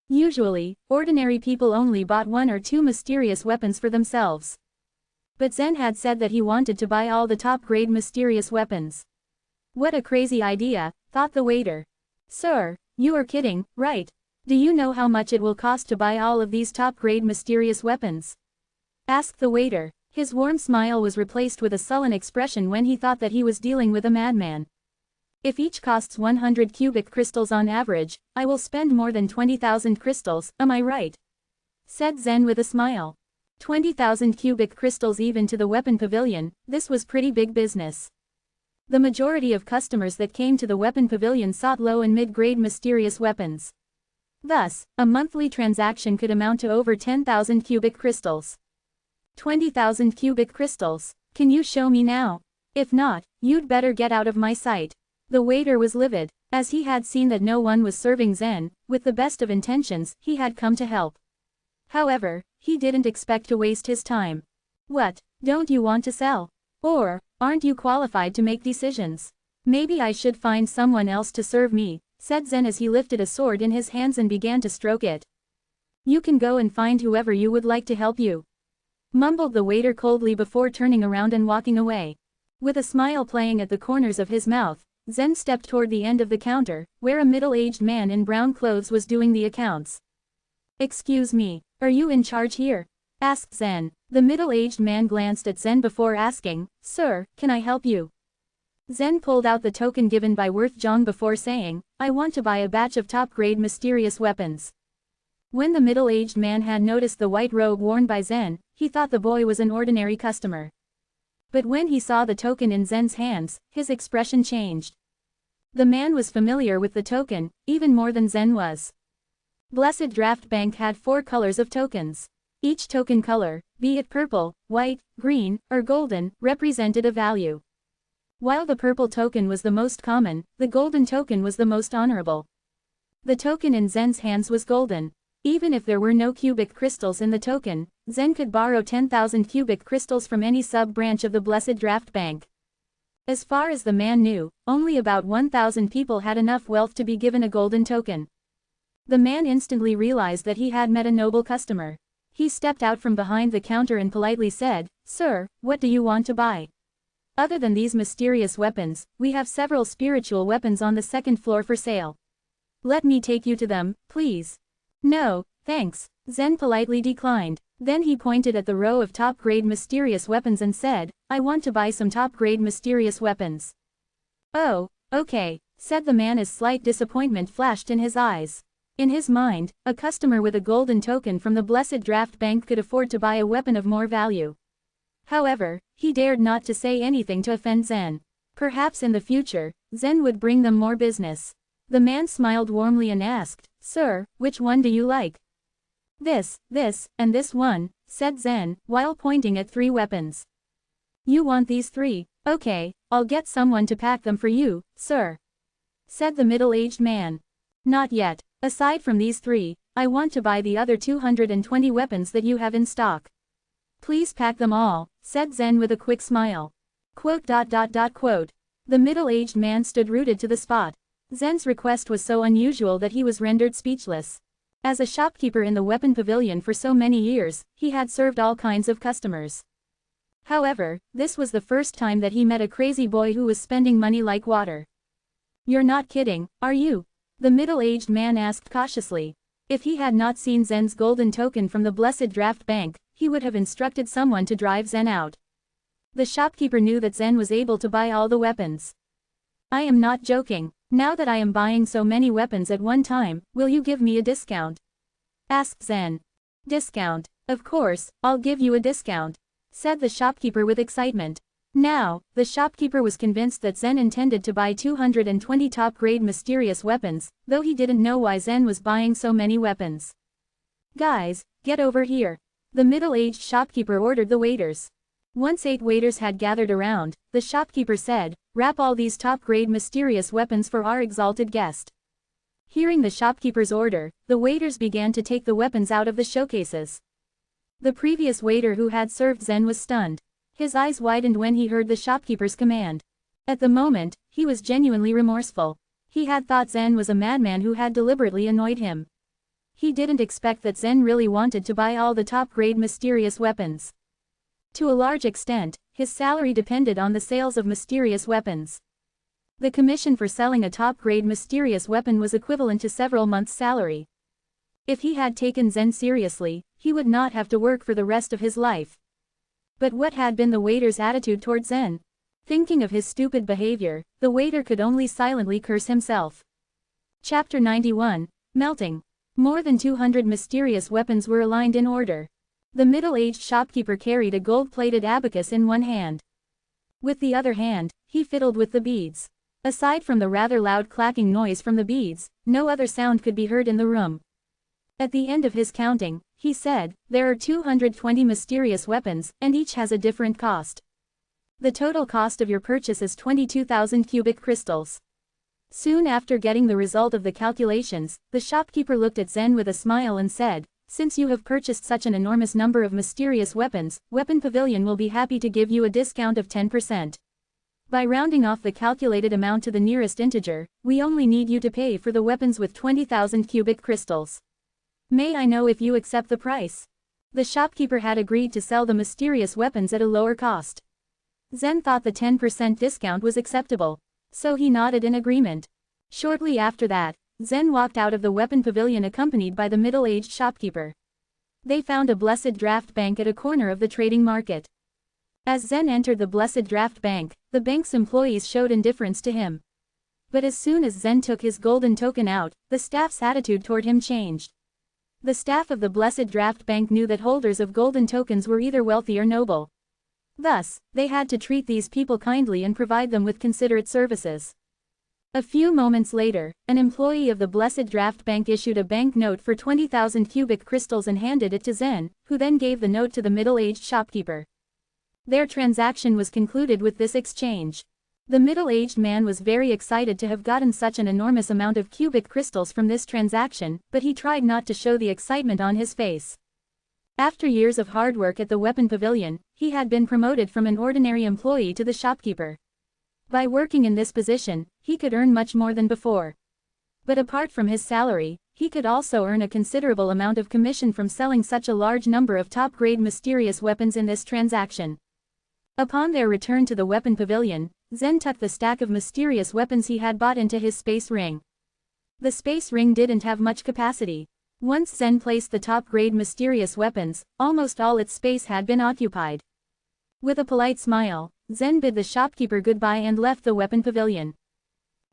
Usually, ordinary people only bought one or two mysterious weapons for themselves. But Zen had said that he wanted to buy all the top-grade mysterious weapons. "What a crazy idea," thought the waiter. "Sir, you are kidding, right? Do you know how much it will cost to buy all of these top-grade mysterious weapons?" asked the waiter. His warm smile was replaced with a sullen expression when he thought that he was dealing with a madman. "If each costs 100 cubic crystals on average, I will spend more than 20,000 crystals, am I right?" said Zen with a smile. 20,000 cubic crystals even to the weapon pavilion, this was pretty big business. The majority of customers that came to the weapon pavilion sought low and mid-grade mysterious weapons. Thus, a monthly transaction could amount to over 10,000 cubic crystals. 20,000 cubic crystals. Can you show me now? If not, you'd better get out of my sight. The waiter was livid, as he had seen that no one was serving Zen. With the best of intentions, he had come to help. However, he didn't expect to waste his time. "What, don't you want to sell? Or, aren't you qualified to make decisions? Maybe I should find someone else to serve me," said Zen as he lifted a sword in his hands and began to stroke it. "You can go and find whoever you would like to help you," mumbled the waiter coldly before turning around and walking away. With a smile playing at the corners of his mouth, Zen stepped toward the end of the counter, where a middle-aged man in brown clothes was doing the accounts. "Excuse me, are you in charge here?" asked Zen. The middle-aged man glanced at Zen before asking, "Sir, can I help you?" Zen pulled out the token given by Worthjong before saying, "I want to buy a batch of top-grade mysterious weapons." When the middle-aged man had noticed the white robe worn by Zen, he thought the boy was an ordinary customer. But when he saw the token in Zen's hands, his expression changed. The man was familiar with the token, even more than Zen was. Blessed Draft Bank had 4 colors of tokens. Each token color, be it purple, white, green, or golden, represented a value. While the purple token was the most common, the golden token was the most honorable. The token in Zen's hands was golden. Even if there were no cubic crystals in the token, Zen could borrow 10,000 cubic crystals from any sub-branch of the Blessed Draft Bank. As far as the man knew, only about 1,000 people had enough wealth to be given a golden token. The man instantly realized that he had met a noble customer. He stepped out from behind the counter and politely said, "Sir, what do you want to buy? Other than these mysterious weapons, we have several spiritual weapons on the second floor for sale. Let me take you to them, please." "No, thanks," Zen politely declined. Then he pointed at the row of top-grade mysterious weapons and said, "I want to buy some top-grade mysterious weapons." "Oh, okay," said the man as slight disappointment flashed in his eyes. In his mind, a customer with a golden token from the Blessed Draft Bank could afford to buy a weapon of more value. However, he dared not to say anything to offend Zen. Perhaps in the future, Zen would bring them more business. The man smiled warmly and asked, "Sir, which one do you like?" This, and this one," said Zen, while pointing at 3 weapons. "You want these 3? Okay, I'll get someone to pack them for you, sir," said the middle-aged man. "Not yet. Aside from these 3, I want to buy the other 220 weapons that you have in stock. Please pack them all," said Zen with a quick smile. Quote. The middle-aged man stood rooted to the spot. Zen's request was so unusual that he was rendered speechless. As a shopkeeper in the weapon pavilion for so many years, he had served all kinds of customers. However, this was the first time that he met a crazy boy who was spending money like water. "You're not kidding, are you?" the middle-aged man asked cautiously. If he had not seen Zen's golden token from the Blessed Draft Bank, he would have instructed someone to drive Zen out. The shopkeeper knew that Zen was able to buy all the weapons. I am not joking. Now that I am buying so many weapons at one time, will you give me a discount? Asked Zen. Discount? Of course, I'll give you a discount, said the shopkeeper with excitement. Now, the shopkeeper was convinced that Zen intended to buy 220 top-grade mysterious weapons, though he didn't know why Zen was buying so many weapons. Guys, get over here. The middle-aged shopkeeper ordered the waiters. Once 8 waiters had gathered around, the shopkeeper said, wrap all these top-grade mysterious weapons for our exalted guest. Hearing the shopkeeper's order, the waiters began to take the weapons out of the showcases. The previous waiter who had served Zen was stunned. His eyes widened when he heard the shopkeeper's command. At the moment, he was genuinely remorseful. He had thought Zen was a madman who had deliberately annoyed him. He didn't expect that Zen really wanted to buy all the top-grade mysterious weapons. To a large extent, his salary depended on the sales of mysterious weapons. The commission for selling a top-grade mysterious weapon was equivalent to several months' salary. If he had taken Zen seriously, he would not have to work for the rest of his life. But what had been the waiter's attitude toward Zen? Thinking of his stupid behavior, the waiter could only silently curse himself. Chapter 91, Melting. More than 200 mysterious weapons were aligned in order. The middle-aged shopkeeper carried a gold-plated abacus in one hand. With the other hand, he fiddled with the beads. Aside from the rather loud clacking noise from the beads, no other sound could be heard in the room. At the end of his counting, he said, there are 220 mysterious weapons, and each has a different cost. The total cost of your purchase is 22,000 cubic crystals. Soon after getting the result of the calculations, the shopkeeper looked at Zen with a smile and said, since you have purchased such an enormous number of mysterious weapons, Weapon Pavilion will be happy to give you a discount of 10%. By rounding off the calculated amount to the nearest integer, we only need you to pay for the weapons with 20,000 cubic crystals. May I know if you accept the price? The shopkeeper had agreed to sell the mysterious weapons at a lower cost. Zen thought the 10% discount was acceptable, so he nodded in agreement. Shortly after that, Zen walked out of the weapon pavilion accompanied by the middle-aged shopkeeper. They found a blessed draft bank at a corner of the trading market. As Zen entered the blessed draft bank, the bank's employees showed indifference to him. But as soon as Zen took his golden token out, the staff's attitude toward him changed. The staff of the blessed draft bank knew that holders of golden tokens were either wealthy or noble. Thus, they had to treat these people kindly and provide them with considerate services. A few moments later, an employee of the Blessed Draft Bank issued a bank note for 20,000 cubic crystals and handed it to Zen, who then gave the note to the middle-aged shopkeeper. Their transaction was concluded with this exchange. The middle-aged man was very excited to have gotten such an enormous amount of cubic crystals from this transaction, but he tried not to show the excitement on his face. After years of hard work at the weapon pavilion, he had been promoted from an ordinary employee to the shopkeeper. By working in this position, he could earn much more than before. But apart from his salary, he could also earn a considerable amount of commission from selling such a large number of top-grade mysterious weapons in this transaction. Upon their return to the weapon pavilion, Zen tucked the stack of mysterious weapons he had bought into his space ring. The space ring didn't have much capacity. Once Zen placed the top-grade mysterious weapons, almost all its space had been occupied. With a polite smile, Zen bid the shopkeeper goodbye and left the weapon pavilion.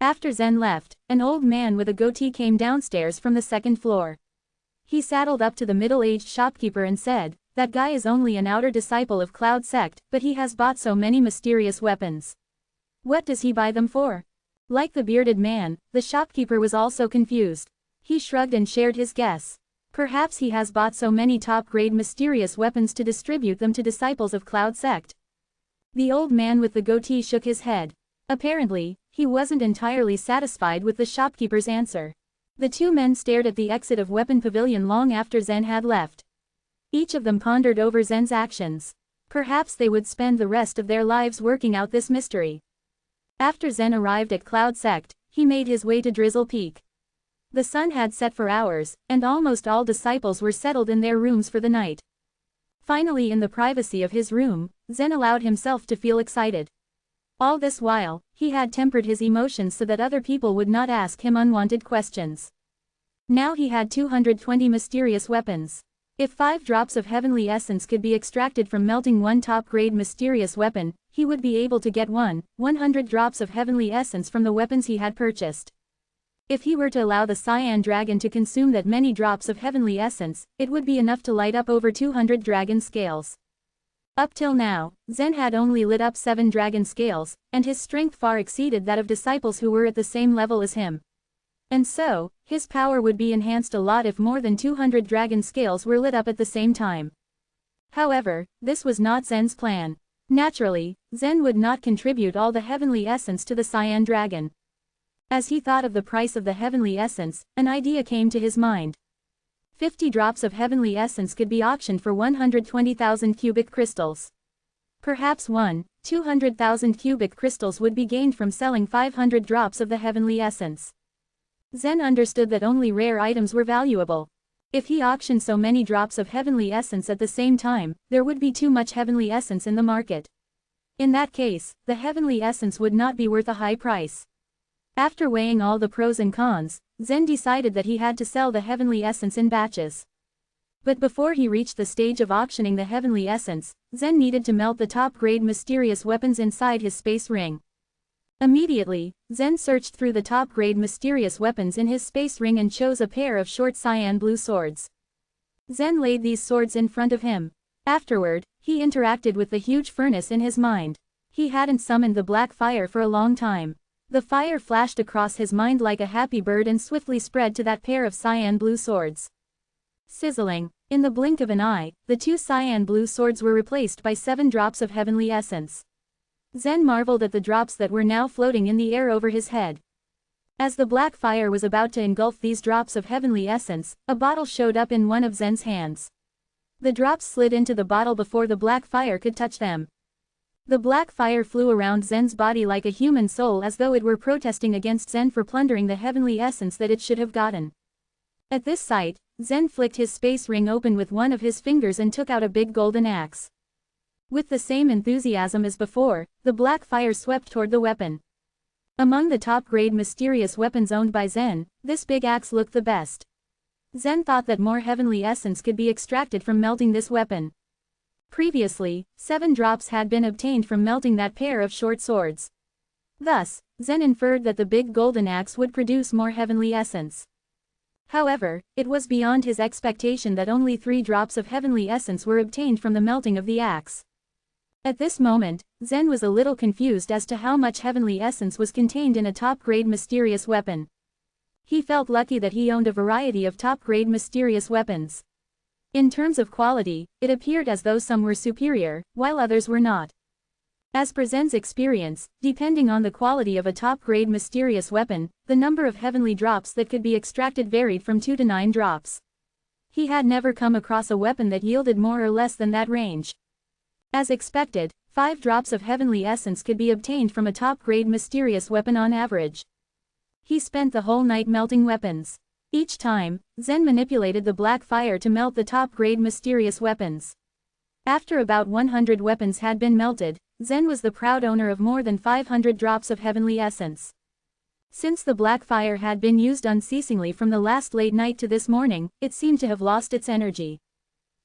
After Zen left, an old man with a goatee came downstairs from the second floor. He saddled up to the middle-aged shopkeeper and said, "That guy is only an outer disciple of Cloud Sect, but he has bought so many mysterious weapons. What does he buy them for?" Like the bearded man, the shopkeeper was also confused. He shrugged and shared his guess. Perhaps he has bought so many top-grade mysterious weapons to distribute them to disciples of Cloud Sect. The old man with the goatee shook his head. Apparently, he wasn't entirely satisfied with the shopkeeper's answer. The two men stared at the exit of Weapon Pavilion long after Zen had left. Each of them pondered over Zen's actions. Perhaps they would spend the rest of their lives working out this mystery. After Zen arrived at Cloud Sect, he made his way to Drizzle Peak. The sun had set for hours, and almost all disciples were settled in their rooms for the night. Finally, in the privacy of his room, Zen allowed himself to feel excited. All this while, he had tempered his emotions so that other people would not ask him unwanted questions. Now he had 220 mysterious weapons. If 5 drops of heavenly essence could be extracted from melting one top-grade mysterious weapon, he would be able to get 100 drops of heavenly essence from the weapons he had purchased. If he were to allow the cyan dragon to consume that many drops of heavenly essence, it would be enough to light up over 200 dragon scales. Up till now, Zen had only lit up 7 dragon scales, and his strength far exceeded that of disciples who were at the same level as him. And so, his power would be enhanced a lot if more than 200 dragon scales were lit up at the same time. However, this was not Zen's plan. Naturally, Zen would not contribute all the heavenly essence to the cyan dragon. As he thought of the price of the heavenly essence, an idea came to his mind. 50 drops of heavenly essence could be auctioned for 120,000 cubic crystals. Perhaps 200,000 cubic crystals would be gained from selling 500 drops of the heavenly essence. Zen understood that only rare items were valuable. If he auctioned so many drops of heavenly essence at the same time, there would be too much heavenly essence in the market. In that case, the heavenly essence would not be worth a high price. After weighing all the pros and cons, Zen decided that he had to sell the heavenly essence in batches. But before he reached the stage of auctioning the heavenly essence, Zen needed to melt the top-grade mysterious weapons inside his space ring. Immediately, Zen searched through the top-grade mysterious weapons in his space ring and chose a pair of short cyan blue swords. Zen laid these swords in front of him. Afterward, he interacted with the huge furnace in his mind. He hadn't summoned the black fire for a long time. The fire flashed across his mind like a happy bird and swiftly spread to that pair of cyan blue swords. Sizzling. In the blink of an eye, the 2 cyan blue swords were replaced by 7 drops of heavenly essence. Zen marveled at the drops that were now floating in the air over his head. As the black fire was about to engulf these drops of heavenly essence, a bottle showed up in one of Zen's hands. The drops slid into the bottle before the black fire could touch them. The black fire flew around Zen's body like a human soul as though it were protesting against Zen for plundering the heavenly essence that it should have gotten. At this sight, Zen flicked his space ring open with one of his fingers and took out a big golden axe. With the same enthusiasm as before, the black fire swept toward the weapon. Among the top-grade mysterious weapons owned by Zen, this big axe looked the best. Zen thought that more heavenly essence could be extracted from melting this weapon. Previously, 7 drops had been obtained from melting that pair of short swords. Thus, Zen inferred that the big golden axe would produce more heavenly essence. However, it was beyond his expectation that only 3 drops of heavenly essence were obtained from the melting of the axe. At this moment, Zen was a little confused as to how much heavenly essence was contained in a top-grade mysterious weapon. He felt lucky that he owned a variety of top-grade mysterious weapons. In terms of quality, it appeared as though some were superior, while others were not. As per Zen's experience, depending on the quality of a top-grade mysterious weapon, the number of heavenly drops that could be extracted varied from 2 to 9 drops. He had never come across a weapon that yielded more or less than that range. As expected, 5 drops of heavenly essence could be obtained from a top-grade mysterious weapon on average. He spent the whole night melting weapons. Each time, Zen manipulated the black fire to melt the top-grade mysterious weapons. After about 100 weapons had been melted, Zen was the proud owner of more than 500 drops of heavenly essence. Since the black fire had been used unceasingly from the last late night to this morning, it seemed to have lost its energy.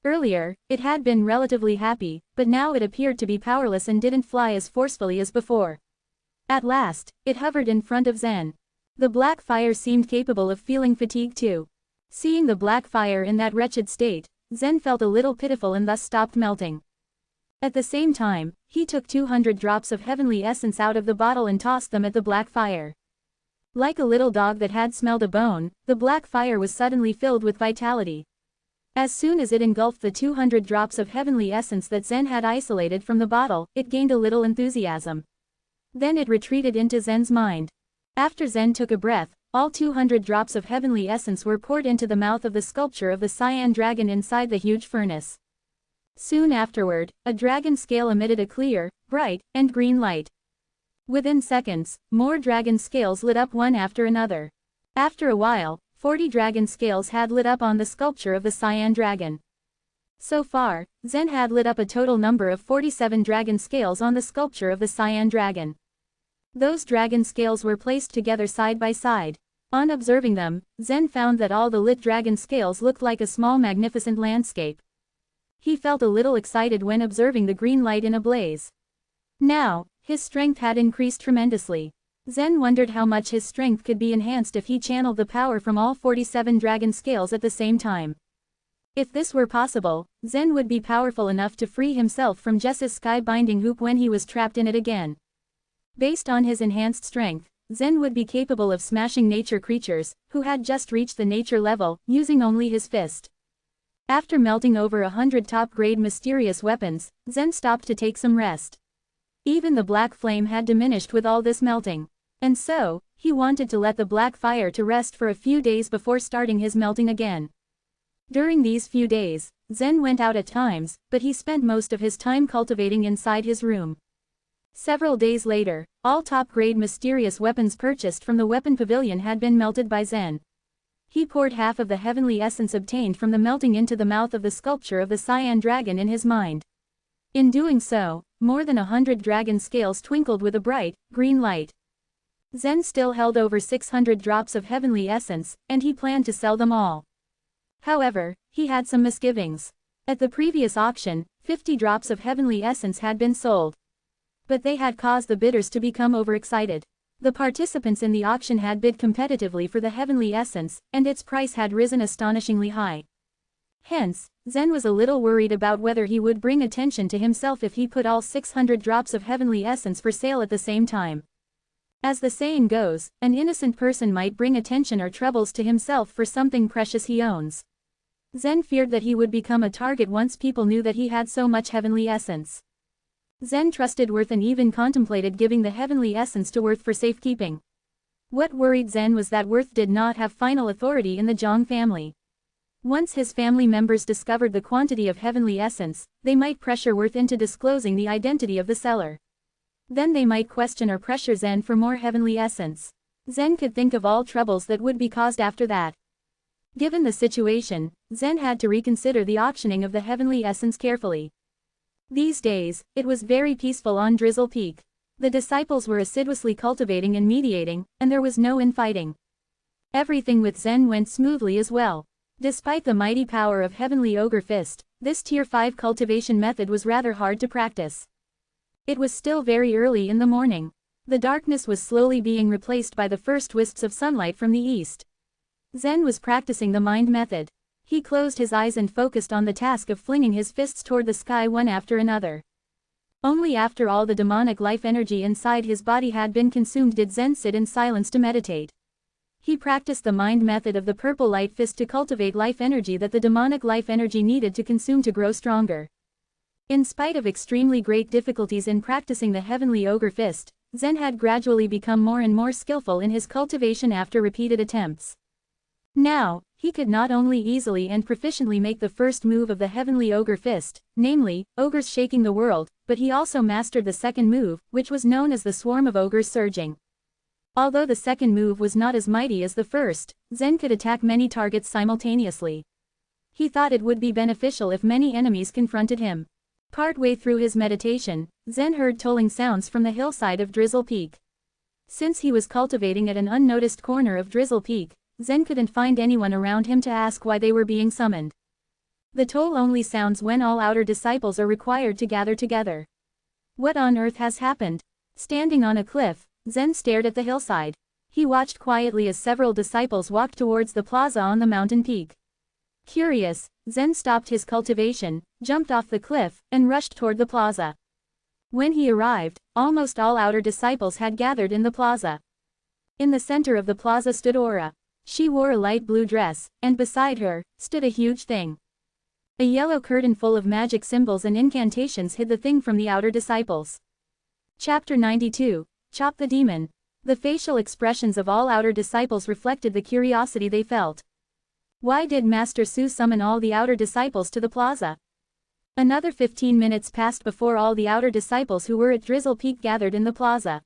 Earlier, it had been relatively happy, but now it appeared to be powerless and didn't fly as forcefully as before. At last, it hovered in front of Zen. The black fire seemed capable of feeling fatigue too. Seeing the black fire in that wretched state, Zen felt a little pitiful and thus stopped melting. At the same time, he took 200 drops of heavenly essence out of the bottle and tossed them at the black fire. Like a little dog that had smelled a bone, the black fire was suddenly filled with vitality. As soon as it engulfed the 200 drops of heavenly essence that Zen had isolated from the bottle, it gained a little enthusiasm. Then it retreated into Zen's mind. After Zen took a breath, all 200 drops of heavenly essence were poured into the mouth of the sculpture of the cyan dragon inside the huge furnace. Soon afterward, a dragon scale emitted a clear, bright, and green light. Within seconds, more dragon scales lit up one after another. After a while, 40 dragon scales had lit up on the sculpture of the cyan dragon. So far, Zen had lit up a total number of 47 dragon scales on the sculpture of the cyan dragon. Those dragon scales were placed together side by side. On observing them, Zen found that all the lit dragon scales looked like a small magnificent landscape. He felt a little excited when observing the green light in a blaze. Now, his strength had increased tremendously. Zen wondered how much his strength could be enhanced if he channeled the power from all 47 dragon scales at the same time. If this were possible, Zen would be powerful enough to free himself from Jess's sky-binding hoop when he was trapped in it again. Based on his enhanced strength, Zen would be capable of smashing nature creatures, who had just reached the nature level, using only his fist. After melting over 100 top-grade mysterious weapons, Zen stopped to take some rest. Even the black flame had diminished with all this melting. And so, he wanted to let the black fire to rest for a few days before starting his melting again. During these few days, Zen went out at times, but he spent most of his time cultivating inside his room. Several days later, all top-grade mysterious weapons purchased from the weapon pavilion had been melted by Zen. He poured half of the heavenly essence obtained from the melting into the mouth of the sculpture of the cyan dragon in his mind. In doing so, more than 100 dragon scales twinkled with a bright, green light. Zen still held over 600 drops of heavenly essence, and he planned to sell them all. However, he had some misgivings. At the previous auction, 50 drops of heavenly essence had been sold. But they had caused the bidders to become overexcited. The participants in the auction had bid competitively for the heavenly essence, and its price had risen astonishingly high. Hence, Zen was a little worried about whether he would bring attention to himself if he put all 600 drops of heavenly essence for sale at the same time. As the saying goes, an innocent person might bring attention or troubles to himself for something precious he owns. Zen feared that he would become a target once people knew that he had so much heavenly essence. Zen trusted Worth and even contemplated giving the heavenly essence to Worth for safekeeping. What worried Zen was that Worth did not have final authority in the Zhang family. Once his family members discovered the quantity of heavenly essence, they might pressure Worth into disclosing the identity of the seller. Then they might question or pressure Zen for more heavenly essence. Zen could think of all troubles that would be caused after that. Given the situation, Zen had to reconsider the auctioning of the heavenly essence carefully. These days, it was very peaceful on Drizzle Peak. The disciples were assiduously cultivating and mediating, and there was no infighting. Everything with Zen went smoothly as well. Despite the mighty power of Heavenly Ogre Fist, this Tier 5 cultivation method was rather hard to practice. It was still very early in the morning. The darkness was slowly being replaced by the first wisps of sunlight from the east. Zen was practicing the mind method. He closed his eyes and focused on the task of flinging his fists toward the sky one after another. Only after all the demonic life energy inside his body had been consumed did Zen sit in silence to meditate. He practiced the mind method of the purple light fist to cultivate life energy that the demonic life energy needed to consume to grow stronger. In spite of extremely great difficulties in practicing the Heavenly Ogre Fist, Zen had gradually become more and more skillful in his cultivation after repeated attempts. Now, he could not only easily and proficiently make the first move of the Heavenly Ogre Fist, namely, ogres shaking the world, but he also mastered the second move, which was known as the Swarm of Ogres Surging. Although the second move was not as mighty as the first, Zen could attack many targets simultaneously. He thought it would be beneficial if many enemies confronted him. Partway through his meditation, Zen heard tolling sounds from the hillside of Drizzle Peak. Since he was cultivating at an unnoticed corner of Drizzle Peak, Zen couldn't find anyone around him to ask why they were being summoned. The toll only sounds when all outer disciples are required to gather together. What on earth has happened? Standing on a cliff, Zen stared at the hillside. He watched quietly as several disciples walked towards the plaza on the mountain peak. Curious, Zen stopped his cultivation, jumped off the cliff, and rushed toward the plaza. When he arrived, almost all outer disciples had gathered in the plaza. In the center of the plaza stood Aura. She wore a light blue dress, and beside her, stood a huge thing. A yellow curtain full of magic symbols and incantations hid the thing from the outer disciples. Chapter 92, Chop the Demon. The facial expressions of all outer disciples reflected the curiosity they felt. Why did Master Su summon all the outer disciples to the plaza? Another 15 minutes passed before all the outer disciples who were at Drizzle Peak gathered in the plaza.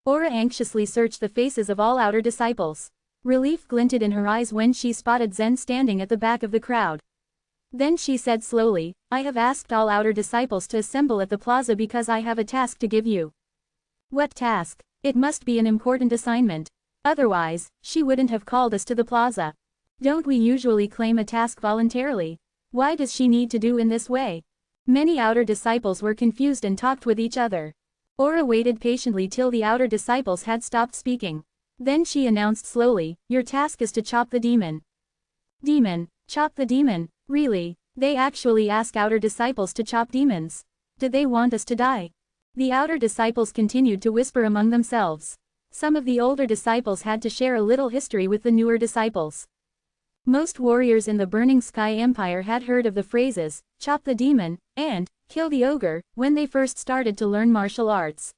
Aura anxiously searched the faces of all outer disciples. Relief glinted in her eyes when she spotted Zen standing at the back of the crowd. Then she said slowly, "I have asked all outer disciples to assemble at the plaza because I have a task to give you." What task? It must be an important assignment. Otherwise, she wouldn't have called us to the plaza. Don't we usually claim a task voluntarily? Why does she need to do in this way? Many outer disciples were confused and talked with each other. Aura waited patiently till the outer disciples had stopped speaking. Then she announced slowly, "Your task is to chop the demon." Demon? Chop the demon? Really? They actually ask outer disciples to chop demons? Did they want us to die? The outer disciples continued to whisper among themselves. Some of the older disciples had to share a little history with the newer disciples. Most warriors in the Burning Sky Empire had heard of the phrases, "chop the demon," and "kill the ogre," when they first started to learn martial arts.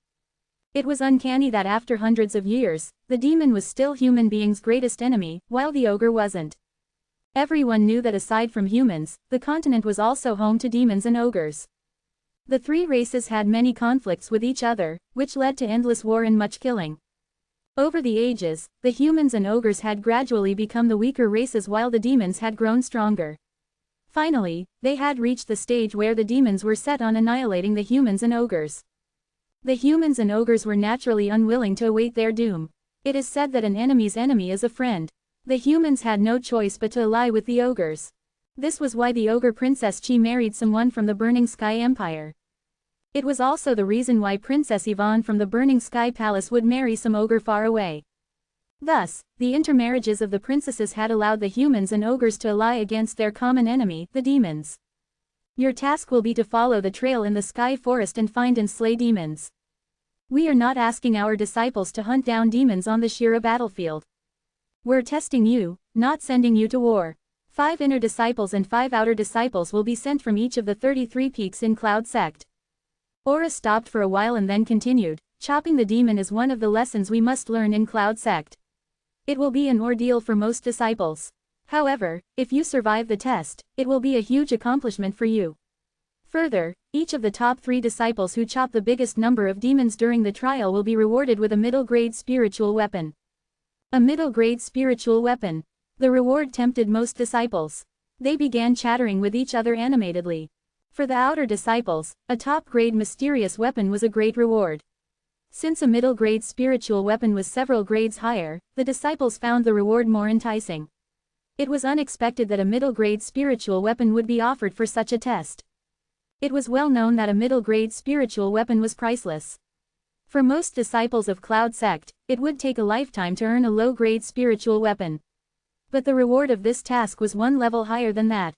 It was uncanny that after hundreds of years, the demon was still human beings' greatest enemy, while the ogre wasn't. Everyone knew that aside from humans, the continent was also home to demons and ogres. The three races had many conflicts with each other, which led to endless war and much killing. Over the ages, the humans and ogres had gradually become the weaker races while the demons had grown stronger. Finally, they had reached the stage where the demons were set on annihilating the humans and ogres. The humans and ogres were naturally unwilling to await their doom. It is said that an enemy's enemy is a friend. The humans had no choice but to ally with the ogres. This was why the ogre Princess Chi married someone from the Burning Sky Empire. It was also the reason why Princess Yvonne from the Burning Sky Palace would marry some ogre far away. Thus, the intermarriages of the princesses had allowed the humans and ogres to ally against their common enemy, the demons. Your task will be to follow the trail in the Sky Forest and find and slay demons. We are not asking our disciples to hunt down demons on the Shira battlefield. We're testing you, not sending you to war. 5 inner disciples and 5 outer disciples will be sent from each of the 33 peaks in Cloud Sect. Aura stopped for a while and then continued, "Chopping the demon is one of the lessons we must learn in Cloud Sect. It will be an ordeal for most disciples. However, if you survive the test, it will be a huge accomplishment for you. Further, each of the top 3 disciples who chop the biggest number of demons during the trial will be rewarded with a middle-grade spiritual weapon." A middle-grade spiritual weapon. The reward tempted most disciples. They began chattering with each other animatedly. For the outer disciples, a top-grade mysterious weapon was a great reward. Since a middle-grade spiritual weapon was several grades higher, the disciples found the reward more enticing. It was unexpected that a middle-grade spiritual weapon would be offered for such a test. It was well known that a middle-grade spiritual weapon was priceless. For most disciples of Cloud Sect, it would take a lifetime to earn a low-grade spiritual weapon. But the reward of this task was one level higher than that.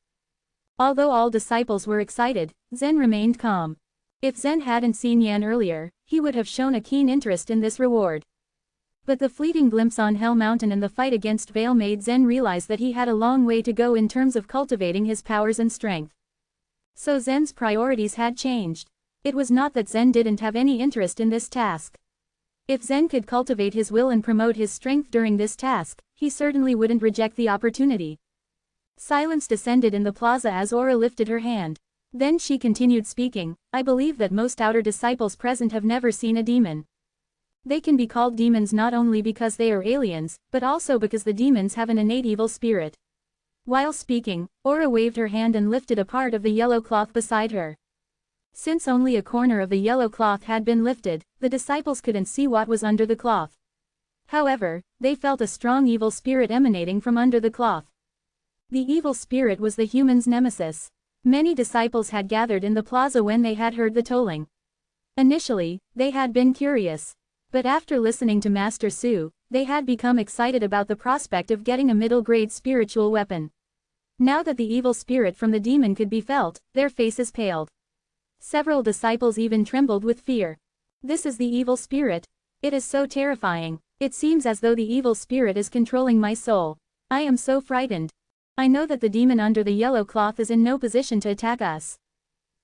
Although all disciples were excited, Zen remained calm. If Zen hadn't seen Yan earlier, he would have shown a keen interest in this reward. But the fleeting glimpse on Hell Mountain and the fight against Veil made Zen realize that he had a long way to go in terms of cultivating his powers and strength. So Zen's priorities had changed. It was not that Zen didn't have any interest in this task. If Zen could cultivate his will and promote his strength during this task, he certainly wouldn't reject the opportunity. Silence descended in the plaza as Aura lifted her hand. Then she continued speaking, "I believe that most outer disciples present have never seen a demon. They can be called demons not only because they are aliens, but also because the demons have an innate evil spirit." While speaking, Aura waved her hand and lifted a part of the yellow cloth beside her. Since only a corner of the yellow cloth had been lifted, the disciples couldn't see what was under the cloth. However, they felt a strong evil spirit emanating from under the cloth. The evil spirit was the human's nemesis. Many disciples had gathered in the plaza when they had heard the tolling. Initially, they had been curious. But after listening to Master Su, they had become excited about the prospect of getting a middle-grade spiritual weapon. Now that the evil spirit from the demon could be felt, their faces paled. Several disciples even trembled with fear. "This is the evil spirit. It is so terrifying. It seems as though the evil spirit is controlling my soul. I am so frightened. I know that the demon under the yellow cloth is in no position to attack us.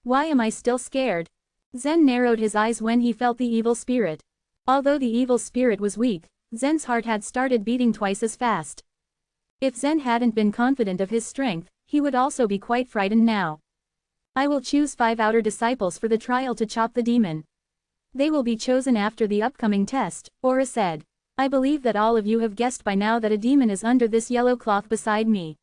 Why am I still scared?" Zen narrowed his eyes when he felt the evil spirit. Although the evil spirit was weak, Zen's heart had started beating twice as fast. If Zen hadn't been confident of his strength, he would also be quite frightened now. "I will choose 5 outer disciples for the trial to chop the demon. They will be chosen after the upcoming test," Aura said. "I believe that all of you have guessed by now that a demon is under this yellow cloth beside me.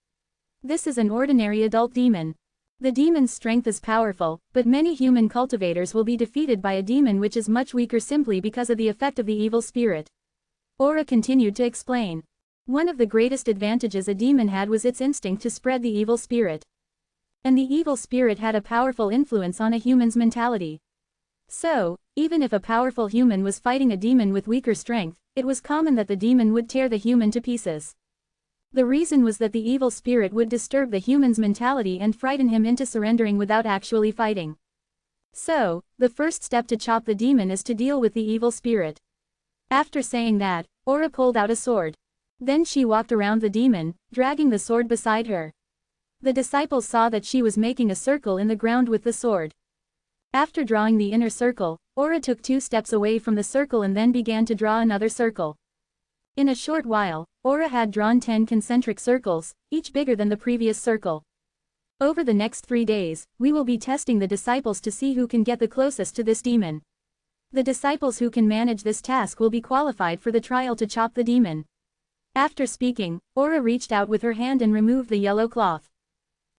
This is an ordinary adult demon. The demon's strength is powerful, but many human cultivators will be defeated by a demon which is much weaker simply because of the effect of the evil spirit. Aura continued to explain. One of the greatest advantages a demon had was its instinct to spread the evil spirit. And the evil spirit had a powerful influence on a human's mentality. So, even if a powerful human was fighting a demon with weaker strength, it was common that the demon would tear the human to pieces. The reason was that the evil spirit would disturb the human's mentality and frighten him into surrendering without actually fighting. So, the first step to chop the demon is to deal with the evil spirit. After saying that, Aura pulled out a sword. Then she walked around the demon, dragging the sword beside her. The disciples saw that she was making a circle in the ground with the sword. After drawing the inner circle, Aura took 2 steps away from the circle and then began to draw another circle. In a short while, Aura had drawn 10 concentric circles, each bigger than the previous circle. Over the next 3 days, we will be testing the disciples to see who can get the closest to this demon. The disciples who can manage this task will be qualified for the trial to chop the demon. After speaking, Aura reached out with her hand and removed the yellow cloth.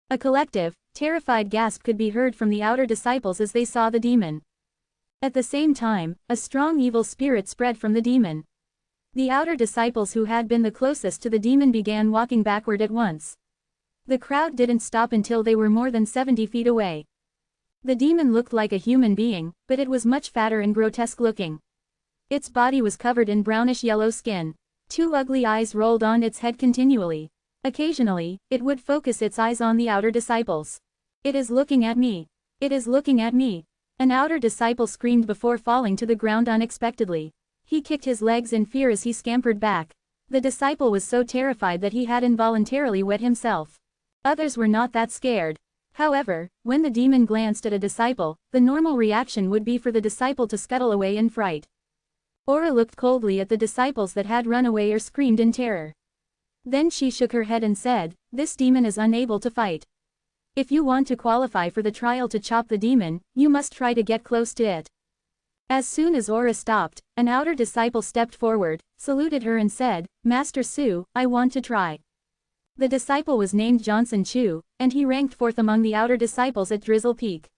A collective, terrified gasp could be heard from the outer disciples as they saw the demon. At the same time, a strong evil spirit spread from the demon. The outer disciples who had been the closest to the demon began walking backward at once. The crowd didn't stop until they were more than 70 feet away. The demon looked like a human being, but it was much fatter and grotesque looking. Its body was covered in brownish-yellow skin. 2 ugly eyes rolled on its head continually. Occasionally, it would focus its eyes on the outer disciples. "It is looking at me. It is looking at me." An outer disciple screamed before falling to the ground unexpectedly. He kicked his legs in fear as he scampered back. The disciple was so terrified that he had involuntarily wet himself. Others were not that scared. However, when the demon glanced at a disciple, the normal reaction would be for the disciple to scuttle away in fright. Aura looked coldly at the disciples that had run away or screamed in terror. Then she shook her head and said, "This demon is unable to fight. If you want to qualify for the trial to chop the demon, you must try to get close to it." As soon as Aura stopped, an outer disciple stepped forward, saluted her and said, "Master Su, I want to try." The disciple was named Johnson Chu, and he ranked 4th among the outer disciples at Drizzle Peak.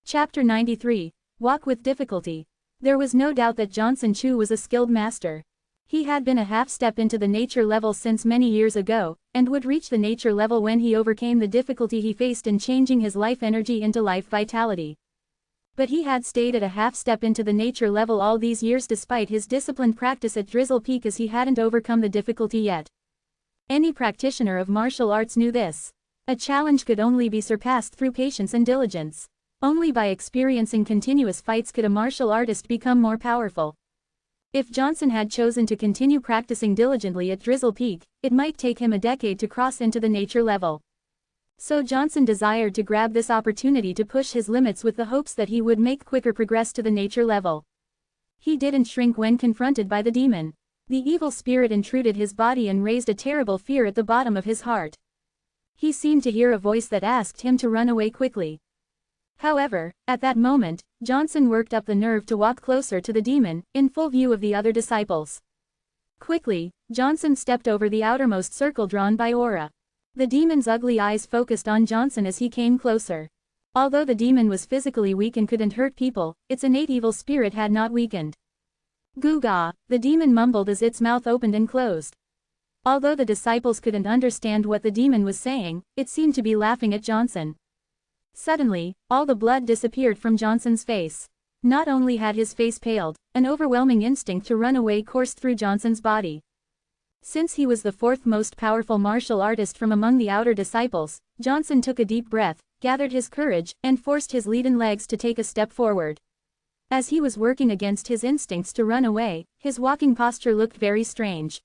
Chapter 93. Walk with Difficulty. There was no doubt that Johnson Chu was a skilled master. He had been a half step into the nature level since many years ago, and would reach the nature level when he overcame the difficulty he faced in changing his life energy into life vitality. But he had stayed at a half step into the nature level all these years despite his disciplined practice at Drizzle Peak, as he hadn't overcome the difficulty yet. Any practitioner of martial arts knew this. A challenge could only be surpassed through patience and diligence. Only by experiencing continuous fights could a martial artist become more powerful. If Johnson had chosen to continue practicing diligently at Drizzle Peak, it might take him a decade to cross into the nature level. So Johnson desired to grab this opportunity to push his limits with the hopes that he would make quicker progress to the nature level. He didn't shrink when confronted by the demon. The evil spirit intruded his body and raised a terrible fear at the bottom of his heart. He seemed to hear a voice that asked him to run away quickly. However, at that moment, Johnson worked up the nerve to walk closer to the demon, in full view of the other disciples. Quickly, Johnson stepped over the outermost circle drawn by Aura. The demon's ugly eyes focused on Johnson as he came closer. Although the demon was physically weak and couldn't hurt people, its innate evil spirit had not weakened. "Goo-ga," the demon mumbled as its mouth opened and closed. Although the disciples couldn't understand what the demon was saying, it seemed to be laughing at Johnson. Suddenly, all the blood disappeared from Johnson's face. Not only had his face paled, an overwhelming instinct to run away coursed through Johnson's body. Since he was the 4th most powerful martial artist from among the outer disciples, Johnson took a deep breath, gathered his courage, and forced his leaden legs to take a step forward. As he was working against his instincts to run away, his walking posture looked very strange.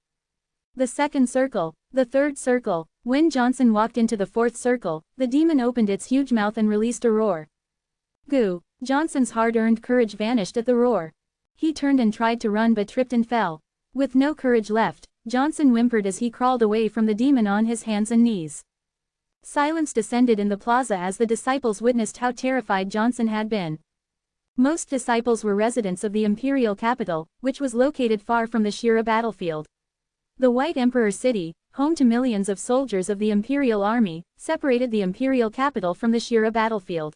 The 2nd circle, the 3rd circle. When Johnson walked into the 4th circle, the demon opened its huge mouth and released a roar. Goo! Johnson's hard-earned courage vanished at the roar. He turned and tried to run but tripped and fell. With no courage left, Johnson whimpered as he crawled away from the demon on his hands and knees. Silence descended in the plaza as the disciples witnessed how terrified Johnson had been. Most disciples were residents of the imperial capital, which was located far from the Shira battlefield. The White Emperor City, home to millions of soldiers of the imperial army, separated the imperial capital from the Shira battlefield.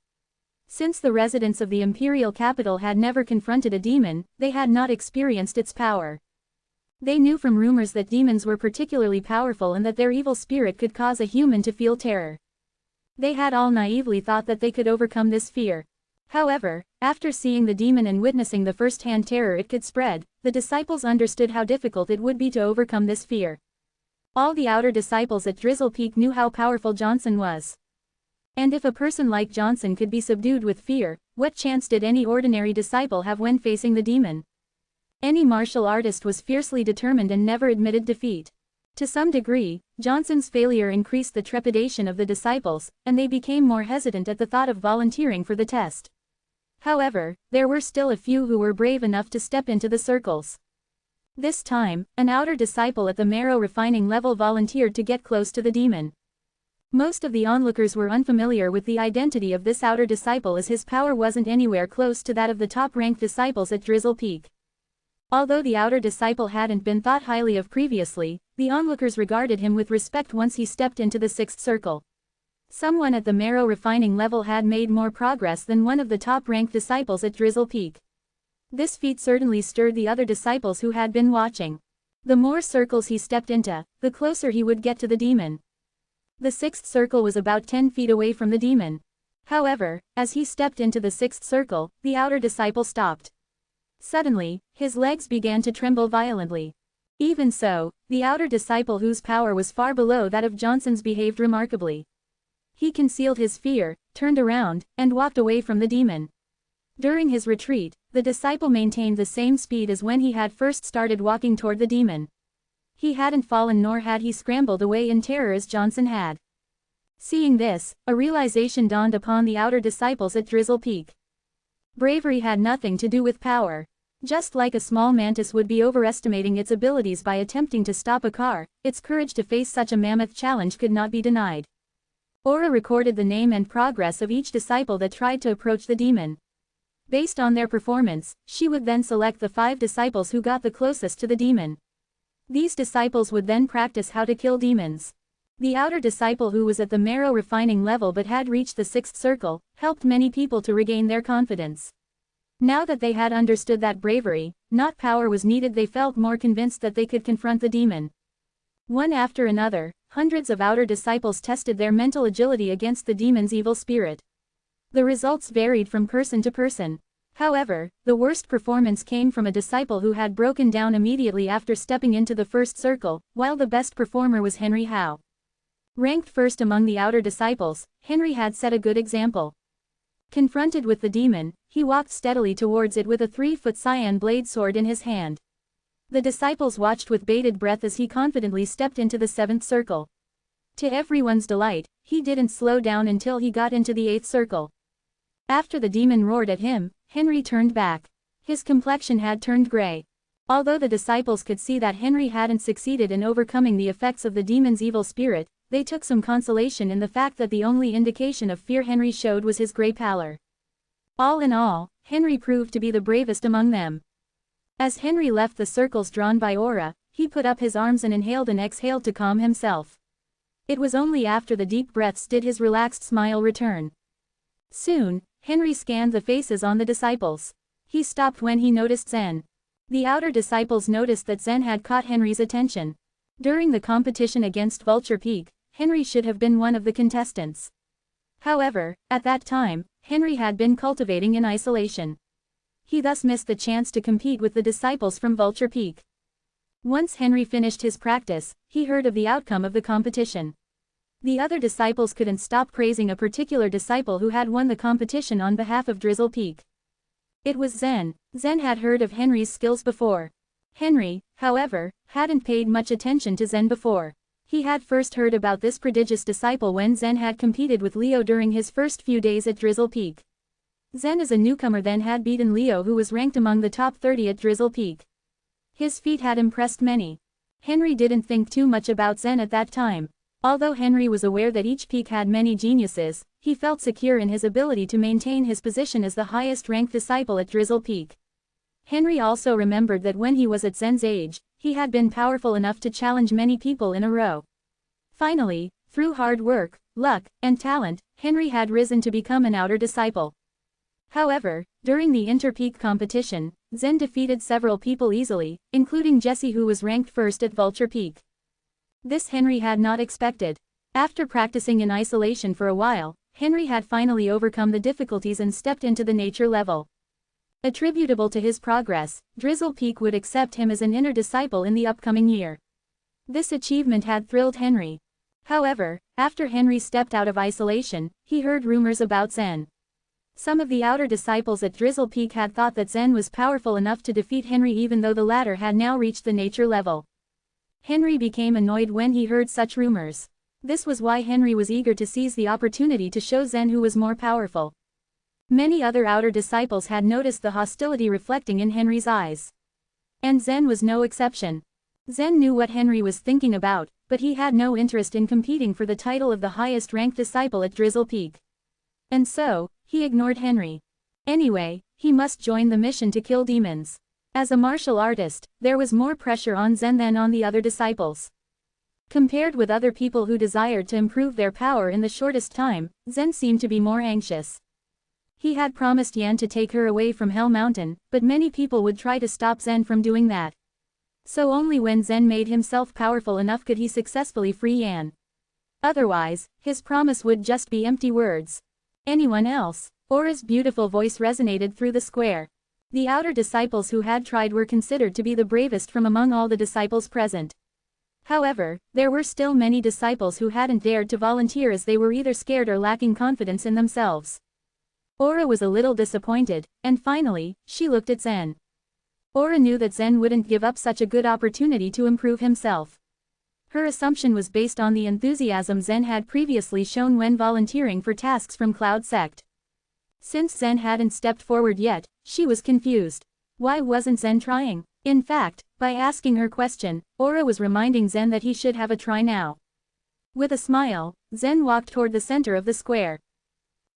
Since the residents of the imperial capital had never confronted a demon, they had not experienced its power. They knew from rumors that demons were particularly powerful and that their evil spirit could cause a human to feel terror. They had all naively thought that they could overcome this fear. However, after seeing the demon and witnessing the first-hand terror it could spread, the disciples understood how difficult it would be to overcome this fear. All the outer disciples at Drizzle Peak knew how powerful Johnson was. And if a person like Johnson could be subdued with fear, what chance did any ordinary disciple have when facing the demon? Any martial artist was fiercely determined and never admitted defeat. To some degree, Johnson's failure increased the trepidation of the disciples, and they became more hesitant at the thought of volunteering for the test. However, there were still a few who were brave enough to step into the circles. This time, an outer disciple at the marrow refining level volunteered to get close to the demon. Most of the onlookers were unfamiliar with the identity of this outer disciple as his power wasn't anywhere close to that of the top-ranked disciples at Drizzle Peak. Although the outer disciple hadn't been thought highly of previously, the onlookers regarded him with respect once he stepped into the sixth circle. Someone at the marrow refining level had made more progress than one of the top-ranked disciples at Drizzle Peak. This feat certainly stirred the other disciples who had been watching. The more circles he stepped into, the closer he would get to the demon. The sixth circle was about 10 feet away from the demon. However, as he stepped into the sixth circle, the outer disciple stopped. Suddenly, his legs began to tremble violently. Even so, the outer disciple whose power was far below that of Johnson's behaved remarkably. He concealed his fear, turned around, and walked away from the demon. During his retreat, the disciple maintained the same speed as when he had first started walking toward the demon. He hadn't fallen nor had he scrambled away in terror as Johnson had. Seeing this, a realization dawned upon the outer disciples at Drizzle Peak. Bravery had nothing to do with power. Just like a small mantis would be overestimating its abilities by attempting to stop a car, its courage to face such a mammoth challenge could not be denied. Aura recorded the name and progress of each disciple that tried to approach the demon. Based on their performance, she would then select the 5 disciples who got the closest to the demon. These disciples would then practice how to kill demons. The outer disciple who was at the marrow refining level but had reached the 6th circle, helped many people to regain their confidence. Now that they had understood that bravery, not power was needed, they felt more convinced that they could confront the demon. One after another, hundreds of outer disciples tested their mental agility against the demon's evil spirit. The results varied from person to person. However, the worst performance came from a disciple who had broken down immediately after stepping into the 1st circle, while the best performer was Henry Howe. Ranked first among the outer disciples, Henry had set a good example. Confronted with the demon, he walked steadily towards it with a 3-foot cyan blade sword in his hand. The disciples watched with bated breath as he confidently stepped into the 7th circle. To everyone's delight, he didn't slow down until he got into the 8th circle. After the demon roared at him, Henry turned back. His complexion had turned gray. Although the disciples could see that Henry hadn't succeeded in overcoming the effects of the demon's evil spirit, they took some consolation in the fact that the only indication of fear Henry showed was his gray pallor. All in all, Henry proved to be the bravest among them. As Henry left the circles drawn by Aura, he put up his arms and inhaled and exhaled to calm himself. It was only after the deep breaths did his relaxed smile return. Soon, Henry scanned the faces on the disciples. He stopped when he noticed Zen. The outer disciples noticed that Zen had caught Henry's attention. During the competition against Vulture Peak, Henry should have been one of the contestants. However, at that time, Henry had been cultivating in isolation. He thus missed the chance to compete with the disciples from Vulture Peak. Once Henry finished his practice, he heard of the outcome of the competition. The other disciples couldn't stop praising a particular disciple who had won the competition on behalf of Drizzle Peak. It was Zen. Zen had heard of Henry's skills before. Henry, however, hadn't paid much attention to Zen before. He had first heard about this prodigious disciple when Zen had competed with Leo during his first few days at Drizzle Peak. Zen as a newcomer then had beaten Leo, who was ranked among the top 30 at Drizzle Peak. His feat had impressed many. Henry didn't think too much about Zen at that time. Although Henry was aware that each peak had many geniuses, he felt secure in his ability to maintain his position as the highest-ranked disciple at Drizzle Peak. Henry also remembered that when he was at Zen's age, he had been powerful enough to challenge many people in a row. Finally, through hard work, luck, and talent, Henry had risen to become an outer disciple. However, During the inter-peak competition, Zen defeated several people easily, including Jesse, who was ranked first at Vulture Peak. This Henry had not expected. After practicing in isolation for a while, Henry had finally overcome the difficulties and stepped into the nature level. Attributable to his progress, Drizzle Peak would accept him as an inner disciple in the upcoming year. This achievement had thrilled Henry. However, after Henry stepped out of isolation, he heard rumors about Zen. Some of the outer disciples at Drizzle Peak had thought that Zen was powerful enough to defeat Henry, even though the latter had now reached the nature level. Henry became annoyed when he heard such rumors. This was why Henry was eager to seize the opportunity to show Zen who was more powerful. Many other outer disciples had noticed the hostility reflecting in Henry's eyes. And Zen was no exception. Zen knew what Henry was thinking about, but he had no interest in competing for the title of the highest-ranked disciple at Drizzle Peak. And so, he ignored Henry. Anyway, he must join the mission to kill demons. As a martial artist, there was more pressure on Zen than on the other disciples. Compared with other people who desired to improve their power in the shortest time, Zen seemed to be more anxious. He had promised Yan to take her away from Hell Mountain, but many people would try to stop Zen from doing that. So only when Zen made himself powerful enough could he successfully free Yan. Otherwise, his promise would just be empty words. Anyone else? Aura's beautiful voice resonated through the square. The outer disciples who had tried were considered to be the bravest from among all the disciples present. However, there were still many disciples who hadn't dared to volunteer as they were either scared or lacking confidence in themselves. Aura was a little disappointed, and finally, she looked at Zen. Aura knew that Zen wouldn't give up such a good opportunity to improve himself. Her assumption was based on the enthusiasm Zen had previously shown when volunteering for tasks from Cloud Sect. Since Zen hadn't stepped forward yet, she was confused. Why wasn't Zen trying? In fact, by asking her question, Aura was reminding Zen that he should have a try now. With a smile, Zen walked toward the center of the square.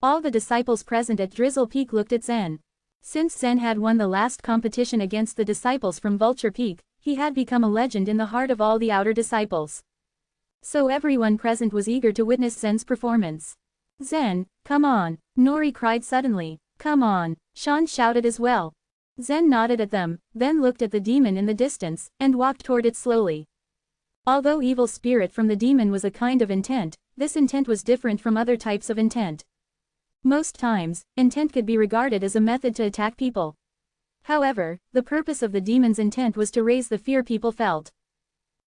All the disciples present at Drizzle Peak looked at Zen. Since Zen had won the last competition against the disciples from Vulture Peak, he had become a legend in the heart of all the outer disciples. So everyone present was eager to witness Zen's performance. Zen, come on, Nori cried suddenly. Come on, Sean shouted as well. Zen nodded at them, then looked at the demon in the distance, and walked toward it slowly. Although evil spirit from the demon was a kind of intent, this intent was different from other types of intent. Most times, intent could be regarded as a method to attack people. However, the purpose of the demon's intent was to raise the fear people felt.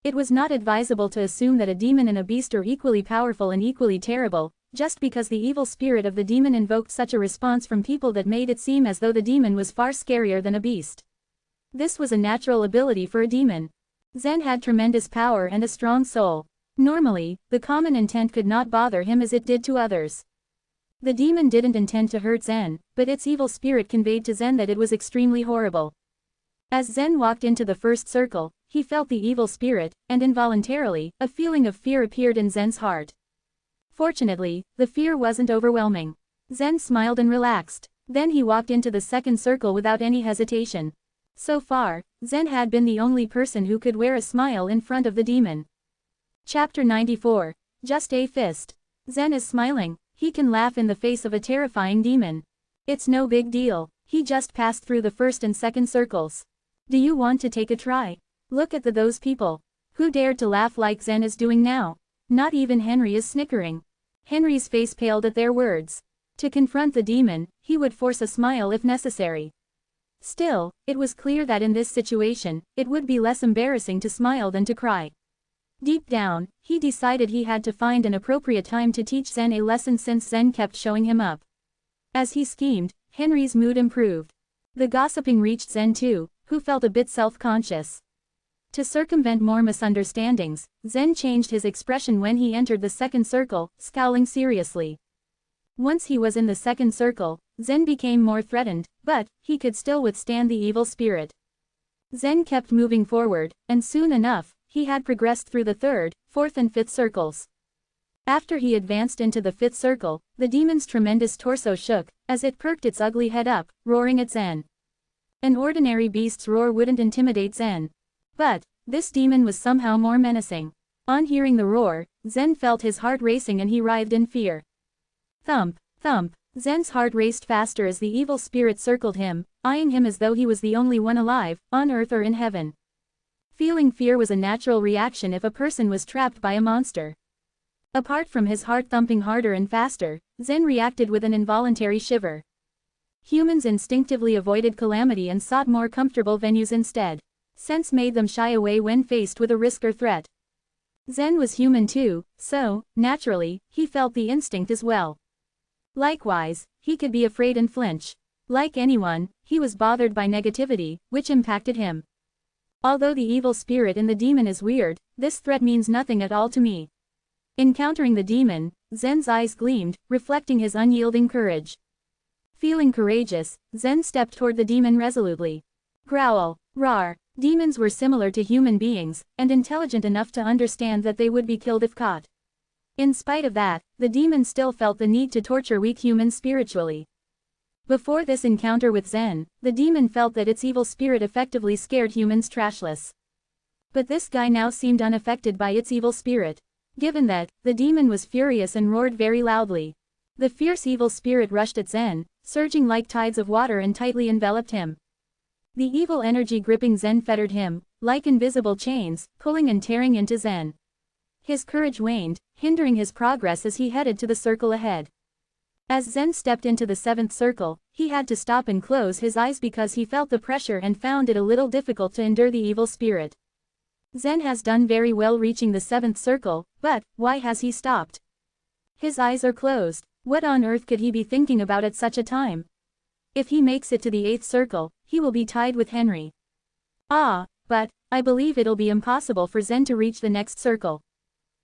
It was not advisable to assume that a demon and a beast are equally powerful and equally terrible, just because the evil spirit of the demon invoked such a response from people that made it seem as though the demon was far scarier than a beast. This was a natural ability for a demon. Zen had tremendous power and a strong soul. Normally, the common intent could not bother him as it did to others. The demon didn't intend to hurt Zen, but its evil spirit conveyed to Zen that it was extremely horrible. As Zen walked into the first circle, he felt the evil spirit, and involuntarily, a feeling of fear appeared in Zen's heart. Fortunately, the fear wasn't overwhelming. Zen smiled and relaxed. Then he walked into the second circle without any hesitation. So far, Zen had been the only person who could wear a smile in front of the demon. Chapter 94. Just a fist. Zen is smiling. He can laugh in the face of a terrifying demon. It's no big deal. He just passed through the first and second circles. Do you want to take a try? Look at those people. Who dared to laugh like Zen is doing now? Not even Henry is snickering. Henry's face paled at their words. To confront the demon, he would force a smile if necessary. Still, it was clear that in this situation, it would be less embarrassing to smile than to cry. Deep down, he decided he had to find an appropriate time to teach Zen a lesson since Zen kept showing him up. As he schemed, Henry's mood improved. The gossiping reached Zen too, who felt a bit self-conscious. To circumvent more misunderstandings, Zen changed his expression when he entered the second circle, scowling seriously. Once he was in the second circle, Zen became more threatened, but he could still withstand the evil spirit. Zen kept moving forward, and soon enough, he had progressed through the third, fourth and fifth circles. After he advanced into the fifth circle, the demon's tremendous torso shook, as it perked its ugly head up, roaring at Zen. An ordinary beast's roar wouldn't intimidate Zen. But this demon was somehow more menacing. On hearing the roar, Zen felt his heart racing and he writhed in fear. Thump, thump, Zen's heart raced faster as the evil spirit circled him, eyeing him as though he was the only one alive, on earth or in heaven. Feeling fear was a natural reaction if a person was trapped by a monster. Apart from his heart thumping harder and faster, Zen reacted with an involuntary shiver. Humans instinctively avoided calamity and sought more comfortable venues instead. Sense made them shy away when faced with a risk or threat. Zen was human too, so, naturally, he felt the instinct as well. Likewise, he could be afraid and flinch. Like anyone, he was bothered by negativity, which impacted him. Although the evil spirit in the demon is weird, this threat means nothing at all to me. Encountering the demon, Zen's eyes gleamed, reflecting his unyielding courage. Feeling courageous, Zen stepped toward the demon resolutely. Growl, roar. Demons were similar to human beings, and intelligent enough to understand that they would be killed if caught. In spite of that, the demon still felt the need to torture weak humans spiritually. Before this encounter with Zen, the demon felt that its evil spirit effectively scared humans trashless. But this guy now seemed unaffected by its evil spirit. Given that, the demon was furious and roared very loudly. The fierce evil spirit rushed at Zen, surging like tides of water and tightly enveloped him. The evil energy gripping Zen fettered him, like invisible chains, pulling and tearing into Zen. His courage waned, hindering his progress as he headed to the circle ahead. As Zen stepped into the 7th circle, he had to stop and close his eyes because he felt the pressure and found it a little difficult to endure the evil spirit. Zen has done very well reaching the 7th circle, but why has he stopped? His eyes are closed. What on earth could he be thinking about at such a time? If he makes it to the 8th circle, he will be tied with Henry. But I believe it'll be impossible for Zen to reach the next circle.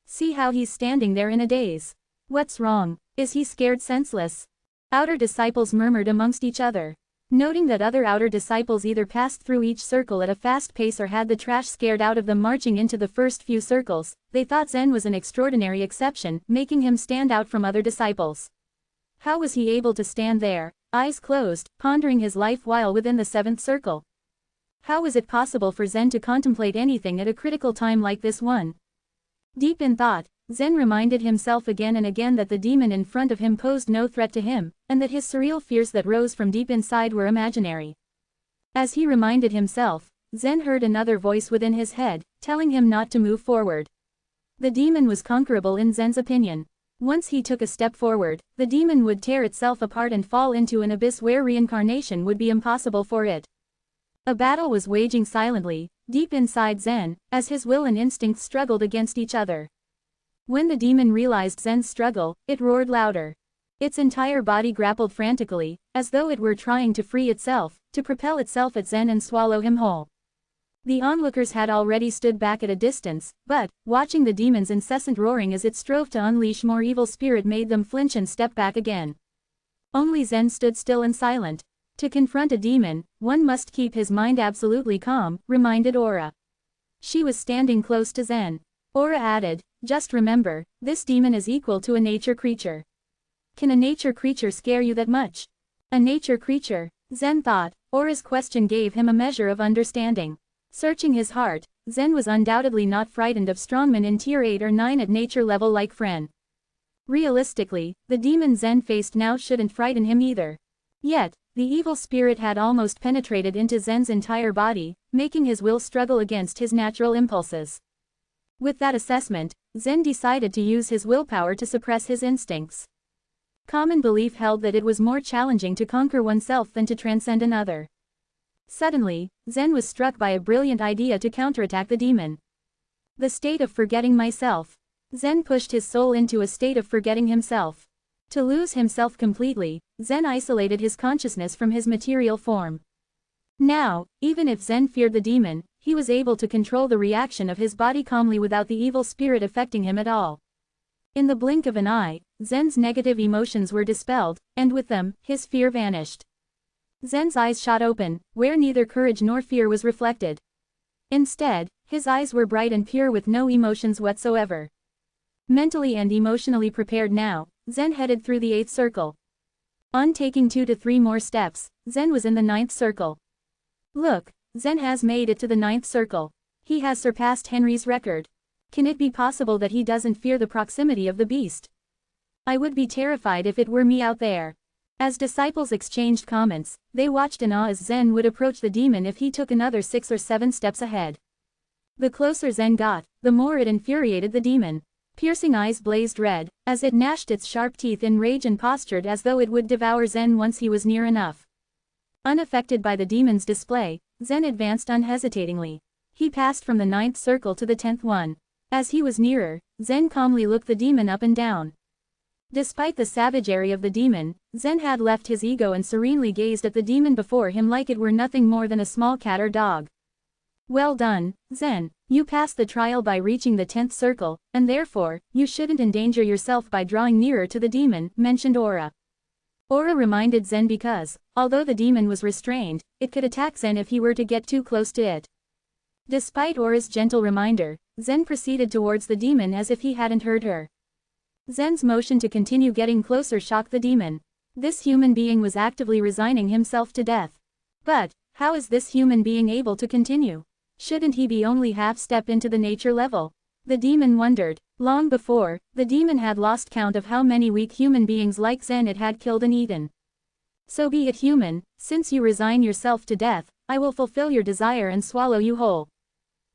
See how he's standing there in a daze. What's wrong? Is he scared senseless? Outer disciples murmured amongst each other. Noting that other outer disciples either passed through each circle at a fast pace or had the trash scared out of them marching into the first few circles, they thought Zen was an extraordinary exception, making him stand out from other disciples. How was he able to stand there, eyes closed, pondering his life while within the 7th circle? How was it possible for Zen to contemplate anything at a critical time like this one? Deep in thought, Zen reminded himself again and again that the demon in front of him posed no threat to him, and that his surreal fears that rose from deep inside were imaginary. As he reminded himself, Zen heard another voice within his head, telling him not to move forward. The demon was conquerable in Zen's opinion. Once he took a step forward, the demon would tear itself apart and fall into an abyss where reincarnation would be impossible for it. A battle was waging silently, deep inside Zen, as his will and instincts struggled against each other. When the demon realized Zen's struggle, it roared louder. Its entire body grappled frantically, as though it were trying to free itself, to propel itself at Zen and swallow him whole. The onlookers had already stood back at a distance, but, watching the demon's incessant roaring as it strove to unleash more evil spirit made them flinch and step back again. Only Zen stood still and silent. To confront a demon, one must keep his mind absolutely calm, reminded Aura. She was standing close to Zen. Aura added, just remember, this demon is equal to a nature creature. Can a nature creature scare you that much? A nature creature, Zen thought. Aura's question gave him a measure of understanding. Searching his heart, Zen was undoubtedly not frightened of strongmen in tier 8 or 9 at nature level like Fren. Realistically, the demon Zen faced now shouldn't frighten him either. Yet, the evil spirit had almost penetrated into Zen's entire body, making his will struggle against his natural impulses. With that assessment, Zen decided to use his willpower to suppress his instincts. Common belief held that it was more challenging to conquer oneself than to transcend another. Suddenly, Zen was struck by a brilliant idea to counterattack the demon. The state of forgetting myself. Zen pushed his soul into a state of forgetting himself. To lose himself completely, Zen isolated his consciousness from his material form. Now, even if Zen feared the demon, he was able to control the reaction of his body calmly without the evil spirit affecting him at all. In the blink of an eye, Zen's negative emotions were dispelled, and with them, his fear vanished. Zen's eyes shot open, where neither courage nor fear was reflected. Instead, his eyes were bright and pure with no emotions whatsoever. Mentally and emotionally prepared now, Zen headed through the 8th circle. On taking 2 to 3 more steps, Zen was in the 9th circle. Look, Zen has made it to the 9th circle. He has surpassed Henry's record. Can it be possible that he doesn't fear the proximity of the beast? I would be terrified if it were me out there. As disciples exchanged comments, they watched in awe as Zen would approach the demon if he took another 6 or 7 steps ahead. The closer Zen got, the more it infuriated the demon. Piercing eyes blazed red, as it gnashed its sharp teeth in rage and postured as though it would devour Zen once he was near enough. Unaffected by the demon's display, Zen advanced unhesitatingly. He passed from the 9th circle to the 10th one. As he was nearer, Zen calmly looked the demon up and down. Despite the savagery of the demon, Zen had left his ego and serenely gazed at the demon before him like it were nothing more than a small cat or dog. Well done, Zen. You passed the trial by reaching the 10th circle, and therefore, you shouldn't endanger yourself by drawing nearer to the demon, mentioned Aura. Aura reminded Zen because, although the demon was restrained, it could attack Zen if he were to get too close to it. Despite Aura's gentle reminder, Zen proceeded towards the demon as if he hadn't heard her. Zen's motion to continue getting closer shocked the demon. This human being was actively resigning himself to death. But, how is this human being able to continue? Shouldn't he be only half-step into the nature level? The demon wondered. Long before, the demon had lost count of how many weak human beings like Zen it had killed and eaten. So be it human, since you resign yourself to death, I will fulfill your desire and swallow you whole.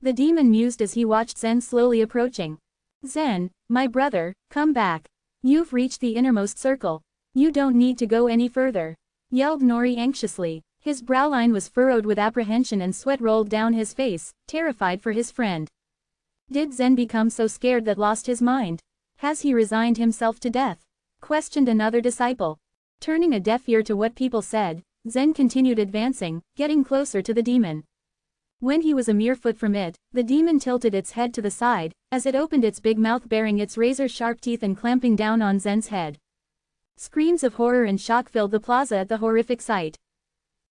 The demon mused as he watched Zen slowly approaching. Zen, my brother, come back. You've reached the innermost circle. You don't need to go any further, yelled Nori anxiously. His browline was furrowed with apprehension and sweat rolled down his face, terrified for his friend. Did Zen become so scared that lost his mind? Has he resigned himself to death? Questioned another disciple. Turning a deaf ear to what people said, Zen continued advancing, getting closer to the demon. When he was a mere foot from it, the demon tilted its head to the side, as it opened its big mouth baring its razor-sharp teeth and clamping down on Zen's head. Screams of horror and shock filled the plaza at the horrific sight.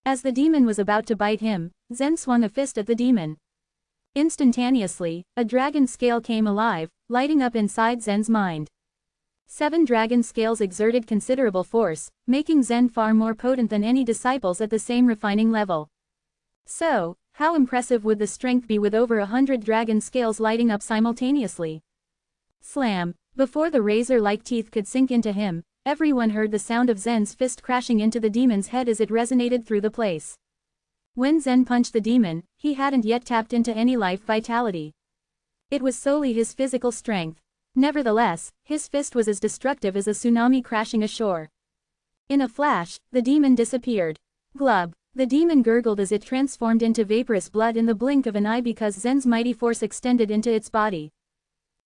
As the demon was about to bite him, Zen swung a fist at the demon. Instantaneously, a dragon scale came alive, lighting up inside Zen's mind. 7 dragon scales exerted considerable force, making Zen far more potent than any disciples at the same refining level. So, how impressive would the strength be with over 100 dragon scales lighting up simultaneously? Slam! Before the razor-like teeth could sink into him, everyone heard the sound of Zen's fist crashing into the demon's head as it resonated through the place. When Zen punched the demon, he hadn't yet tapped into any life vitality. It was solely his physical strength. Nevertheless, his fist was as destructive as a tsunami crashing ashore. In a flash, the demon disappeared. Glub! The demon gurgled as it transformed into vaporous blood in the blink of an eye because Zen's mighty force extended into its body.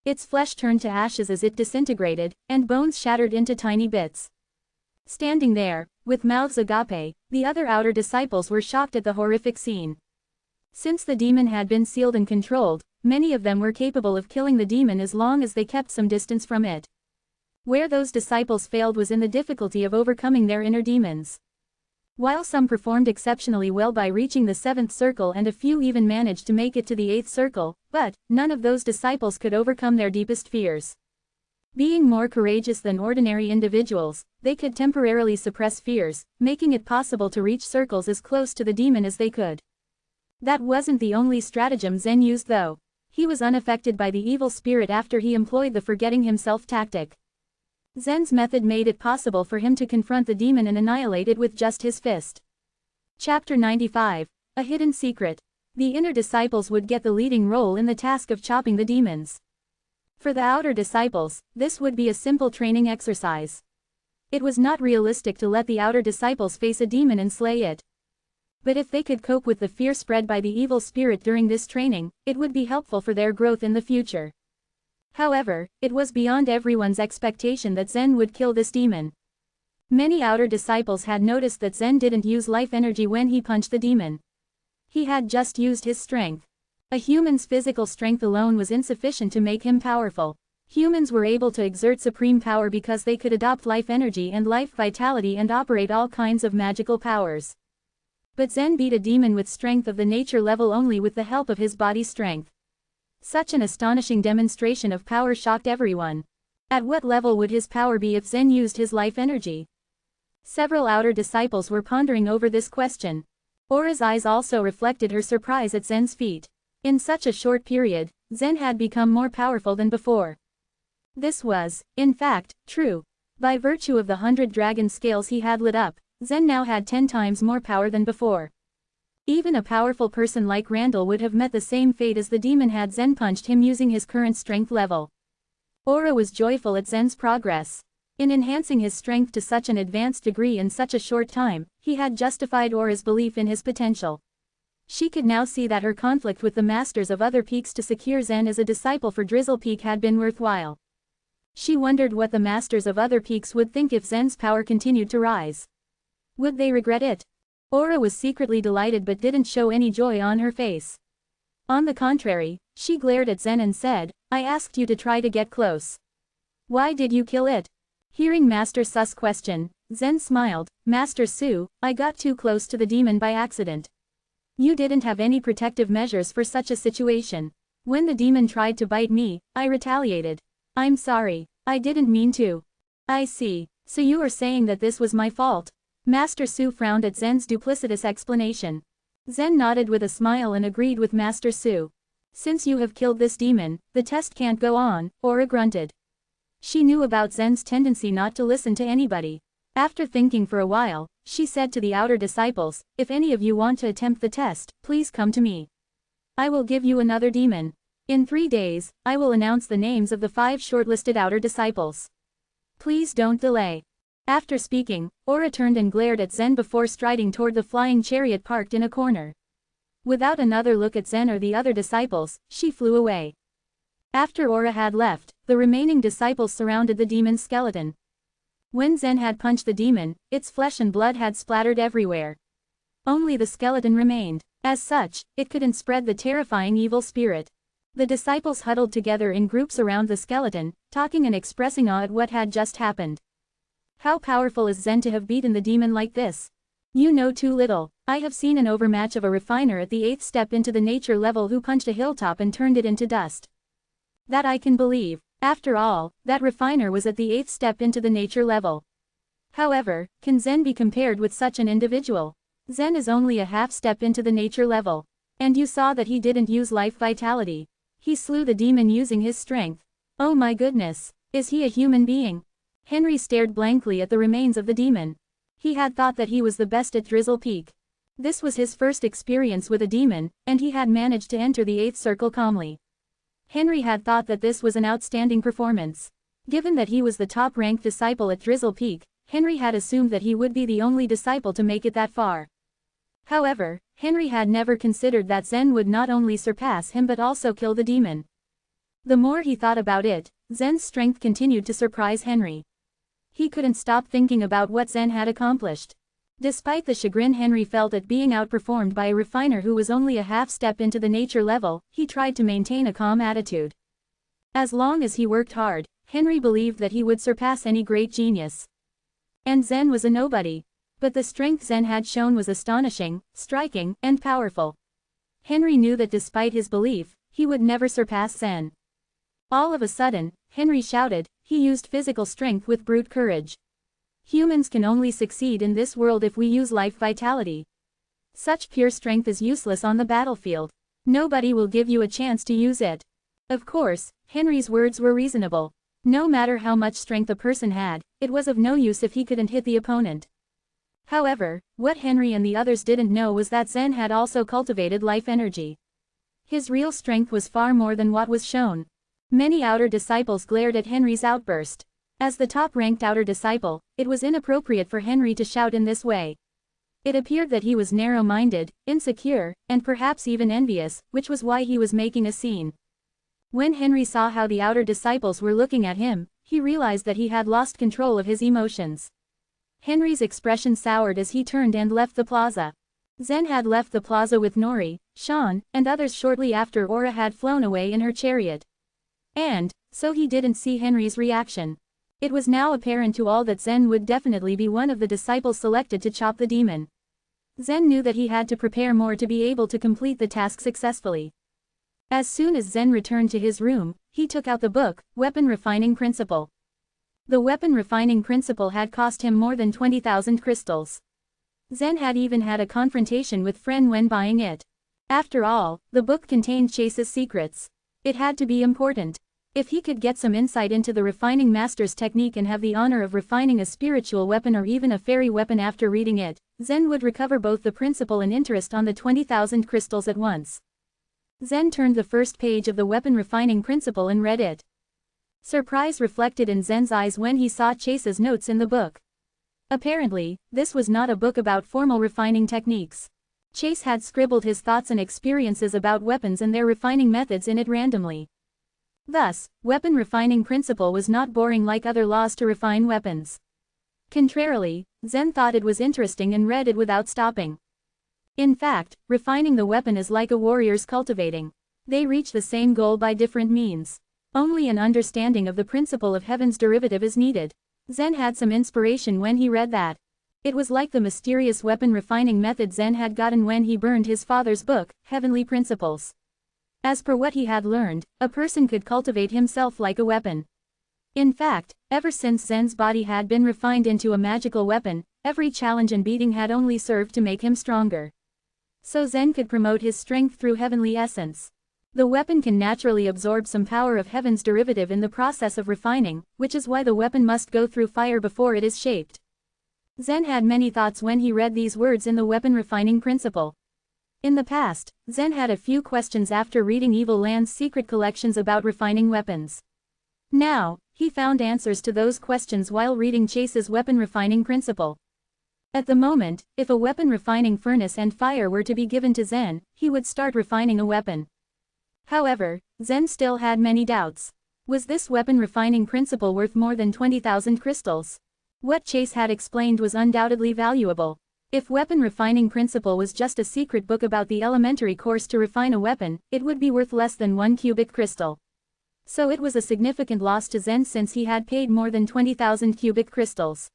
Its flesh turned to ashes as it disintegrated, and bones shattered into tiny bits. Standing there, with mouths agape, the other outer disciples were shocked at the horrific scene. Since the demon had been sealed and controlled, many of them were capable of killing the demon as long as they kept some distance from it. Where those disciples failed was in the difficulty of overcoming their inner demons. While some performed exceptionally well by reaching the 7th circle and a few even managed to make it to the 8th circle, but none of those disciples could overcome their deepest fears. Being more courageous than ordinary individuals, they could temporarily suppress fears, making it possible to reach circles as close to the demon as they could. That wasn't the only stratagem Zen used though. He was unaffected by the evil spirit after he employed the forgetting himself tactic. Zen's method made it possible for him to confront the demon and annihilate it with just his fist. Chapter 95. A Hidden Secret. The inner disciples would get the leading role in the task of chopping the demons. For the outer disciples, this would be a simple training exercise. It was not realistic to let the outer disciples face a demon and slay it. But if they could cope with the fear spread by the evil spirit during this training, it would be helpful for their growth in the future. However, it was beyond everyone's expectation that Zen would kill this demon. Many outer disciples had noticed that Zen didn't use life energy when he punched the demon. He had just used his strength. A human's physical strength alone was insufficient to make him powerful. Humans were able to exert supreme power because they could adopt life energy and life vitality and operate all kinds of magical powers. But Zen beat a demon with strength of the nature level only with the help of his body strength. Such an astonishing demonstration of power shocked everyone. At what level would his power be if Zen used his life energy? Several outer disciples were pondering over this question. Aura's eyes also reflected her surprise at Zen's feat. In such a short period, Zen had become more powerful than before. This was, in fact, true. By virtue of the 100 dragon scales he had lit up, Zen now had 10 times more power than before. Even a powerful person like Randall would have met the same fate as the demon had Zen punched him using his current strength level. Aura was joyful at Zen's progress. In enhancing his strength to such an advanced degree in such a short time, he had justified Aura's belief in his potential. She could now see that her conflict with the masters of other peaks to secure Zen as a disciple for Drizzle Peak had been worthwhile. She wondered what the masters of other peaks would think if Zen's power continued to rise. Would they regret it? Aura was secretly delighted but didn't show any joy on her face. On the contrary, she glared at Zen and said, "I asked you to try to get close. Why did you kill it?" Hearing Master Su's question, Zen smiled, "Master Su, I got too close to the demon by accident. You didn't have any protective measures for such a situation. When the demon tried to bite me, I retaliated. I'm sorry, I didn't mean to." "I see, so you are saying that this was my fault?" Master Su frowned at Zen's duplicitous explanation. Zen nodded with a smile and agreed with Master Su. "Since you have killed this demon, the test can't go on," Aura grunted. She knew about Zen's tendency not to listen to anybody. After thinking for a while, she said to the outer disciples, "If any of you want to attempt the test, please come to me. I will give you another demon. In 3 days, I will announce the names of the 5 shortlisted outer disciples. Please don't delay." After speaking, Aura turned and glared at Zen before striding toward the flying chariot parked in a corner. Without another look at Zen or the other disciples, she flew away. After Aura had left, the remaining disciples surrounded the demon's skeleton. When Zen had punched the demon, its flesh and blood had splattered everywhere. Only the skeleton remained. As such, it couldn't spread the terrifying evil spirit. The disciples huddled together in groups around the skeleton, talking and expressing awe at what had just happened. "How powerful is Zen to have beaten the demon like this? You know too little. I have seen an overmatch of a refiner at the 8th step into the nature level who punched a hilltop and turned it into dust. That I can believe. After all, that refiner was at the 8th step into the nature level. However, can Zen be compared with such an individual? Zen is only a half step into the nature level. And you saw that he didn't use life vitality. He slew the demon using his strength. Oh my goodness, is he a human being?" Henry stared blankly at the remains of the demon. He had thought that he was the best at Drizzle Peak. This was his first experience with a demon, and he had managed to enter the 8th circle calmly. Henry had thought that this was an outstanding performance. Given that he was the top-ranked disciple at Drizzle Peak, Henry had assumed that he would be the only disciple to make it that far. However, Henry had never considered that Zen would not only surpass him but also kill the demon. The more he thought about it, Zen's strength continued to surprise Henry. He couldn't stop thinking about what Zen had accomplished. Despite the chagrin Henry felt at being outperformed by a refiner who was only a half step into the nature level, he tried to maintain a calm attitude. As long as he worked hard, Henry believed that he would surpass any great genius. And Zen was a nobody. But the strength Zen had shown was astonishing, striking, and powerful. Henry knew that despite his belief, he would never surpass Zen. All of a sudden, Henry shouted, he used physical strength with brute courage. Humans can only succeed in this world if we use life vitality. Such pure strength is useless on the battlefield. Nobody will give you a chance to use it. Of course, Henry's words were reasonable. No matter how much strength a person had, it was of no use if he couldn't hit the opponent. However, what Henry and the others didn't know was that Zen had also cultivated life energy. His real strength was far more than what was shown. Many outer disciples glared at Henry's outburst. As the top-ranked outer disciple, it was inappropriate for Henry to shout in this way. It appeared that he was narrow-minded, insecure, and perhaps even envious, which was why he was making a scene. When Henry saw how the outer disciples were looking at him, he realized that he had lost control of his emotions. Henry's expression soured as he turned and left the plaza. Zen had left the plaza with Nori, Sean, and others shortly after Aura had flown away in her chariot. And, so he didn't see Henry's reaction. It was now apparent to all that Zen would definitely be one of the disciples selected to chop the demon. Zen knew that he had to prepare more to be able to complete the task successfully. As soon as Zen returned to his room, he took out the book, Weapon Refining Principle. The weapon refining principle had cost him more than 20,000 crystals. Zen had even had a confrontation with Fren when buying it. After all, the book contained Chase's secrets. It had to be important. If he could get some insight into the refining master's technique and have the honor of refining a spiritual weapon or even a fairy weapon after reading it, Zen would recover both the principle and interest on the 20,000 crystals at once. Zen turned the first page of the weapon refining principle and read it. Surprise reflected in Zen's eyes when he saw Chase's notes in the book. Apparently, this was not a book about formal refining techniques. Chase had scribbled his thoughts and experiences about weapons and their refining methods in it randomly. Thus, weapon refining principle was not boring like other laws to refine weapons. Contrarily, Zen thought it was interesting and read it without stopping. In fact, refining the weapon is like a warrior's cultivating. They reach the same goal by different means. Only an understanding of the principle of heaven's derivative is needed. Zen had some inspiration when he read that. It was like the mysterious weapon refining method Zen had gotten when he burned his father's book, Heavenly Principles. As per what he had learned, a person could cultivate himself like a weapon. In fact, ever since Zen's body had been refined into a magical weapon, every challenge and beating had only served to make him stronger. So Zen could promote his strength through heavenly essence. The weapon can naturally absorb some power of heaven's derivative in the process of refining, which is why the weapon must go through fire before it is shaped. Zen had many thoughts when he read these words in the weapon refining principle. In the past, Zen had a few questions after reading Evil Land's secret collections about refining weapons. Now, he found answers to those questions while reading Chase's weapon refining principle. At the moment, if a weapon refining furnace and fire were to be given to Zen, he would start refining a weapon. However, Zen still had many doubts. Was this weapon refining principle worth more than 20,000 crystals? What Chase had explained was undoubtedly valuable. If weapon refining principle was just a secret book about the elementary course to refine a weapon, it would be worth less than 1 cubic crystal. So it was a significant loss to Zen since he had paid more than 20,000 cubic crystals.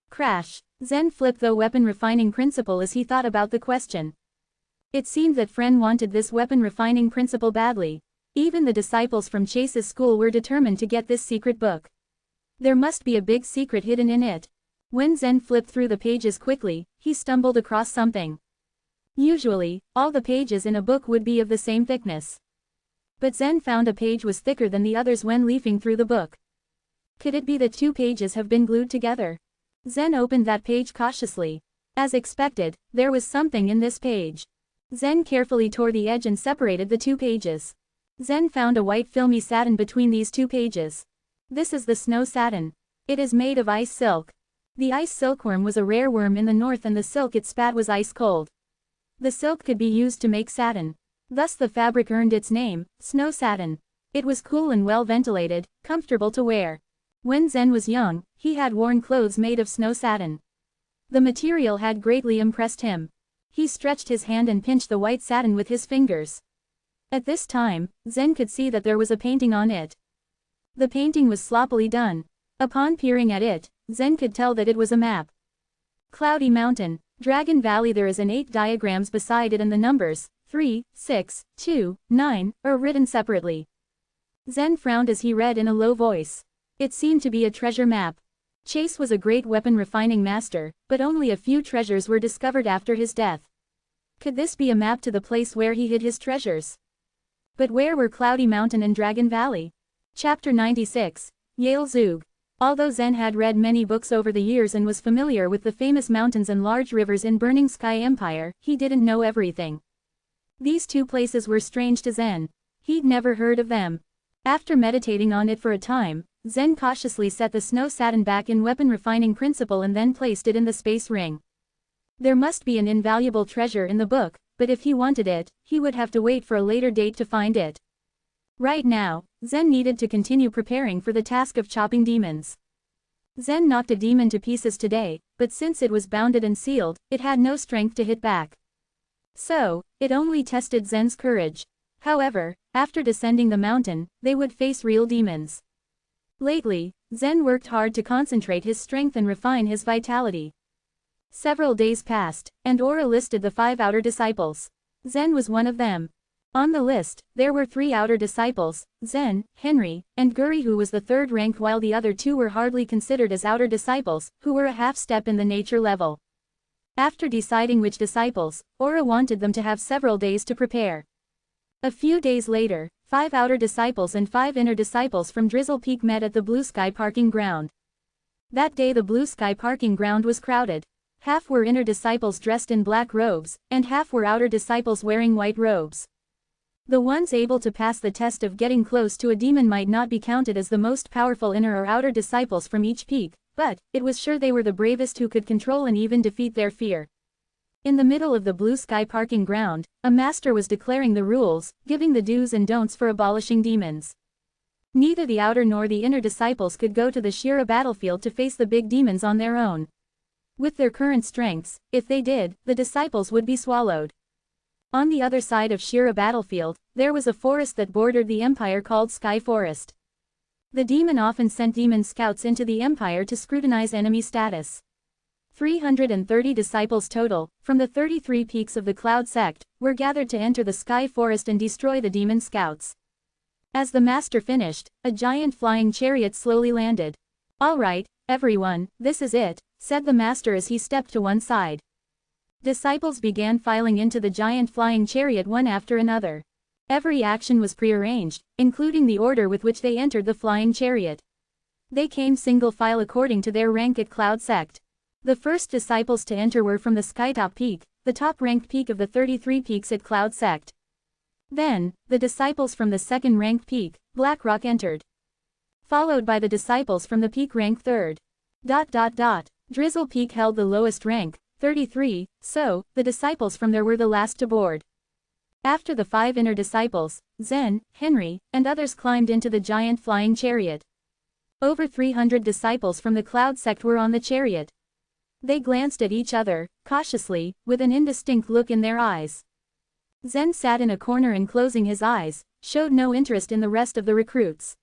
Crash. Zen flipped the weapon refining principle as he thought about the question. It seemed that Fren wanted this weapon refining principle badly. Even the disciples from Chase's school were determined to get this secret book. There must be a big secret hidden in it. When Zen flipped through the pages quickly, he stumbled across something. Usually, all the pages in a book would be of the same thickness. But Zen found a page was thicker than the others when leafing through the book. Could it be that 2 pages have been glued together? Zen opened that page cautiously. As expected, there was something in this page. Zen carefully tore the edge and separated the 2 pages. Zen found a white filmy satin between these 2 pages. This is the snow satin. It is made of ice silk. The ice silkworm was a rare worm in the north and the silk it spat was ice cold. The silk could be used to make satin. Thus the fabric earned its name, snow satin. It was cool and well ventilated, comfortable to wear. When Zen was young, he had worn clothes made of snow satin. The material had greatly impressed him. He stretched his hand and pinched the white satin with his fingers. At this time, Zen could see that there was a painting on it. The painting was sloppily done. Upon peering at it, Zen could tell that it was a map. Cloudy Mountain, Dragon Valley. There is an 8 diagrams beside it and the numbers, 3, 6, 2, 9, are written separately. Zen frowned as he read in a low voice. It seemed to be a treasure map. Chase was a great weapon refining master, but only a few treasures were discovered after his death. Could this be a map to the place where he hid his treasures? But where were Cloudy Mountain and Dragon Valley? Chapter 96, Yale Zug. Although Zen had read many books over the years and was familiar with the famous mountains and large rivers in Burning Sky Empire, he didn't know everything. These 2 places were strange to Zen. He'd never heard of them. After meditating on it for a time, Zen cautiously set the snow satin back in weapon refining principle and then placed it in the space ring. There must be an invaluable treasure in the book, but if he wanted it, he would have to wait for a later date to find it. Right now, Zen needed to continue preparing for the task of chopping demons. Zen knocked a demon to pieces today, but since it was bounded and sealed, it had no strength to hit back. So, it only tested Zen's courage. However, after descending the mountain, they would face real demons. Lately, Zen worked hard to concentrate his strength and refine his vitality. Several days passed, and Aura listed the 5 outer disciples. Zen was one of them. On the list, there were 3 outer disciples, Zen, Henry, and Guri, who was the 3rd rank, while the other 2 were hardly considered as outer disciples, who were a half step in the nature level. After deciding which disciples, Aura wanted them to have several days to prepare. A few days later, 5 outer disciples and 5 inner disciples from Drizzle Peak met at the Blue Sky parking ground. That day the Blue Sky parking ground was crowded. Half were inner disciples dressed in black robes, and half were outer disciples wearing white robes. The ones able to pass the test of getting close to a demon might not be counted as the most powerful inner or outer disciples from each peak, but it was sure they were the bravest who could control and even defeat their fear. In the middle of the Blue Sky parking ground, a master was declaring the rules, giving the do's and don'ts for abolishing demons. Neither the outer nor the inner disciples could go to the Shira battlefield to face the big demons on their own. With their current strengths, if they did, the disciples would be swallowed. On the other side of Shira battlefield, there was a forest that bordered the Empire called Sky Forest. The demon often sent demon scouts into the Empire to scrutinize enemy status. 330 disciples total, from the 33 peaks of the Cloud Sect, were gathered to enter the Sky Forest and destroy the demon scouts. As the master finished, a giant flying chariot slowly landed. "All right, everyone, this is it," said the master as he stepped to one side. Disciples began filing into the giant flying chariot one after another. Every action was prearranged, including the order with which they entered the flying chariot. They came single file according to their rank at Cloud Sect. The first disciples to enter were from the Skytop Peak, the top-ranked peak of the 33 peaks at Cloud Sect. Then, the disciples from the second-ranked peak, Blackrock, entered. Followed by the disciples from the peak ranked third. Drizzle Peak held the lowest rank, 33, so, the disciples from there were the last to board. After the 5 inner disciples, Zen, Henry, and others climbed into the giant flying chariot. Over 300 disciples from the Cloud Sect were on the chariot. They glanced at each other, cautiously, with an indistinct look in their eyes. Zen sat in a corner and closing his eyes, showed no interest in the rest of the recruits.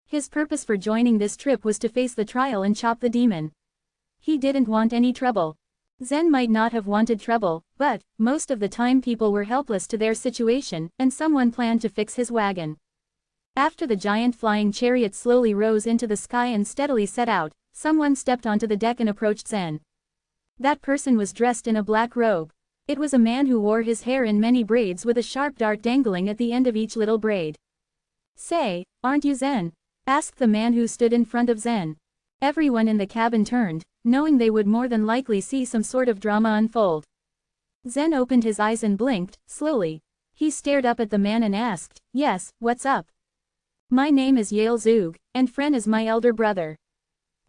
His purpose for joining this trip was to face the trial and chop the demon. He didn't want any trouble. Zen might not have wanted trouble, but, most of the time people were helpless to their situation, and someone planned to fix his wagon. After the giant flying chariot slowly rose into the sky and steadily set out, someone stepped onto the deck and approached Zen. That person was dressed in a black robe. It was a man who wore his hair in many braids with a sharp dart dangling at the end of each little braid. "Say, aren't you Zen?" asked the man who stood in front of Zen. Everyone in the cabin turned, knowing they would more than likely see some sort of drama unfold. Zen opened his eyes and blinked, slowly. He stared up at the man and asked, "Yes, what's up?" "My name is Yale Zug, and Fren is my elder brother.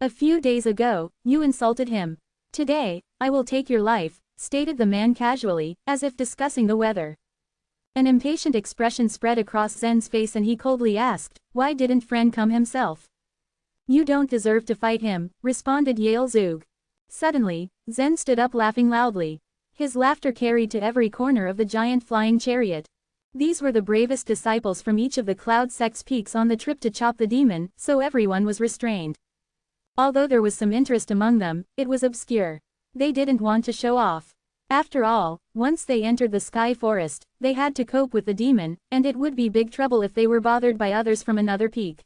A few days ago, you insulted him. Today, I will take your life," stated the man casually, as if discussing the weather. An impatient expression spread across Zen's face and he coldly asked, "Why didn't Fren come himself?" "You don't deserve to fight him," responded Yale Zug. Suddenly, Zen stood up laughing loudly. His laughter carried to every corner of the giant flying chariot. These were the bravest disciples from each of the Cloud Sect's peaks on the trip to chop the demon, so everyone was restrained. Although there was some interest among them, it was obscure. They didn't want to show off. After all, once they entered the Sky Forest, they had to cope with the demon, and it would be big trouble if they were bothered by others from another peak.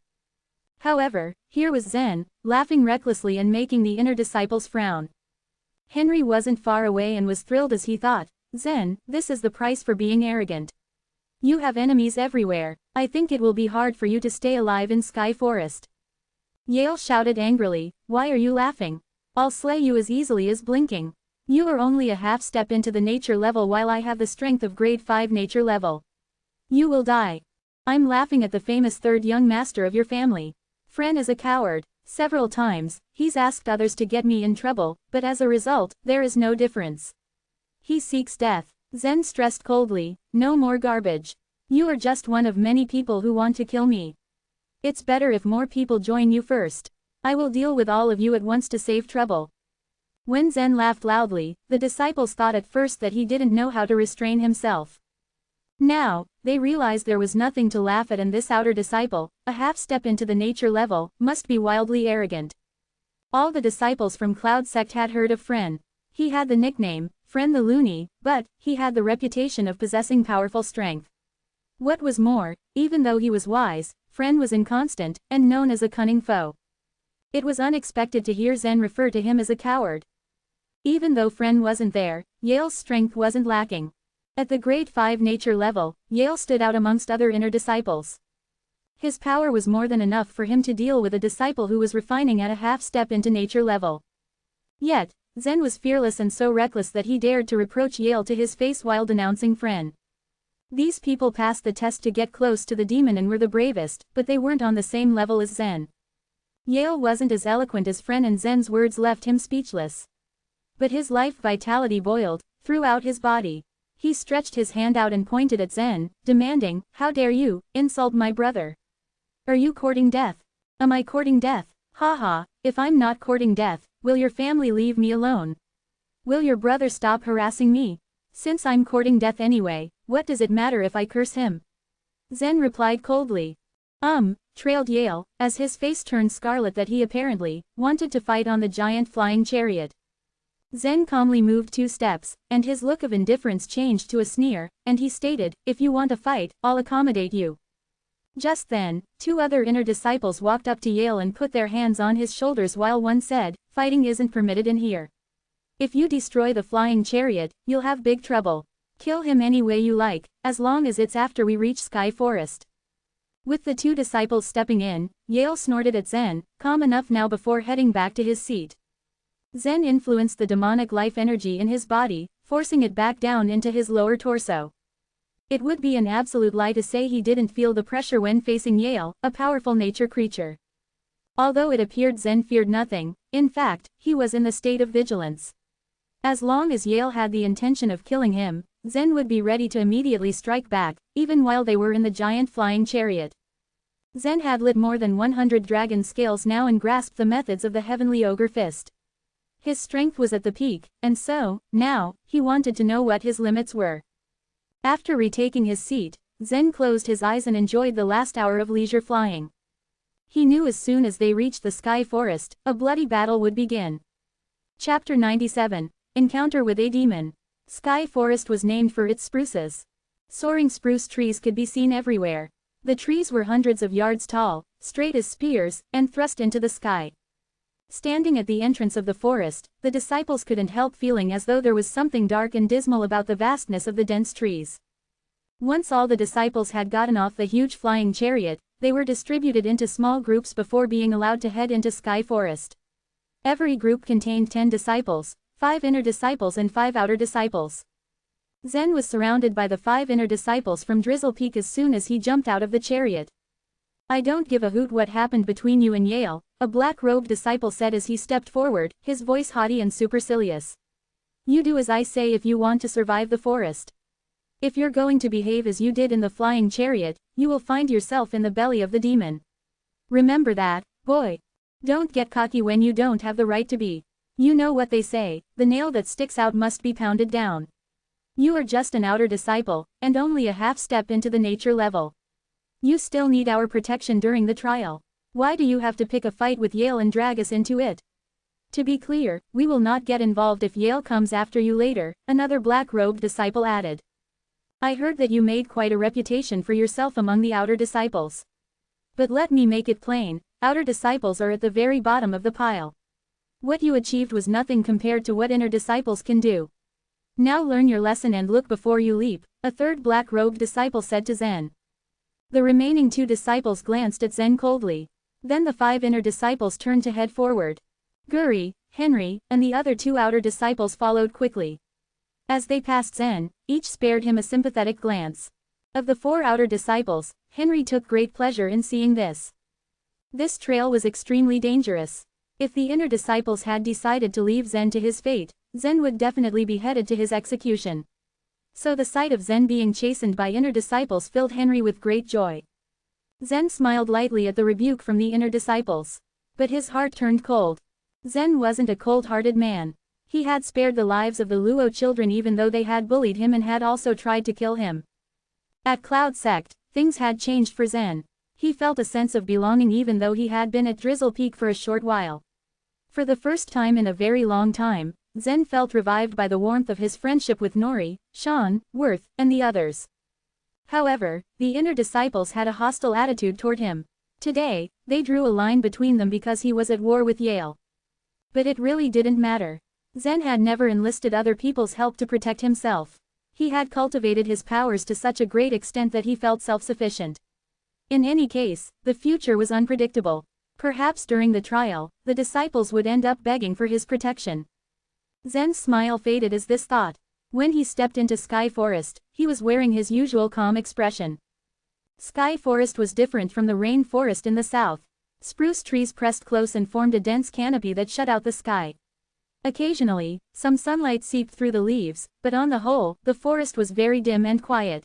However, here was Zen, laughing recklessly and making the inner disciples frown. Henry wasn't far away and was thrilled as he thought, "Zen, this is the price for being arrogant. You have enemies everywhere. I think it will be hard for you to stay alive in Sky Forest." Yale shouted angrily, "Why are you laughing? I'll slay you as easily as blinking. You are only a half step into the nature level while I have the strength of grade 5 nature level. You will die. I'm laughing at the famous third young master of your family. Fren is a coward. Several times, he's asked others to get me in trouble, but as a result, there is no difference. He seeks death." Zen stressed coldly, "No more garbage. You are just one of many people who want to kill me. It's better if more people join you first. I will deal with all of you at once to save trouble." When Zen laughed loudly, the disciples thought at first that he didn't know how to restrain himself. Now, they realized there was nothing to laugh at, and this outer disciple, a half step into the nature level, must be wildly arrogant. All the disciples from Cloud Sect had heard of Fren. He had the nickname, Fren the Loony, but he had the reputation of possessing powerful strength. What was more, even though he was wise, Fren was inconstant, and known as a cunning foe. It was unexpected to hear Zen refer to him as a coward. Even though Fren wasn't there, Yale's strength wasn't lacking. At the grade 5 nature level, Yale stood out amongst other inner disciples. His power was more than enough for him to deal with a disciple who was refining at a half step into nature level. Yet, Zen was fearless and so reckless that he dared to reproach Yale to his face while denouncing Fren. These people passed the test to get close to the demon and were the bravest, but they weren't on the same level as Zen. Yale wasn't as eloquent as Fren and Zen's words left him speechless. But his life vitality boiled throughout his body. He stretched his hand out and pointed at Zen, demanding, "How dare you insult my brother? Are you courting death? Am I courting death? Ha ha, if I'm not courting death, will your family leave me alone? Will your brother stop harassing me? Since I'm courting death anyway, what does it matter if I curse him?" Zen replied coldly. Trailed Yale, as his face turned scarlet that he apparently wanted to fight on the giant flying chariot. Zen calmly moved 2 steps, and his look of indifference changed to a sneer, and he stated, "If you want a fight, I'll accommodate you." Just then, 2 other inner disciples walked up to Yale and put their hands on his shoulders while one said, "Fighting isn't permitted in here. If you destroy the flying chariot, you'll have big trouble. Kill him any way you like, as long as it's after we reach Sky Forest." With the 2 disciples stepping in, Yale snorted at Zen, calm enough now before heading back to his seat. Zen influenced the demonic life energy in his body, forcing it back down into his lower torso. It would be an absolute lie to say he didn't feel the pressure when facing Yale, a powerful nature creature. Although it appeared Zen feared nothing, in fact, he was in the state of vigilance. As long as Yale had the intention of killing him, Zen would be ready to immediately strike back, even while they were in the giant flying chariot. Zen had lit more than 100 dragon scales now and grasped the methods of the heavenly ogre fist. His strength was at the peak, and so, now, he wanted to know what his limits were. After retaking his seat, Zen closed his eyes and enjoyed the last hour of leisure flying. He knew as soon as they reached the Sky Forest, a bloody battle would begin. Chapter 97, Encounter with a Demon. Sky Forest was named for its spruces. Soaring spruce trees could be seen everywhere. The trees were hundreds of yards tall, straight as spears, and thrust into the sky. Standing at the entrance of the forest, the disciples couldn't help feeling as though there was something dark and dismal about the vastness of the dense trees. Once all the disciples had gotten off the huge flying chariot, they were distributed into small groups before being allowed to head into Sky Forest. Every group contained 10 disciples, 5 inner disciples and 5 outer disciples. Zen was surrounded by the 5 inner disciples from Drizzle Peak as soon as he jumped out of the chariot. "I don't give a hoot what happened between you and Yale," a black-robed disciple said as he stepped forward, his voice haughty and supercilious. "You do as I say if you want to survive the forest. If you're going to behave as you did in the flying chariot, you will find yourself in the belly of the demon. Remember that, boy. Don't get cocky when you don't have the right to be. You know what they say, the nail that sticks out must be pounded down. You are just an outer disciple, and only a half step into the nature level. You still need our protection during the trial. Why do you have to pick a fight with Yale and drag us into it? To be clear, we will not get involved if Yale comes after you later," another black-robed disciple added. "I heard that you made quite a reputation for yourself among the outer disciples. But let me make it plain, outer disciples are at the very bottom of the pile. What you achieved was nothing compared to what inner disciples can do. Now learn your lesson and look before you leap," a third black-robed disciple said to Zen. The remaining 2 disciples glanced at Zen coldly. Then the 5 inner disciples turned to head forward. Guri, Henry, and the other 2 outer disciples followed quickly. As they passed Zen, each spared him a sympathetic glance. Of the 4 outer disciples, Henry took great pleasure in seeing this. This trail was extremely dangerous. If the inner disciples had decided to leave Zen to his fate, Zen would definitely be headed to his execution. So the sight of Zen being chastened by inner disciples filled Henry with great joy. Zen smiled lightly at the rebuke from the inner disciples. But his heart turned cold. Zen wasn't a cold-hearted man. He had spared the lives of the Luo children even though they had bullied him and had also tried to kill him. At Cloud Sect, things had changed for Zen. He felt a sense of belonging even though he had been at Drizzle Peak for a short while. For the first time in a very long time, Zen felt revived by the warmth of his friendship with Nori, Sean, Worth, and the others. However, the inner disciples had a hostile attitude toward him. Today, they drew a line between them because he was at war with Yale. But it really didn't matter. Zen had never enlisted other people's help to protect himself. He had cultivated his powers to such a great extent that he felt self-sufficient. In any case, the future was unpredictable. Perhaps during the trial, the disciples would end up begging for his protection. Zen's smile faded as this thought. When he stepped into Sky Forest, he was wearing his usual calm expression. Sky Forest was different from the rain forest in the south. Spruce trees pressed close and formed a dense canopy that shut out the sky. Occasionally, some sunlight seeped through the leaves, but on the whole, the forest was very dim and quiet.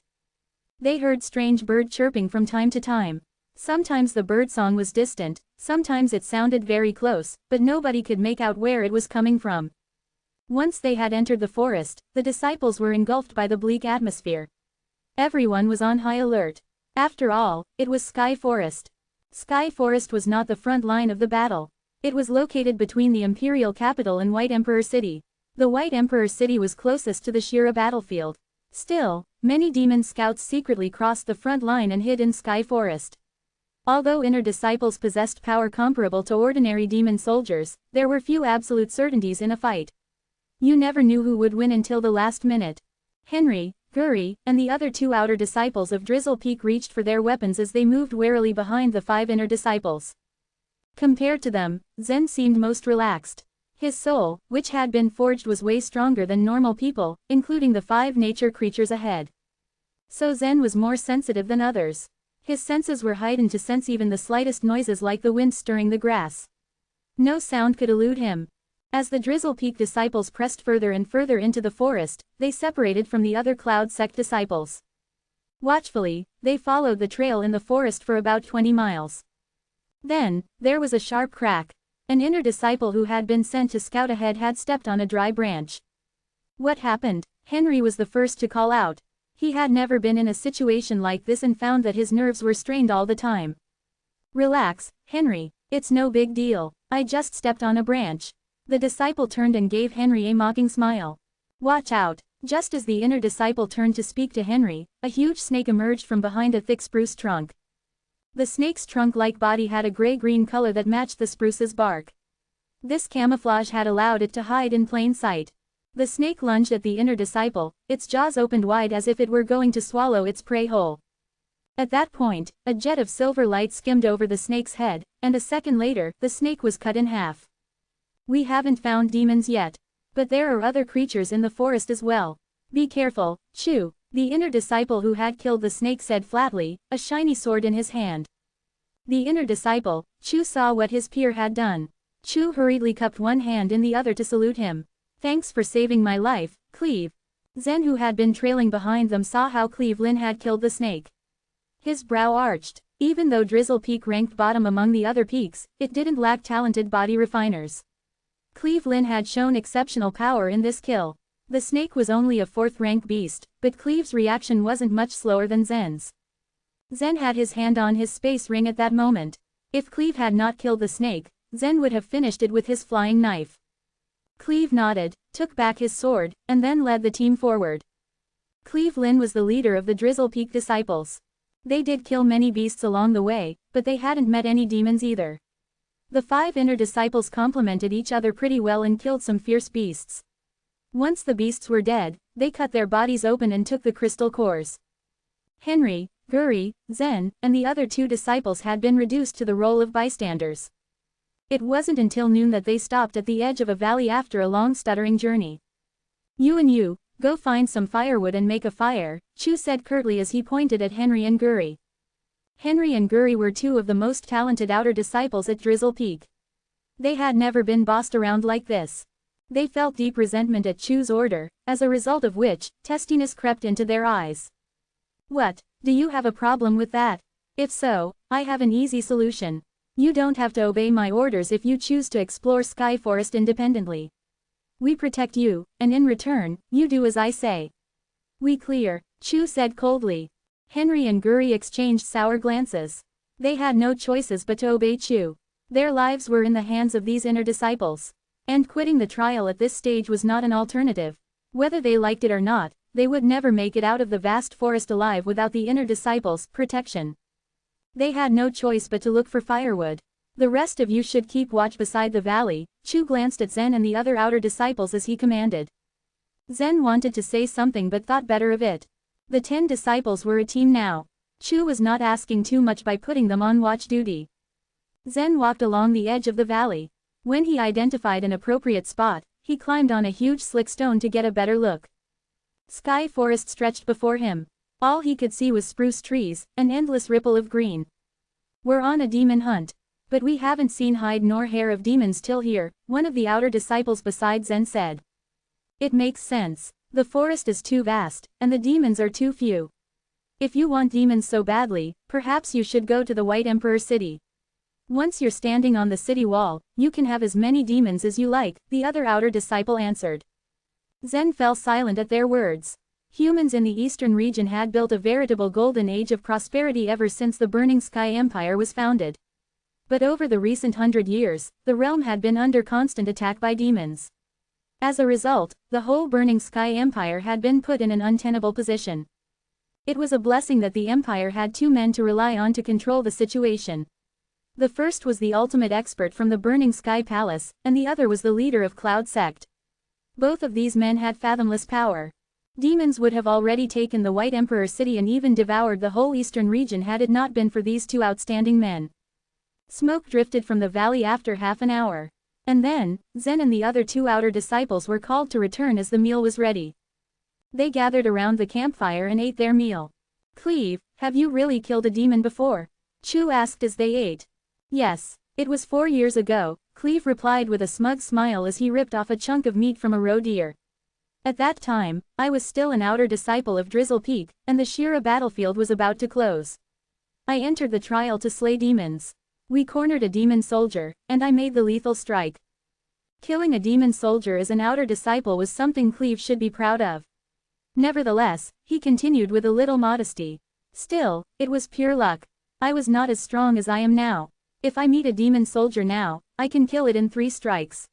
They heard strange bird chirping from time to time. Sometimes the birdsong was distant, sometimes it sounded very close, but nobody could make out where it was coming from. Once they had entered the forest, the disciples were engulfed by the bleak atmosphere. Everyone was on high alert. After all, it was Sky Forest. Sky Forest was not the front line of the battle. It was located between the Imperial capital and White Emperor City. The White Emperor City was closest to the Shira battlefield. Still, many demon scouts secretly crossed the front line and hid in Sky Forest. Although inner disciples possessed power comparable to ordinary demon soldiers, there were few absolute certainties in a fight. You never knew who would win until the last minute. Henry, Guri, and the other 2 outer disciples of Drizzle Peak reached for their weapons as they moved warily behind the 5 inner disciples. Compared to them, Zen seemed most relaxed. His soul, which had been forged, was way stronger than normal people, including the 5 nature creatures ahead. So Zen was more sensitive than others. His senses were heightened to sense even the slightest noises like the wind stirring the grass. No sound could elude him. As the Drizzle Peak disciples pressed further and further into the forest, they separated from the other Cloud Sect disciples. Watchfully, they followed the trail in the forest for about 20 miles. Then, there was a sharp crack. An inner disciple who had been sent to scout ahead had stepped on a dry branch. What happened? Henry was the first to call out. He had never been in a situation like this and found that his nerves were strained all the time. Relax, Henry. It's no big deal. I just stepped on a branch. The disciple turned and gave Henry a mocking smile. Watch out. Just as the inner disciple turned to speak to Henry, a huge snake emerged from behind a thick spruce trunk. The snake's trunk-like body had a gray-green color that matched the spruce's bark. This camouflage had allowed it to hide in plain sight. The snake lunged at the inner disciple, its jaws opened wide as if it were going to swallow its prey whole. At that point, a jet of silver light skimmed over the snake's head, and a second later, the snake was cut in half. We haven't found demons yet. But there are other creatures in the forest as well. Be careful, Chu, the inner disciple who had killed the snake said flatly, a shiny sword in his hand. The inner disciple, Chu, saw what his peer had done. Chu hurriedly cupped one hand in the other to salute him. Thanks for saving my life, Cleve. Zen, who had been trailing behind them, saw how Cleve Lin had killed the snake. His brow arched. Even though Drizzle Peak ranked bottom among the other peaks, it didn't lack talented body refiners. Cleve Lin had shown exceptional power in this kill. The snake was only a 4th-rank beast, but Cleve's reaction wasn't much slower than Zen's. Zen had his hand on his space ring at that moment. If Cleve had not killed the snake, Zen would have finished it with his flying knife. Cleve nodded, took back his sword, and then led the team forward. Cleve Lin was the leader of the Drizzle Peak disciples. They did kill many beasts along the way, but they hadn't met any demons either. The 5 inner disciples complemented each other pretty well and killed some fierce beasts. Once the beasts were dead, they cut their bodies open and took the crystal cores. Henry, Guri, Zen, and the other 2 disciples had been reduced to the role of bystanders. It wasn't until noon that they stopped at the edge of a valley after a long stuttering journey. You, go find some firewood and make a fire, Chu said curtly as he pointed at Henry and Guri. Henry and Guri were 2 of the most talented outer disciples at Drizzle Peak. They had never been bossed around like this. They felt deep resentment at Chu's order, as a result of which, testiness crept into their eyes. What, do you have a problem with that? If so, I have an easy solution. You don't have to obey my orders if you choose to explore Sky Forest independently. We protect you, and in return, you do as I say. We clear, Chu said coldly. Henry and Guri exchanged sour glances. They had no choices but to obey Chu. Their lives were in the hands of these inner disciples. And quitting the trial at this stage was not an alternative. Whether they liked it or not, they would never make it out of the vast forest alive without the inner disciples' protection. They had no choice but to look for firewood. The rest of you should keep watch beside the valley, Chu glanced at Zen and the other outer disciples as he commanded. Zen wanted to say something but thought better of it. The 10 disciples were a team now. Chu was not asking too much by putting them on watch duty. Zen walked along the edge of the valley. When he identified an appropriate spot, he climbed on a huge slick stone to get a better look. Sky forest stretched before him. All he could see was spruce trees, an endless ripple of green. We're on a demon hunt. But we haven't seen hide nor hair of demons till here, one of the outer disciples beside Zen said. It makes sense. The forest is too vast, and the demons are too few. If you want demons so badly, perhaps you should go to the White Emperor city. Once you're standing on the city wall, you can have as many demons as you like, the other outer disciple answered. Zen fell silent at their words. Humans in the eastern region had built a veritable golden age of prosperity ever since the Burning Sky Empire was founded. But over the recent 100 years, the realm had been under constant attack by demons. As a result, the whole Burning Sky Empire had been put in an untenable position. It was a blessing that the Empire had 2 men to rely on to control the situation. The first was the ultimate expert from the Burning Sky Palace, and the other was the leader of Cloud Sect. Both of these men had fathomless power. Demons would have already taken the White Emperor city and even devoured the whole eastern region had it not been for these 2 outstanding men. Smoke drifted from the valley after half an hour. And then, Zen and the other 2 outer disciples were called to return as the meal was ready. They gathered around the campfire and ate their meal. Cleve, have you really killed a demon before? Chu asked as they ate. Yes, it was 4 years ago, Cleve replied with a smug smile as he ripped off a chunk of meat from a roe deer. At that time, I was still an outer disciple of Drizzle Peak, and the Shira battlefield was about to close. I entered the trial to slay demons. We cornered a demon soldier, and I made the lethal strike. Killing a demon soldier as an outer disciple was something Cleve should be proud of. Nevertheless, he continued with a little modesty. Still, it was pure luck. I was not as strong as I am now. If I meet a demon soldier now, I can kill it in 3 strikes.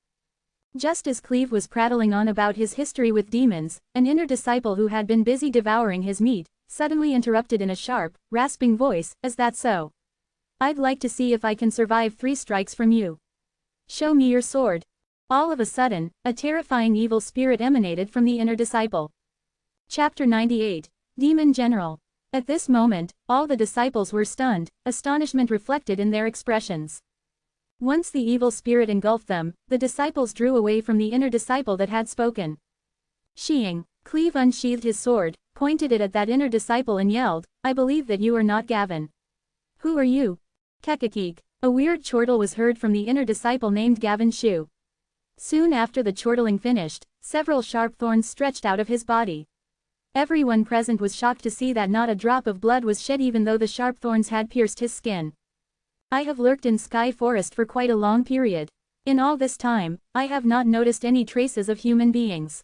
Just as Cleve was prattling on about his history with demons, an inner disciple who had been busy devouring his meat, suddenly interrupted in a sharp, rasping voice, "Is that so? I'd like to see if I can survive 3 strikes from you. Show me your sword." All of a sudden, a terrifying evil spirit emanated from the inner disciple. Chapter 98. Demon General. At this moment, all the disciples were stunned, astonishment reflected in their expressions. Once the evil spirit engulfed them, the disciples drew away from the inner disciple that had spoken. Sheeing, Cleve unsheathed his sword, pointed it at that inner disciple and yelled, "I believe that you are not Gavin." "Who are you?" Kekakek. A weird chortle was heard from the inner disciple named Gavin Shu. Soon after the chortling finished, several sharp thorns stretched out of his body. Everyone present was shocked to see that not a drop of blood was shed even though the sharp thorns had pierced his skin. I have lurked in Sky Forest for quite a long period. In all this time, I have not noticed any traces of human beings.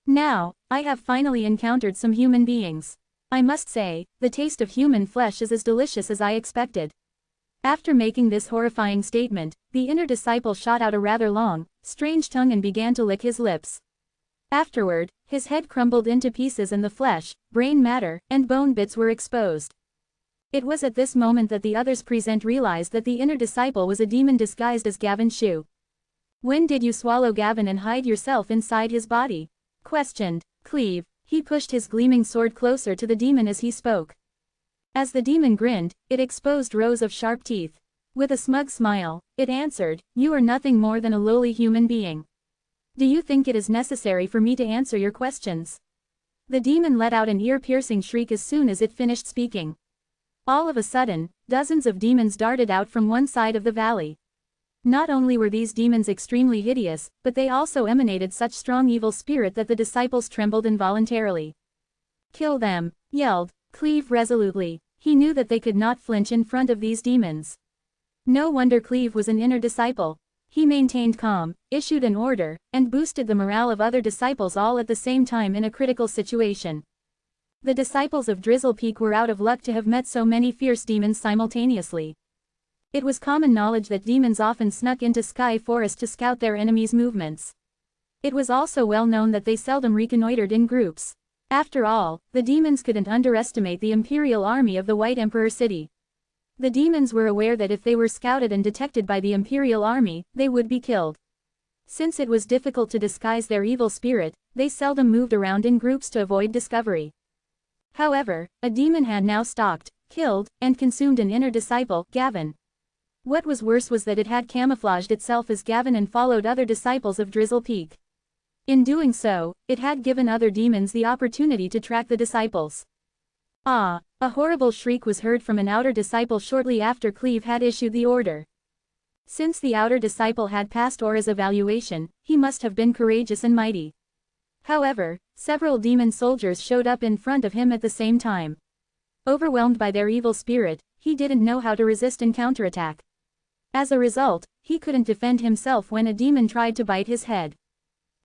Now, I have finally encountered some human beings. I must say, the taste of human flesh is as delicious as I expected. After making this horrifying statement, the inner disciple shot out a rather long, strange tongue and began to lick his lips. Afterward, his head crumbled into pieces and the flesh, brain matter, and bone bits were exposed. It was at this moment that the others present realized that the inner disciple was a demon disguised as Gavin Shu. "When did you swallow Gavin and hide yourself inside his body?" questioned Cleve. He pushed his gleaming sword closer to the demon as he spoke. As the demon grinned, it exposed rows of sharp teeth. With a smug smile, it answered, "You are nothing more than a lowly human being. Do you think it is necessary for me to answer your questions?" The demon let out an ear-piercing shriek as soon as it finished speaking. All of a sudden, dozens of demons darted out from one side of the valley. Not only were these demons extremely hideous, but they also emanated such strong evil spirit that the disciples trembled involuntarily. "Kill them," yelled Cleve resolutely. He knew that they could not flinch in front of these demons. No wonder Cleve was an inner disciple. He maintained calm, issued an order, and boosted the morale of other disciples all at the same time in a critical situation. The disciples of Drizzle Peak were out of luck to have met so many fierce demons simultaneously. It was common knowledge that demons often snuck into Sky Forest to scout their enemies' movements. It was also well known that they seldom reconnoitered in groups. After all, the demons couldn't underestimate the Imperial Army of the White Emperor City. The demons were aware that if they were scouted and detected by the Imperial Army, they would be killed. Since it was difficult to disguise their evil spirit, they seldom moved around in groups to avoid discovery. However, a demon had now stalked, killed, and consumed an inner disciple, Gavin. What was worse was that it had camouflaged itself as Gavin and followed other disciples of Drizzle Peak. In doing so, it had given other demons the opportunity to track the disciples. Ah! A horrible shriek was heard from an outer disciple shortly after Cleve had issued the order. Since the outer disciple had passed Aura's evaluation, he must have been courageous and mighty. However, several demon soldiers showed up in front of him at the same time. Overwhelmed by their evil spirit, he didn't know how to resist and counterattack. As a result, he couldn't defend himself when a demon tried to bite his head.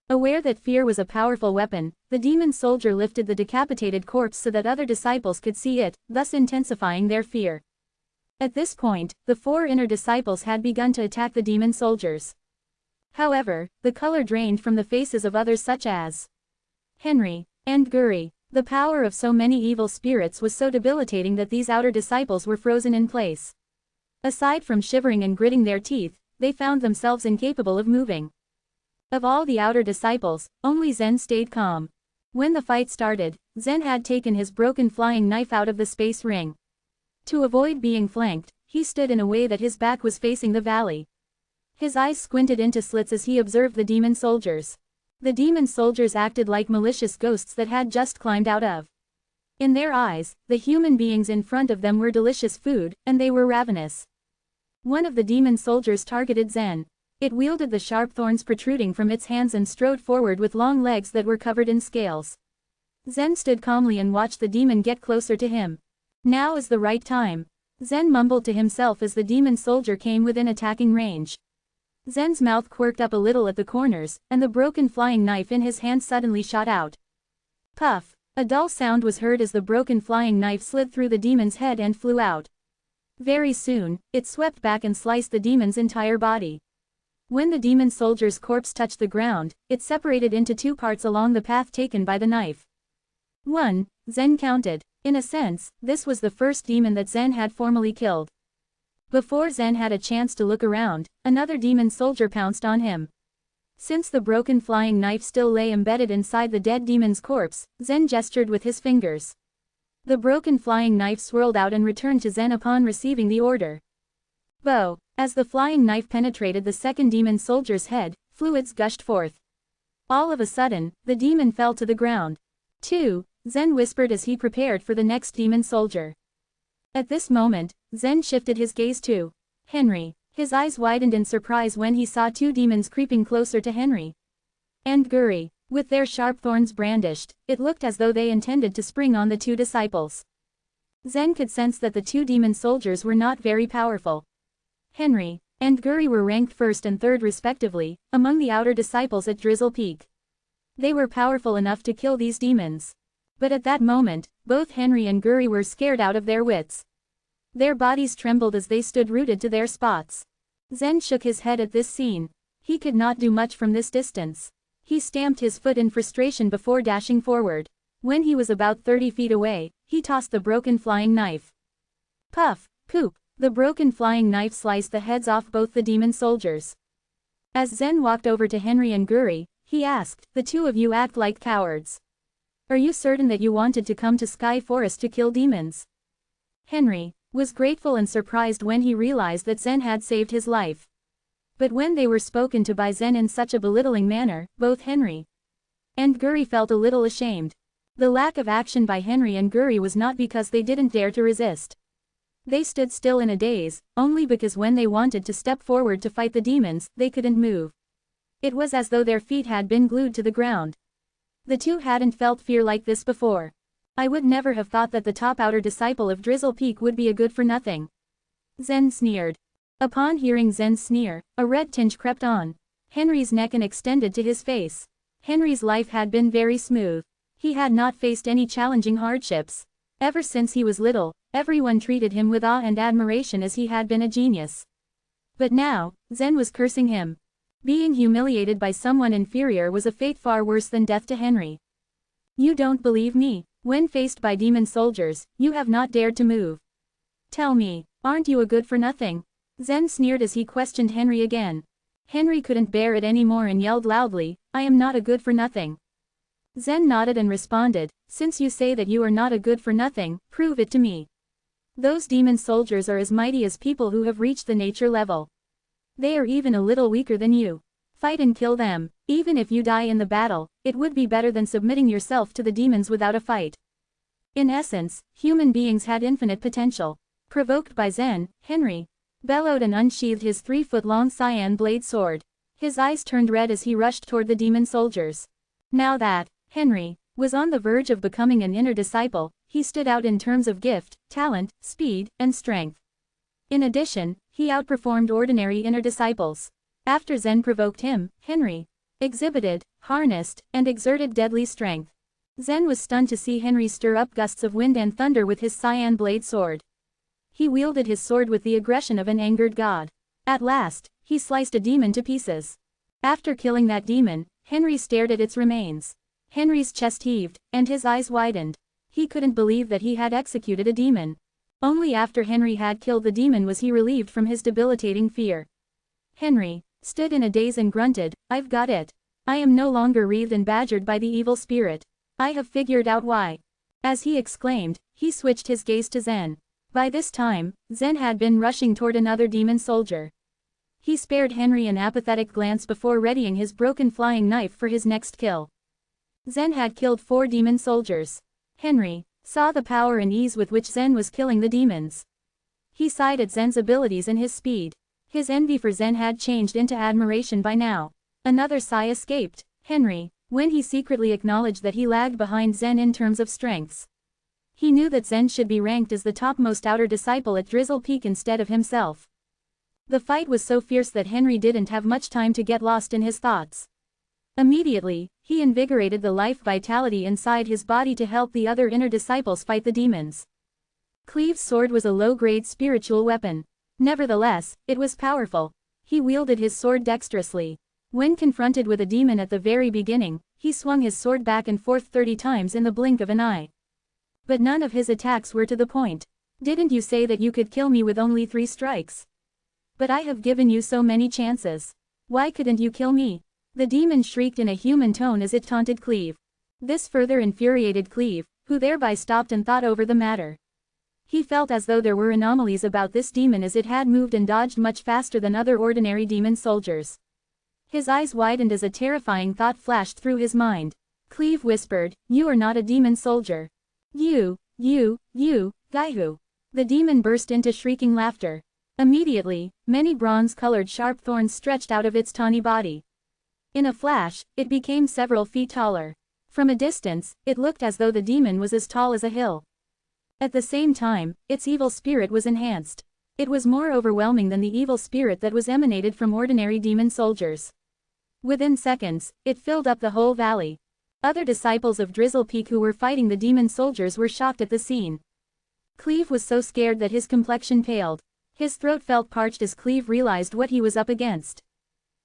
Aware that fear was a powerful weapon, the demon soldier lifted the decapitated corpse so that other disciples could see it, thus intensifying their fear. At this point, the 4 inner disciples had begun to attack the demon soldiers. However, the color drained from the faces of others such as Henry and Guri. The power of so many evil spirits was so debilitating that these outer disciples were frozen in place. Aside from shivering and gritting their teeth, they found themselves incapable of moving. Of all the outer disciples, only Zen stayed calm. When the fight started, Zen had taken his broken flying knife out of the space ring. To avoid being flanked, he stood in a way that his back was facing the valley. His eyes squinted into slits as he observed the demon soldiers. The demon soldiers acted like malicious ghosts that had just climbed out of. In their eyes, the human beings in front of them were delicious food, and they were ravenous. One of the demon soldiers targeted Zen. It wielded the sharp thorns protruding from its hands and strode forward with long legs that were covered in scales. Zen stood calmly and watched the demon get closer to him. Now is the right time. Zen mumbled to himself as the demon soldier came within attacking range. Zen's mouth quirked up a little at the corners, and the broken flying knife in his hand suddenly shot out. Puff! A dull sound was heard as the broken flying knife slid through the demon's head and flew out. Very soon, it swept back and sliced the demon's entire body. When the demon soldier's corpse touched the ground, it separated into 2 parts along the path taken by the knife. 1. Zen counted. In a sense, this was the first demon that Zen had formally killed. Before Zen had a chance to look around, another demon soldier pounced on him. Since the broken flying knife still lay embedded inside the dead demon's corpse, Zen gestured with his fingers. The broken flying knife swirled out and returned to Zen upon receiving the order. Bow! As the flying knife penetrated the second demon soldier's head, fluids gushed forth. All of a sudden, the demon fell to the ground. 2. Zen whispered as he prepared for the next demon soldier. At this moment, Zen shifted his gaze to Henry. His eyes widened in surprise when he saw 2 demons creeping closer to Henry and Guri. With their sharp thorns brandished, it looked as though they intended to spring on the 2 disciples. Zen could sense that the 2 demon soldiers were not very powerful. Henry and Guri were ranked 1st and 3rd respectively, among the outer disciples at Drizzle Peak. They were powerful enough to kill these demons. But at that moment, both Henry and Guri were scared out of their wits. Their bodies trembled as they stood rooted to their spots. Zen shook his head at this scene. He could not do much from this distance. He stamped his foot in frustration before dashing forward. When he was about 30 feet away, he tossed the broken flying knife. Puff! Poop! The broken flying knife sliced the heads off both the demon soldiers. As Zen walked over to Henry and Guri, he asked, "The 2 of you act like cowards. Are you certain that you wanted to come to Sky Forest to kill demons?" Henry was grateful and surprised when he realized that Zen had saved his life. But when they were spoken to by Zen in such a belittling manner, both Henry and Guri felt a little ashamed. The lack of action by Henry and Guri was not because they didn't dare to resist. They stood still in a daze, only because when they wanted to step forward to fight the demons, they couldn't move. It was as though their feet had been glued to the ground. The 2 hadn't felt fear like this before. I would never have thought that the top outer disciple of Drizzle Peak would be a good-for-nothing. Zen sneered. Upon hearing Zen's sneer, a red tinge crept on Henry's neck and extended to his face. Henry's life had been very smooth. He had not faced any challenging hardships. Ever since he was little, everyone treated him with awe and admiration as he had been a genius. But now, Zen was cursing him. Being humiliated by someone inferior was a fate far worse than death to Henry. You don't believe me? When faced by demon soldiers, you have not dared to move. Tell me, aren't you a good-for-nothing? Zen sneered as he questioned Henry again. Henry couldn't bear it anymore and yelled loudly, "I am not a good-for-nothing." Zen nodded and responded, "Since you say that you are not a good-for-nothing, prove it to me. Those demon soldiers are as mighty as people who have reached the nature level. They are even a little weaker than you. Fight and kill them. Even if you die in the battle, it would be better than submitting yourself to the demons without a fight." In essence, human beings had infinite potential. Provoked by Zen, Henry bellowed and unsheathed his 3-foot-long cyan blade sword. His eyes turned red as he rushed toward the demon soldiers. Now that Henry was on the verge of becoming an inner disciple, he stood out in terms of gift, talent, speed, and strength. In addition, he outperformed ordinary inner disciples. After Zen provoked him, Henry exhibited, harnessed, and exerted deadly strength. Zen was stunned to see Henry stir up gusts of wind and thunder with his cyan blade sword. He wielded his sword with the aggression of an angered god. At last, he sliced a demon to pieces. After killing that demon, Henry stared at its remains. Henry's chest heaved, and his eyes widened. He couldn't believe that he had executed a demon. Only after Henry had killed the demon was he relieved from his debilitating fear. Henry stood in a daze and grunted, "I've got it. I am no longer wreathed and badgered by the evil spirit. I have figured out why." As he exclaimed, he switched his gaze to Zen. By this time, Zen had been rushing toward another demon soldier. He spared Henry an apathetic glance before readying his broken flying knife for his next kill. Zen had killed 4 demon soldiers. Henry saw the power and ease with which Zen was killing the demons. He sighed at Zen's abilities and his speed. His envy for Zen had changed into admiration by now. Another sigh escaped Henry when he secretly acknowledged that he lagged behind Zen in terms of strengths. He knew that Zen should be ranked as the topmost outer disciple at Drizzle Peak instead of himself. The fight was so fierce that Henry didn't have much time to get lost in his thoughts. Immediately, he invigorated the life vitality inside his body to help the other inner disciples fight the demons. Cleve's sword was a low-grade spiritual weapon. Nevertheless, it was powerful. He wielded his sword dexterously. When confronted with a demon at the very beginning, he swung his sword back and forth 30 times in the blink of an eye. But none of his attacks were to the point. "Didn't you say that you could kill me with only 3 strikes? But I have given you so many chances. Why couldn't you kill me?" The demon shrieked in a human tone as it taunted Cleve. This further infuriated Cleve, who thereby stopped and thought over the matter. He felt as though there were anomalies about this demon as it had moved and dodged much faster than other ordinary demon soldiers. His eyes widened as a terrifying thought flashed through his mind. Cleve whispered, "You are not a demon soldier. You, Gaihu." The demon burst into shrieking laughter. Immediately, many bronze-colored sharp thorns stretched out of its tawny body. In a flash, it became several feet taller. From a distance, it looked as though the demon was as tall as a hill. At the same time, its evil spirit was enhanced. It was more overwhelming than the evil spirit that was emanated from ordinary demon soldiers. Within seconds, it filled up the whole valley. Other disciples of Drizzle Peak who were fighting the demon soldiers were shocked at the scene. Cleve was so scared that his complexion paled. His throat felt parched as Cleve realized what he was up against.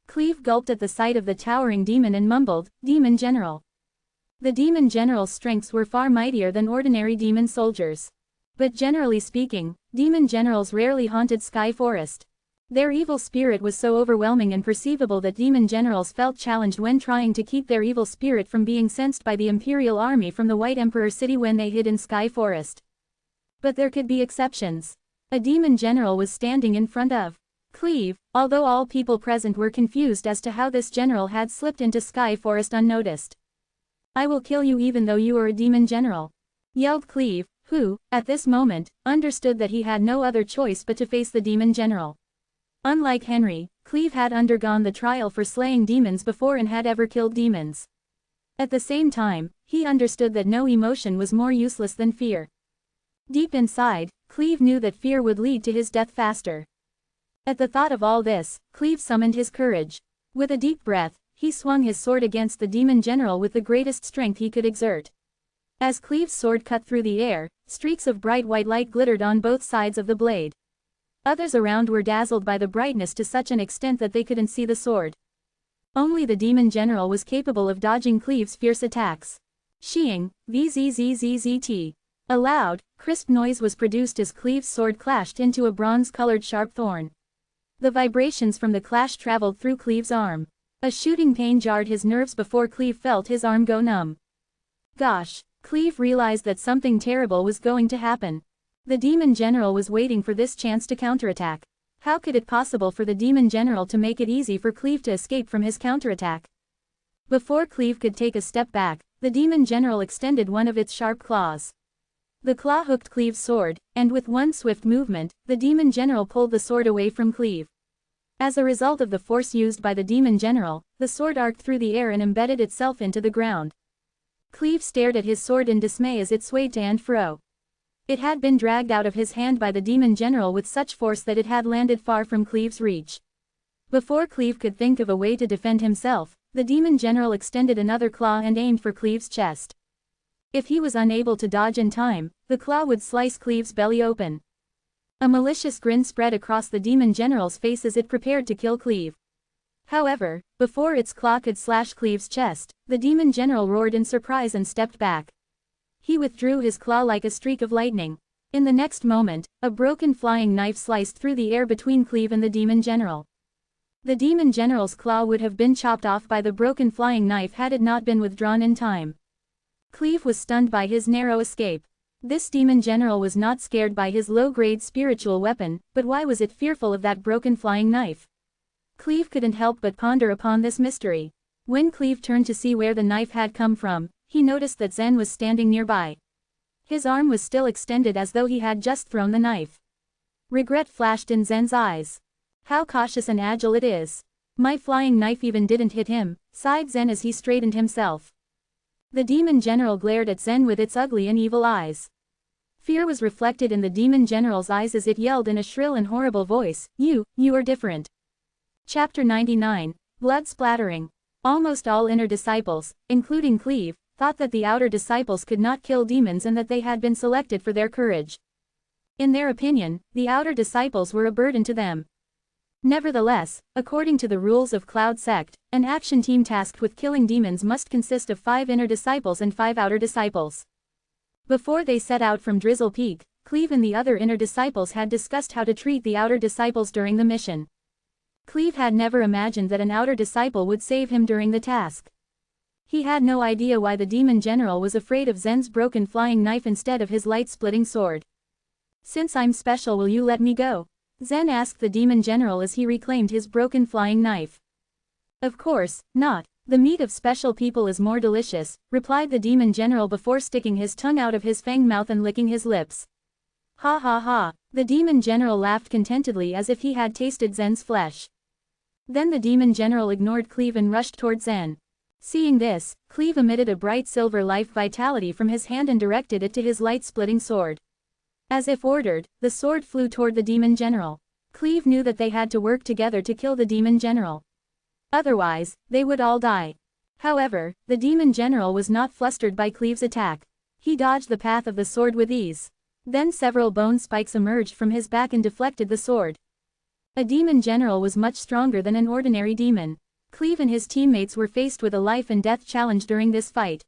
Cleve gulped at the sight of the towering demon and mumbled, "Demon General." The demon general's strengths were far mightier than ordinary demon soldiers. But generally speaking, demon generals rarely haunted Sky Forest. Their evil spirit was so overwhelming and perceivable that demon generals felt challenged when trying to keep their evil spirit from being sensed by the Imperial Army from the White Emperor City when they hid in Sky Forest. But there could be exceptions. A demon general was standing in front of Cleve, although all people present were confused as to how this general had slipped into Sky Forest unnoticed. "I will kill you even though you are a demon general," yelled Cleve, who, at this moment, understood that he had no other choice but to face the demon general. Unlike Henry, Cleve had undergone the trial for slaying demons before and had ever killed demons. At the same time, he understood that no emotion was more useless than fear. Deep inside, Cleve knew that fear would lead to his death faster. At the thought of all this, Cleve summoned his courage. With a deep breath, he swung his sword against the demon general with the greatest strength he could exert. As Cleve's sword cut through the air, streaks of bright white light glittered on both sides of the blade. Others around were dazzled by the brightness to such an extent that they couldn't see the sword. Only the demon general was capable of dodging Cleve's fierce attacks. Sheeing, vzzzzt. A loud, crisp noise was produced as Cleve's sword clashed into a bronze-colored sharp thorn. The vibrations from the clash traveled through Cleve's arm. A shooting pain jarred his nerves before Cleve felt his arm go numb. Gosh, Cleve realized that something terrible was going to happen. The Demon General was waiting for this chance to counterattack. How could it possible for the Demon General to make it easy for Cleve to escape from his counterattack? Before Cleve could take a step back, the Demon General extended one of its sharp claws. The claw hooked Cleve's sword, and with one swift movement, the Demon General pulled the sword away from Cleve. As a result of the force used by the Demon General, the sword arced through the air and embedded itself into the ground. Cleve stared at his sword in dismay as it swayed to and fro. It had been dragged out of his hand by the Demon General with such force that it had landed far from Cleve's reach. Before Cleve could think of a way to defend himself, the Demon General extended another claw and aimed for Cleve's chest. If he was unable to dodge in time, the claw would slice Cleve's belly open. A malicious grin spread across the Demon General's face as it prepared to kill Cleve. However, before its claw could slash Cleve's chest, the Demon General roared in surprise and stepped back. He withdrew his claw like a streak of lightning. In the next moment, a broken flying knife sliced through the air between Cleve and the Demon General. The Demon General's claw would have been chopped off by the broken flying knife had it not been withdrawn in time. Cleve was stunned by his narrow escape. This Demon General was not scared by his low-grade spiritual weapon, but why was it fearful of that broken flying knife? Cleve couldn't help but ponder upon this mystery. When Cleve turned to see where the knife had come from, he noticed that Zen was standing nearby. His arm was still extended as though he had just thrown the knife. Regret flashed in Zen's eyes. How cautious and agile it is. My flying knife even didn't hit him, sighed Zen as he straightened himself. The Demon General glared at Zen with its ugly and evil eyes. Fear was reflected in the Demon General's eyes as it yelled in a shrill and horrible voice, You are different. Chapter 99, Blood Splattering. Almost all inner disciples, including Cleve, thought that the outer disciples could not kill demons and that they had been selected for their courage. In their opinion, the outer disciples were a burden to them. Nevertheless, according to the rules of Cloud Sect, an action team tasked with killing demons must consist of 5 inner disciples and 5 outer disciples. Before they set out from Drizzle Peak, Cleve and the other inner disciples had discussed how to treat the outer disciples during the mission. Cleve had never imagined that an outer disciple would save him during the task. He had no idea why the Demon General was afraid of Zen's broken flying knife instead of his light-splitting sword. Since I'm special, will you let me go? Zen asked the Demon General as he reclaimed his broken flying knife. Of course, not. The meat of special people is more delicious, replied the Demon General before sticking his tongue out of his fanged mouth and licking his lips. Ha ha ha. The Demon General laughed contentedly as if he had tasted Zen's flesh. Then the Demon General ignored Cleve and rushed toward Zen. Seeing this, Cleve emitted a bright silver life vitality from his hand and directed it to his light-splitting sword. As if ordered, the sword flew toward the Demon General. Cleve knew that they had to work together to kill the Demon General. Otherwise, they would all die. However, the Demon General was not flustered by Cleve's attack. He dodged the path of the sword with ease. Then several bone spikes emerged from his back and deflected the sword. A Demon General was much stronger than an ordinary demon. Cleve and his teammates were faced with a life and death challenge during this fight.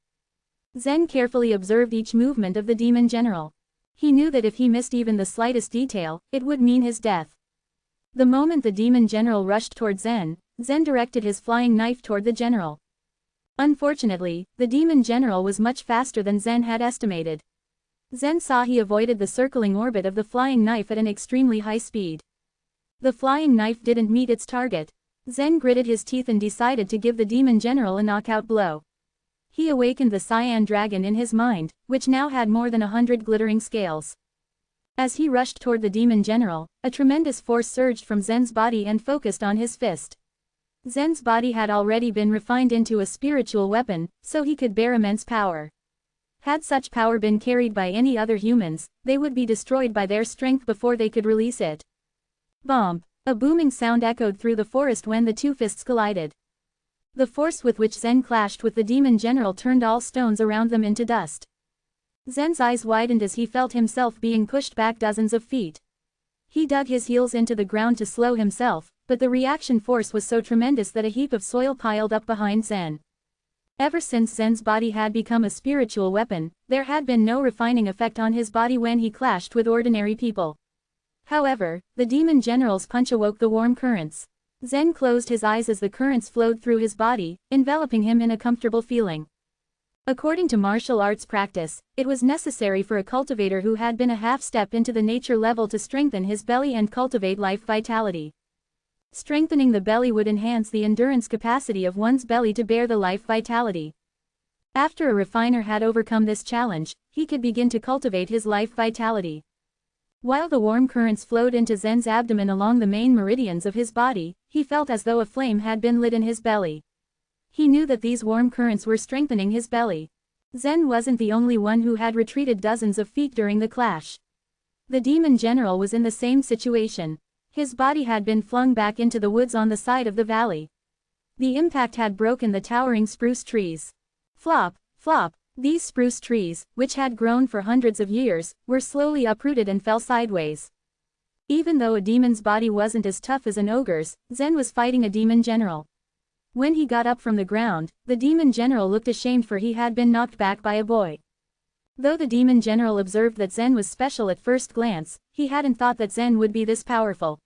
Zen carefully observed each movement of the Demon General. He knew that if he missed even the slightest detail, it would mean his death. The moment the Demon General rushed toward Zen, Zen directed his flying knife toward the general. Unfortunately, the Demon General was much faster than Zen had estimated. Zen saw he avoided the circling orbit of the flying knife at an extremely high speed. The flying knife didn't meet its target. Zen gritted his teeth and decided to give the Demon General a knockout blow. He awakened the Cyan Dragon in his mind, which now had more than 100 glittering scales. As he rushed toward the Demon General, a tremendous force surged from Zen's body and focused on his fist. Zen's body had already been refined into a spiritual weapon, so he could bear immense power. Had such power been carried by any other humans, they would be destroyed by their strength before they could release it. Bomb! A booming sound echoed through the forest when the two fists collided. The force with which Zen clashed with the Demon General turned all stones around them into dust. Zen's eyes widened as he felt himself being pushed back dozens of feet. He dug his heels into the ground to slow himself, but the reaction force was so tremendous that a heap of soil piled up behind Zen. Ever since Zen's body had become a spiritual weapon, there had been no refining effect on his body when he clashed with ordinary people. However, the demon general's punch awoke the warm currents. Zen closed his eyes as the currents flowed through his body, enveloping him in a comfortable feeling. According to martial arts practice, it was necessary for a cultivator who had been a half step into the nature level to strengthen his belly and cultivate life vitality. Strengthening the belly would enhance the endurance capacity of one's belly to bear the life vitality. After a refiner had overcome this challenge, he could begin to cultivate his life vitality. While the warm currents flowed into Zen's abdomen along the main meridians of his body, he felt as though a flame had been lit in his belly. He knew that these warm currents were strengthening his belly. Zen wasn't the only one who had retreated dozens of feet during the clash. The demon general was in the same situation. His body had been flung back into the woods on the side of the valley. The impact had broken the towering spruce trees. Flop, flop. These spruce trees, which had grown for hundreds of years, were slowly uprooted and fell sideways. Even though a demon's body wasn't as tough as an ogre's, Zen was fighting a demon general. When he got up from the ground, the demon general looked ashamed for he had been knocked back by a boy. Though the demon general observed that Zen was special at first glance, he hadn't thought that Zen would be this powerful.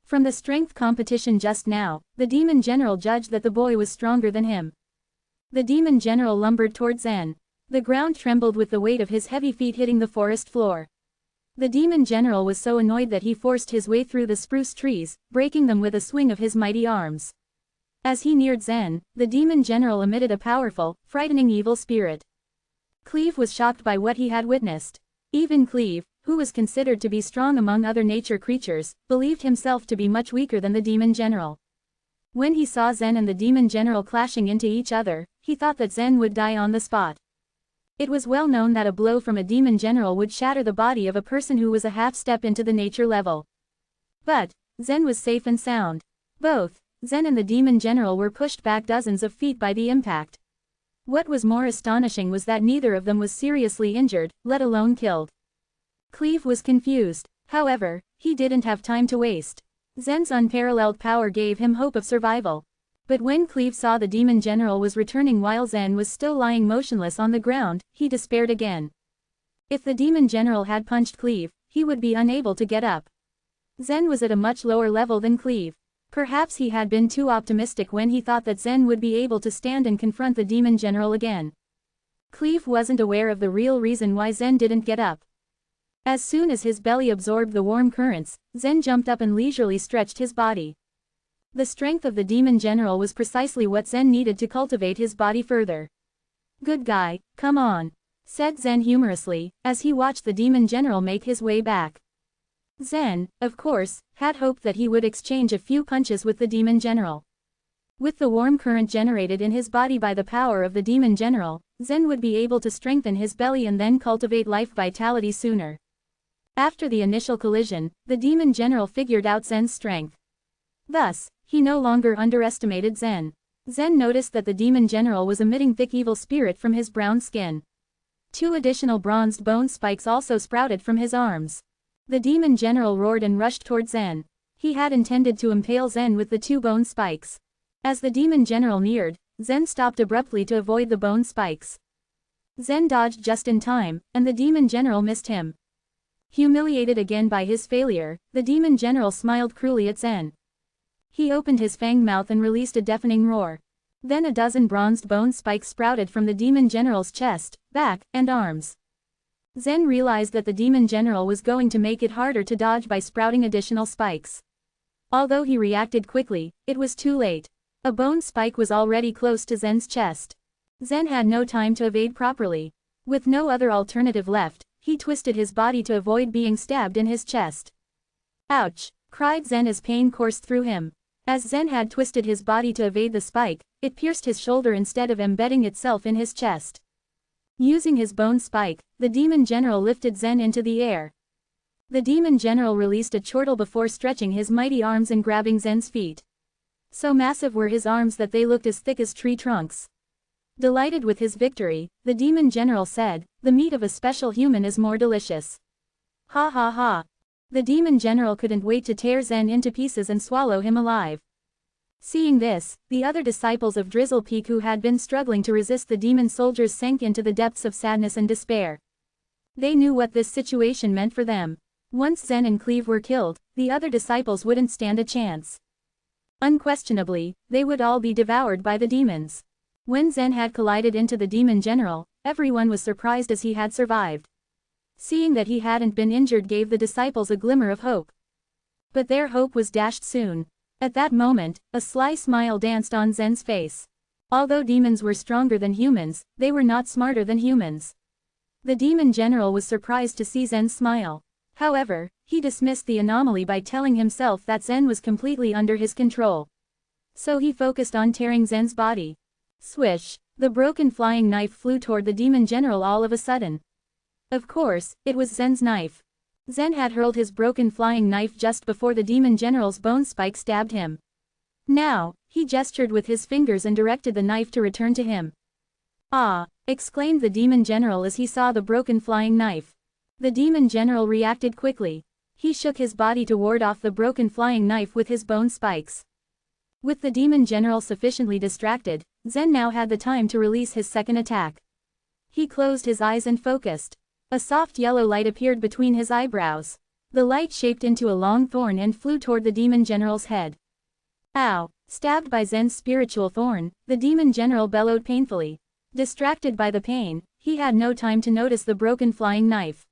From the strength competition just now, the demon general judged that the boy was stronger than him. The demon general lumbered toward Zen. The ground trembled with the weight of his heavy feet hitting the forest floor. The demon general was so annoyed that he forced his way through the spruce trees, breaking them with a swing of his mighty arms. As he neared Zen, the demon general emitted a powerful, frightening evil spirit. Cleve was shocked by what he had witnessed. Even Cleve, who was considered to be strong among other nature creatures, believed himself to be much weaker than the demon general. When he saw Zen and the demon general clashing into each other, he thought that Zen would die on the spot. It was well known that a blow from a demon general would shatter the body of a person who was a half step into the nature level. But Zen was safe and sound. Both Zen and the demon general were pushed back dozens of feet by the impact. What was more astonishing was that neither of them was seriously injured, let alone killed. Cleve was confused. However, he didn't have time to waste. Zen's unparalleled power gave him hope of survival. But when Cleve saw the demon general was returning while Zen was still lying motionless on the ground, he despaired again. If the demon general had punched Cleve, he would be unable to get up. Zen was at a much lower level than Cleve. Perhaps he had been too optimistic when he thought that Zen would be able to stand and confront the demon general again. Cleve wasn't aware of the real reason why Zen didn't get up. As soon as his belly absorbed the warm currents, Zen jumped up and leisurely stretched his body. The strength of the demon general was precisely what Zen needed to cultivate his body further. "Good guy, come on," said Zen humorously, as he watched the demon general make his way back. Zen, of course, had hoped that he would exchange a few punches with the demon general. With the warm current generated in his body by the power of the demon general, Zen would be able to strengthen his belly and then cultivate life vitality sooner. After the initial collision, the demon general figured out Zen's strength. Thus, he no longer underestimated Zen. Zen noticed that the demon general was emitting thick evil spirit from his brown skin. 2 additional bronzed bone spikes also sprouted from his arms. The demon general roared and rushed toward Zen. He had intended to impale Zen with the 2 bone spikes. As the demon general neared, Zen stopped abruptly to avoid the bone spikes. Zen dodged just in time, and the demon general missed him. Humiliated again by his failure, the demon general smiled cruelly at Zen. He opened his fanged mouth and released a deafening roar. Then a dozen bronzed bone spikes sprouted from the demon general's chest, back, and arms. Zen realized that the demon general was going to make it harder to dodge by sprouting additional spikes. Although he reacted quickly, it was too late. A bone spike was already close to Zen's chest. Zen had no time to evade properly. With no other alternative left, he twisted his body to avoid being stabbed in his chest. "Ouch!" cried Zen as pain coursed through him. As Zen had twisted his body to evade the spike, it pierced his shoulder instead of embedding itself in his chest. Using his bone spike, the demon general lifted Zen into the air. The demon general released a chortle before stretching his mighty arms and grabbing Zen's feet. So massive were his arms that they looked as thick as tree trunks. Delighted with his victory, the demon general said, "The meat of a special human is more delicious." Ha ha ha. The demon general couldn't wait to tear Zen into pieces and swallow him alive. Seeing this, the other disciples of Drizzle Peak who had been struggling to resist the demon soldiers sank into the depths of sadness and despair. They knew what this situation meant for them. Once Zen and Cleve were killed, the other disciples wouldn't stand a chance. Unquestionably, they would all be devoured by the demons. When Zen had collided into the demon general, everyone was surprised as he had survived. Seeing that he hadn't been injured gave the disciples a glimmer of hope. But their hope was dashed soon. At that moment, a sly smile danced on Zen's face. Although demons were stronger than humans, they were not smarter than humans. The demon general was surprised to see Zen smile. However, he dismissed the anomaly by telling himself that Zen was completely under his control. So he focused on tearing Zen's body. Swish! The broken flying knife flew toward the demon general all of a sudden. Of course, it was Zen's knife. Zen had hurled his broken flying knife just before the demon general's bone spike stabbed him. Now, he gestured with his fingers and directed the knife to return to him. "Ah!" exclaimed the demon general as he saw the broken flying knife. The demon general reacted quickly. He shook his body to ward off the broken flying knife with his bone spikes. With the demon general sufficiently distracted, Zen now had the time to release his second attack. He closed his eyes and focused. A soft yellow light appeared between his eyebrows. The light shaped into a long thorn and flew toward the demon general's head. Ow! Stabbed by Zen's spiritual thorn, the demon general bellowed painfully. Distracted by the pain, he had no time to notice the broken flying knife.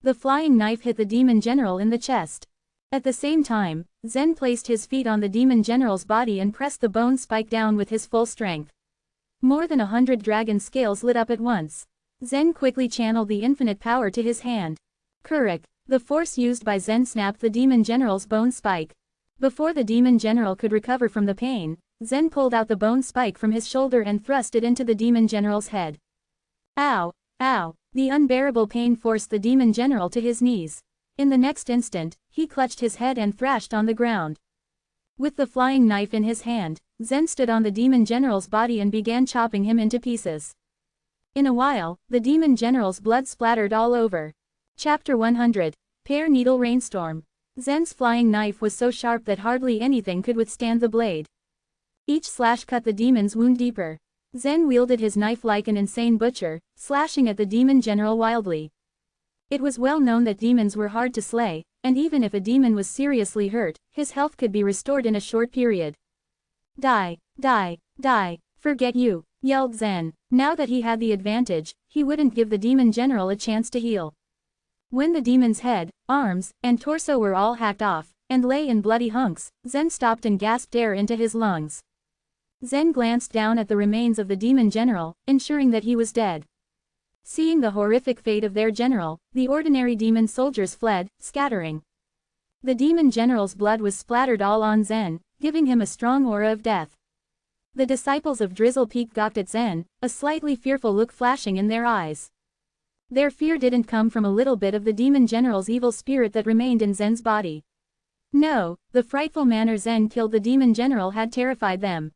The flying knife hit the demon general in the chest. At the same time, Zen placed his feet on the demon general's body and pressed the bone spike down with his full strength. More than 100 dragon scales lit up at once. Zen quickly channeled the infinite power to his hand. Kurik! The force used by Zen snapped the demon general's bone spike. Before the demon general could recover from the pain, Zen pulled out the bone spike from his shoulder and thrust it into the demon general's head. Ow! Ow! The unbearable pain forced the demon general to his knees. In the next instant, he clutched his head and thrashed on the ground. With the flying knife in his hand, Zen stood on the demon general's body and began chopping him into pieces. In a while, the demon general's blood splattered all over. Chapter 100. Pear Needle Rainstorm. Zen's flying knife was so sharp that hardly anything could withstand the blade. Each slash cut the demon's wound deeper. Zen wielded his knife like an insane butcher, slashing at the demon general wildly. It was well known that demons were hard to slay, and even if a demon was seriously hurt, his health could be restored in a short period. Die! Die! Die! Forget you! Yelled Zen. Now that he had the advantage, he wouldn't give the demon general a chance to heal. When the demon's head, arms, and torso were all hacked off, and lay in bloody hunks, Zen stopped and gasped air into his lungs. Zen glanced down at the remains of the demon general, ensuring that he was dead. Seeing the horrific fate of their general, the ordinary demon soldiers fled, scattering. The demon general's blood was splattered all on Zen, giving him a strong aura of death. The disciples of Drizzle Peak gawked at Zen, a slightly fearful look flashing in their eyes. Their fear didn't come from a little bit of the demon general's evil spirit that remained in Zen's body. No, the frightful manner Zen killed the demon general had terrified them.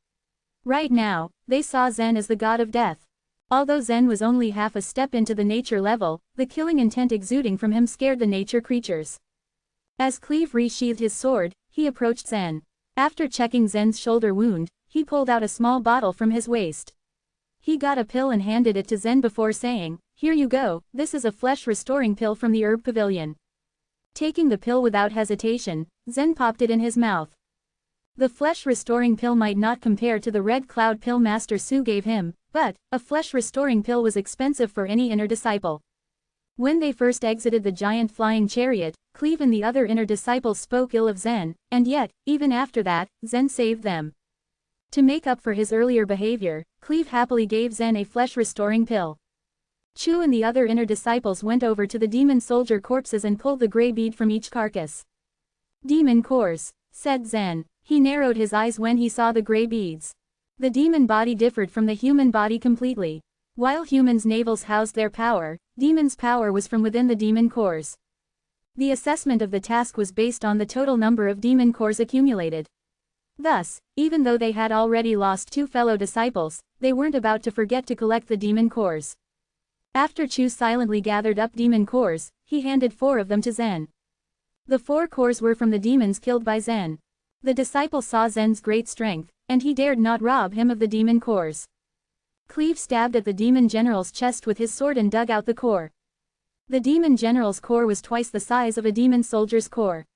Right now, they saw Zen as the god of death. Although Zen was only half a step into the nature level, the killing intent exuding from him scared the nature creatures. As Cleve resheathed his sword, he approached Zen. After checking Zen's shoulder wound, he pulled out a small bottle from his waist. He got a pill and handed it to Zen before saying, "Here you go, this is a flesh-restoring pill from the herb pavilion." Taking the pill without hesitation, Zen popped it in his mouth. The flesh-restoring pill might not compare to the red cloud pill Master Su gave him, but a flesh-restoring pill was expensive for any inner disciple. When they first exited the giant flying chariot, Cleve and the other inner disciples spoke ill of Zen, and yet, even after that, Zen saved them. To make up for his earlier behavior, Cleve happily gave Zen a flesh-restoring pill. Chu and the other inner disciples went over to the demon soldier corpses and pulled the gray bead from each carcass. "Demon cores," said Zen. He narrowed his eyes when he saw the gray beads. The demon body differed from the human body completely. While humans' navels housed their power, demons' power was from within the demon cores. The assessment of the task was based on the total number of demon cores accumulated. Thus, even though they had already lost 2 fellow disciples, they weren't about to forget to collect the demon cores. After Chu silently gathered up demon cores, he handed 4 of them to Zen. The 4 cores were from the demons killed by Zen. The disciple saw Zen's great strength, and he dared not rob him of the demon cores. Cleve stabbed at the demon general's chest with his sword and dug out the core. The demon general's core was twice the size of a demon soldier's core.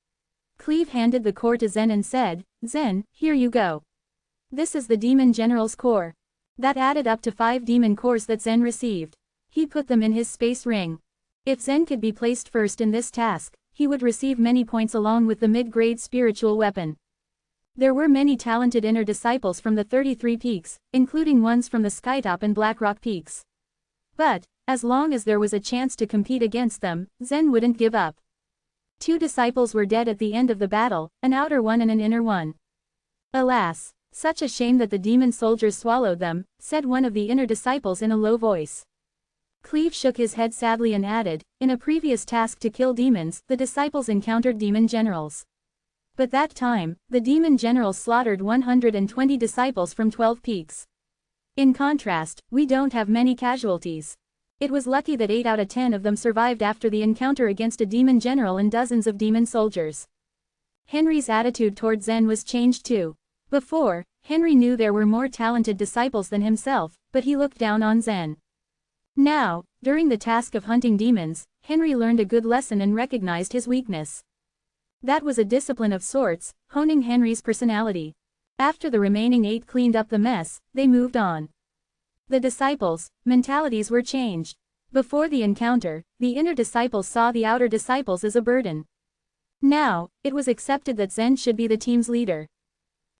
Cleve handed the core to Zen and said, "Zen, here you go. This is the demon general's core." That added up to 5 demon cores that Zen received. He put them in his space ring. If Zen could be placed first in this task, he would receive many points along with the mid-grade spiritual weapon. There were many talented inner disciples from the 33 peaks, including ones from the Skytop and Blackrock peaks. But, as long as there was a chance to compete against them, Zen wouldn't give up. 2 disciples were dead at the end of the battle, an outer one and an inner one. "Alas, such a shame that the demon soldiers swallowed them," said one of the inner disciples in a low voice. Cleve shook his head sadly and added, "In a previous task to kill demons, the disciples encountered demon generals. But that time, the demon generals slaughtered 120 disciples from 12 peaks. In contrast, we don't have many casualties. It was lucky that 8 out of 10 of them survived after the encounter against a demon general and dozens of demon soldiers." Henry's attitude toward Zen was changed too. Before, Henry knew there were more talented disciples than himself, but he looked down on Zen. Now, during the task of hunting demons, Henry learned a good lesson and recognized his weakness. That was a discipline of sorts, honing Henry's personality. After the remaining 8 cleaned up the mess, they moved on. The disciples' mentalities were changed. Before the encounter, the inner disciples saw the outer disciples as a burden. Now, it was accepted that Zen should be the team's leader.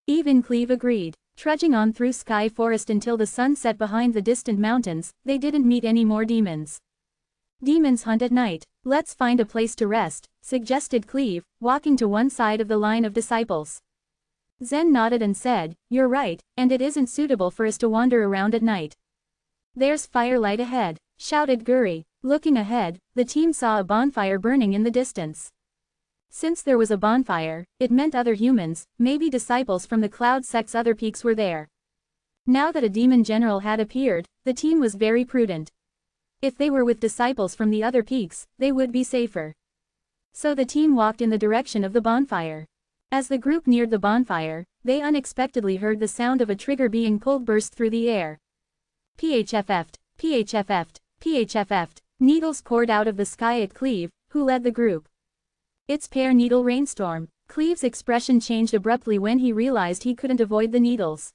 Even Cleve agreed. Trudging on through Sky Forest until the sun set behind the distant mountains, they didn't meet any more demons. "Demons hunt at night. Let's find a place to rest," suggested Cleve, walking to one side of the line of disciples. Zen nodded and said, "You're right, and it isn't suitable for us to wander around at night." "There's firelight ahead," shouted Guri. Looking ahead, the team saw a bonfire burning in the distance. Since there was a bonfire, it meant other humans, maybe disciples from the Cloud Sect's other peaks were there. Now that a demon general had appeared, the team was very prudent. If they were with disciples from the other peaks, they would be safer. So the team walked in the direction of the bonfire. As the group neared the bonfire, they unexpectedly heard the sound of a trigger being pulled burst through the air. PHFF'd, PHFF'd, PHFF'd. Needles poured out of the sky at Cleve, who led the group. "It's Pear Needle Rainstorm." Cleve's expression changed abruptly when he realized he couldn't avoid the needles.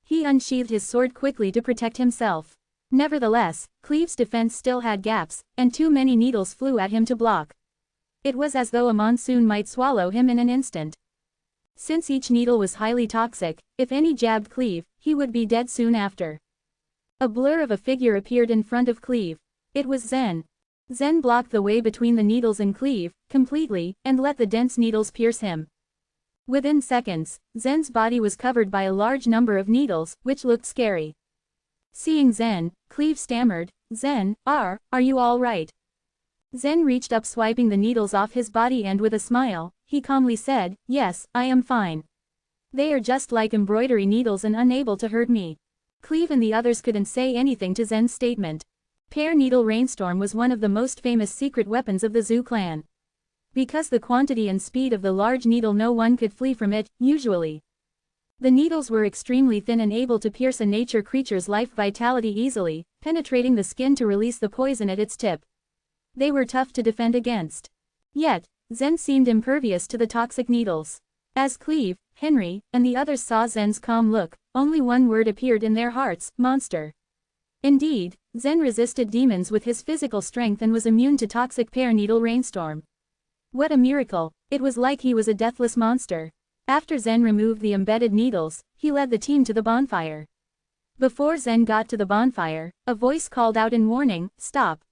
He unsheathed his sword quickly to protect himself. Nevertheless, Cleve's defense still had gaps, and too many needles flew at him to block. It was as though a monsoon might swallow him in an instant. Since each needle was highly toxic, if any jabbed Cleve, he would be dead soon after. A blur of a figure appeared in front of Cleve. It was Zen. Zen blocked the way between the needles and Cleve, completely, and let the dense needles pierce him. Within seconds, Zen's body was covered by a large number of needles, which looked scary. Seeing Zen, Cleve stammered, "Zen, are you all right?" Zen reached up, swiping the needles off his body, and with a smile, he calmly said, "Yes, I am fine. They are just like embroidery needles and unable to hurt me." Cleve and the others couldn't say anything to Zen's statement. Pear Needle Rainstorm was one of the most famous secret weapons of the Zoo clan. Because the quantity and speed of the large needle, no one could flee from it, usually. The needles were extremely thin and able to pierce a nature creature's life vitality easily, penetrating the skin to release the poison at its tip. They were tough to defend against. Yet, Zen seemed impervious to the toxic needles. As Cleve, Henry, and the others saw Zen's calm look, only one word appeared in their hearts: monster. Indeed, Zen resisted demons with his physical strength and was immune to toxic Pear Needle Rainstorm. What a miracle! It was like he was a deathless monster. After Zen removed the embedded needles, he led the team to the bonfire. Before Zen got to the bonfire, a voice called out in warning, "Stop.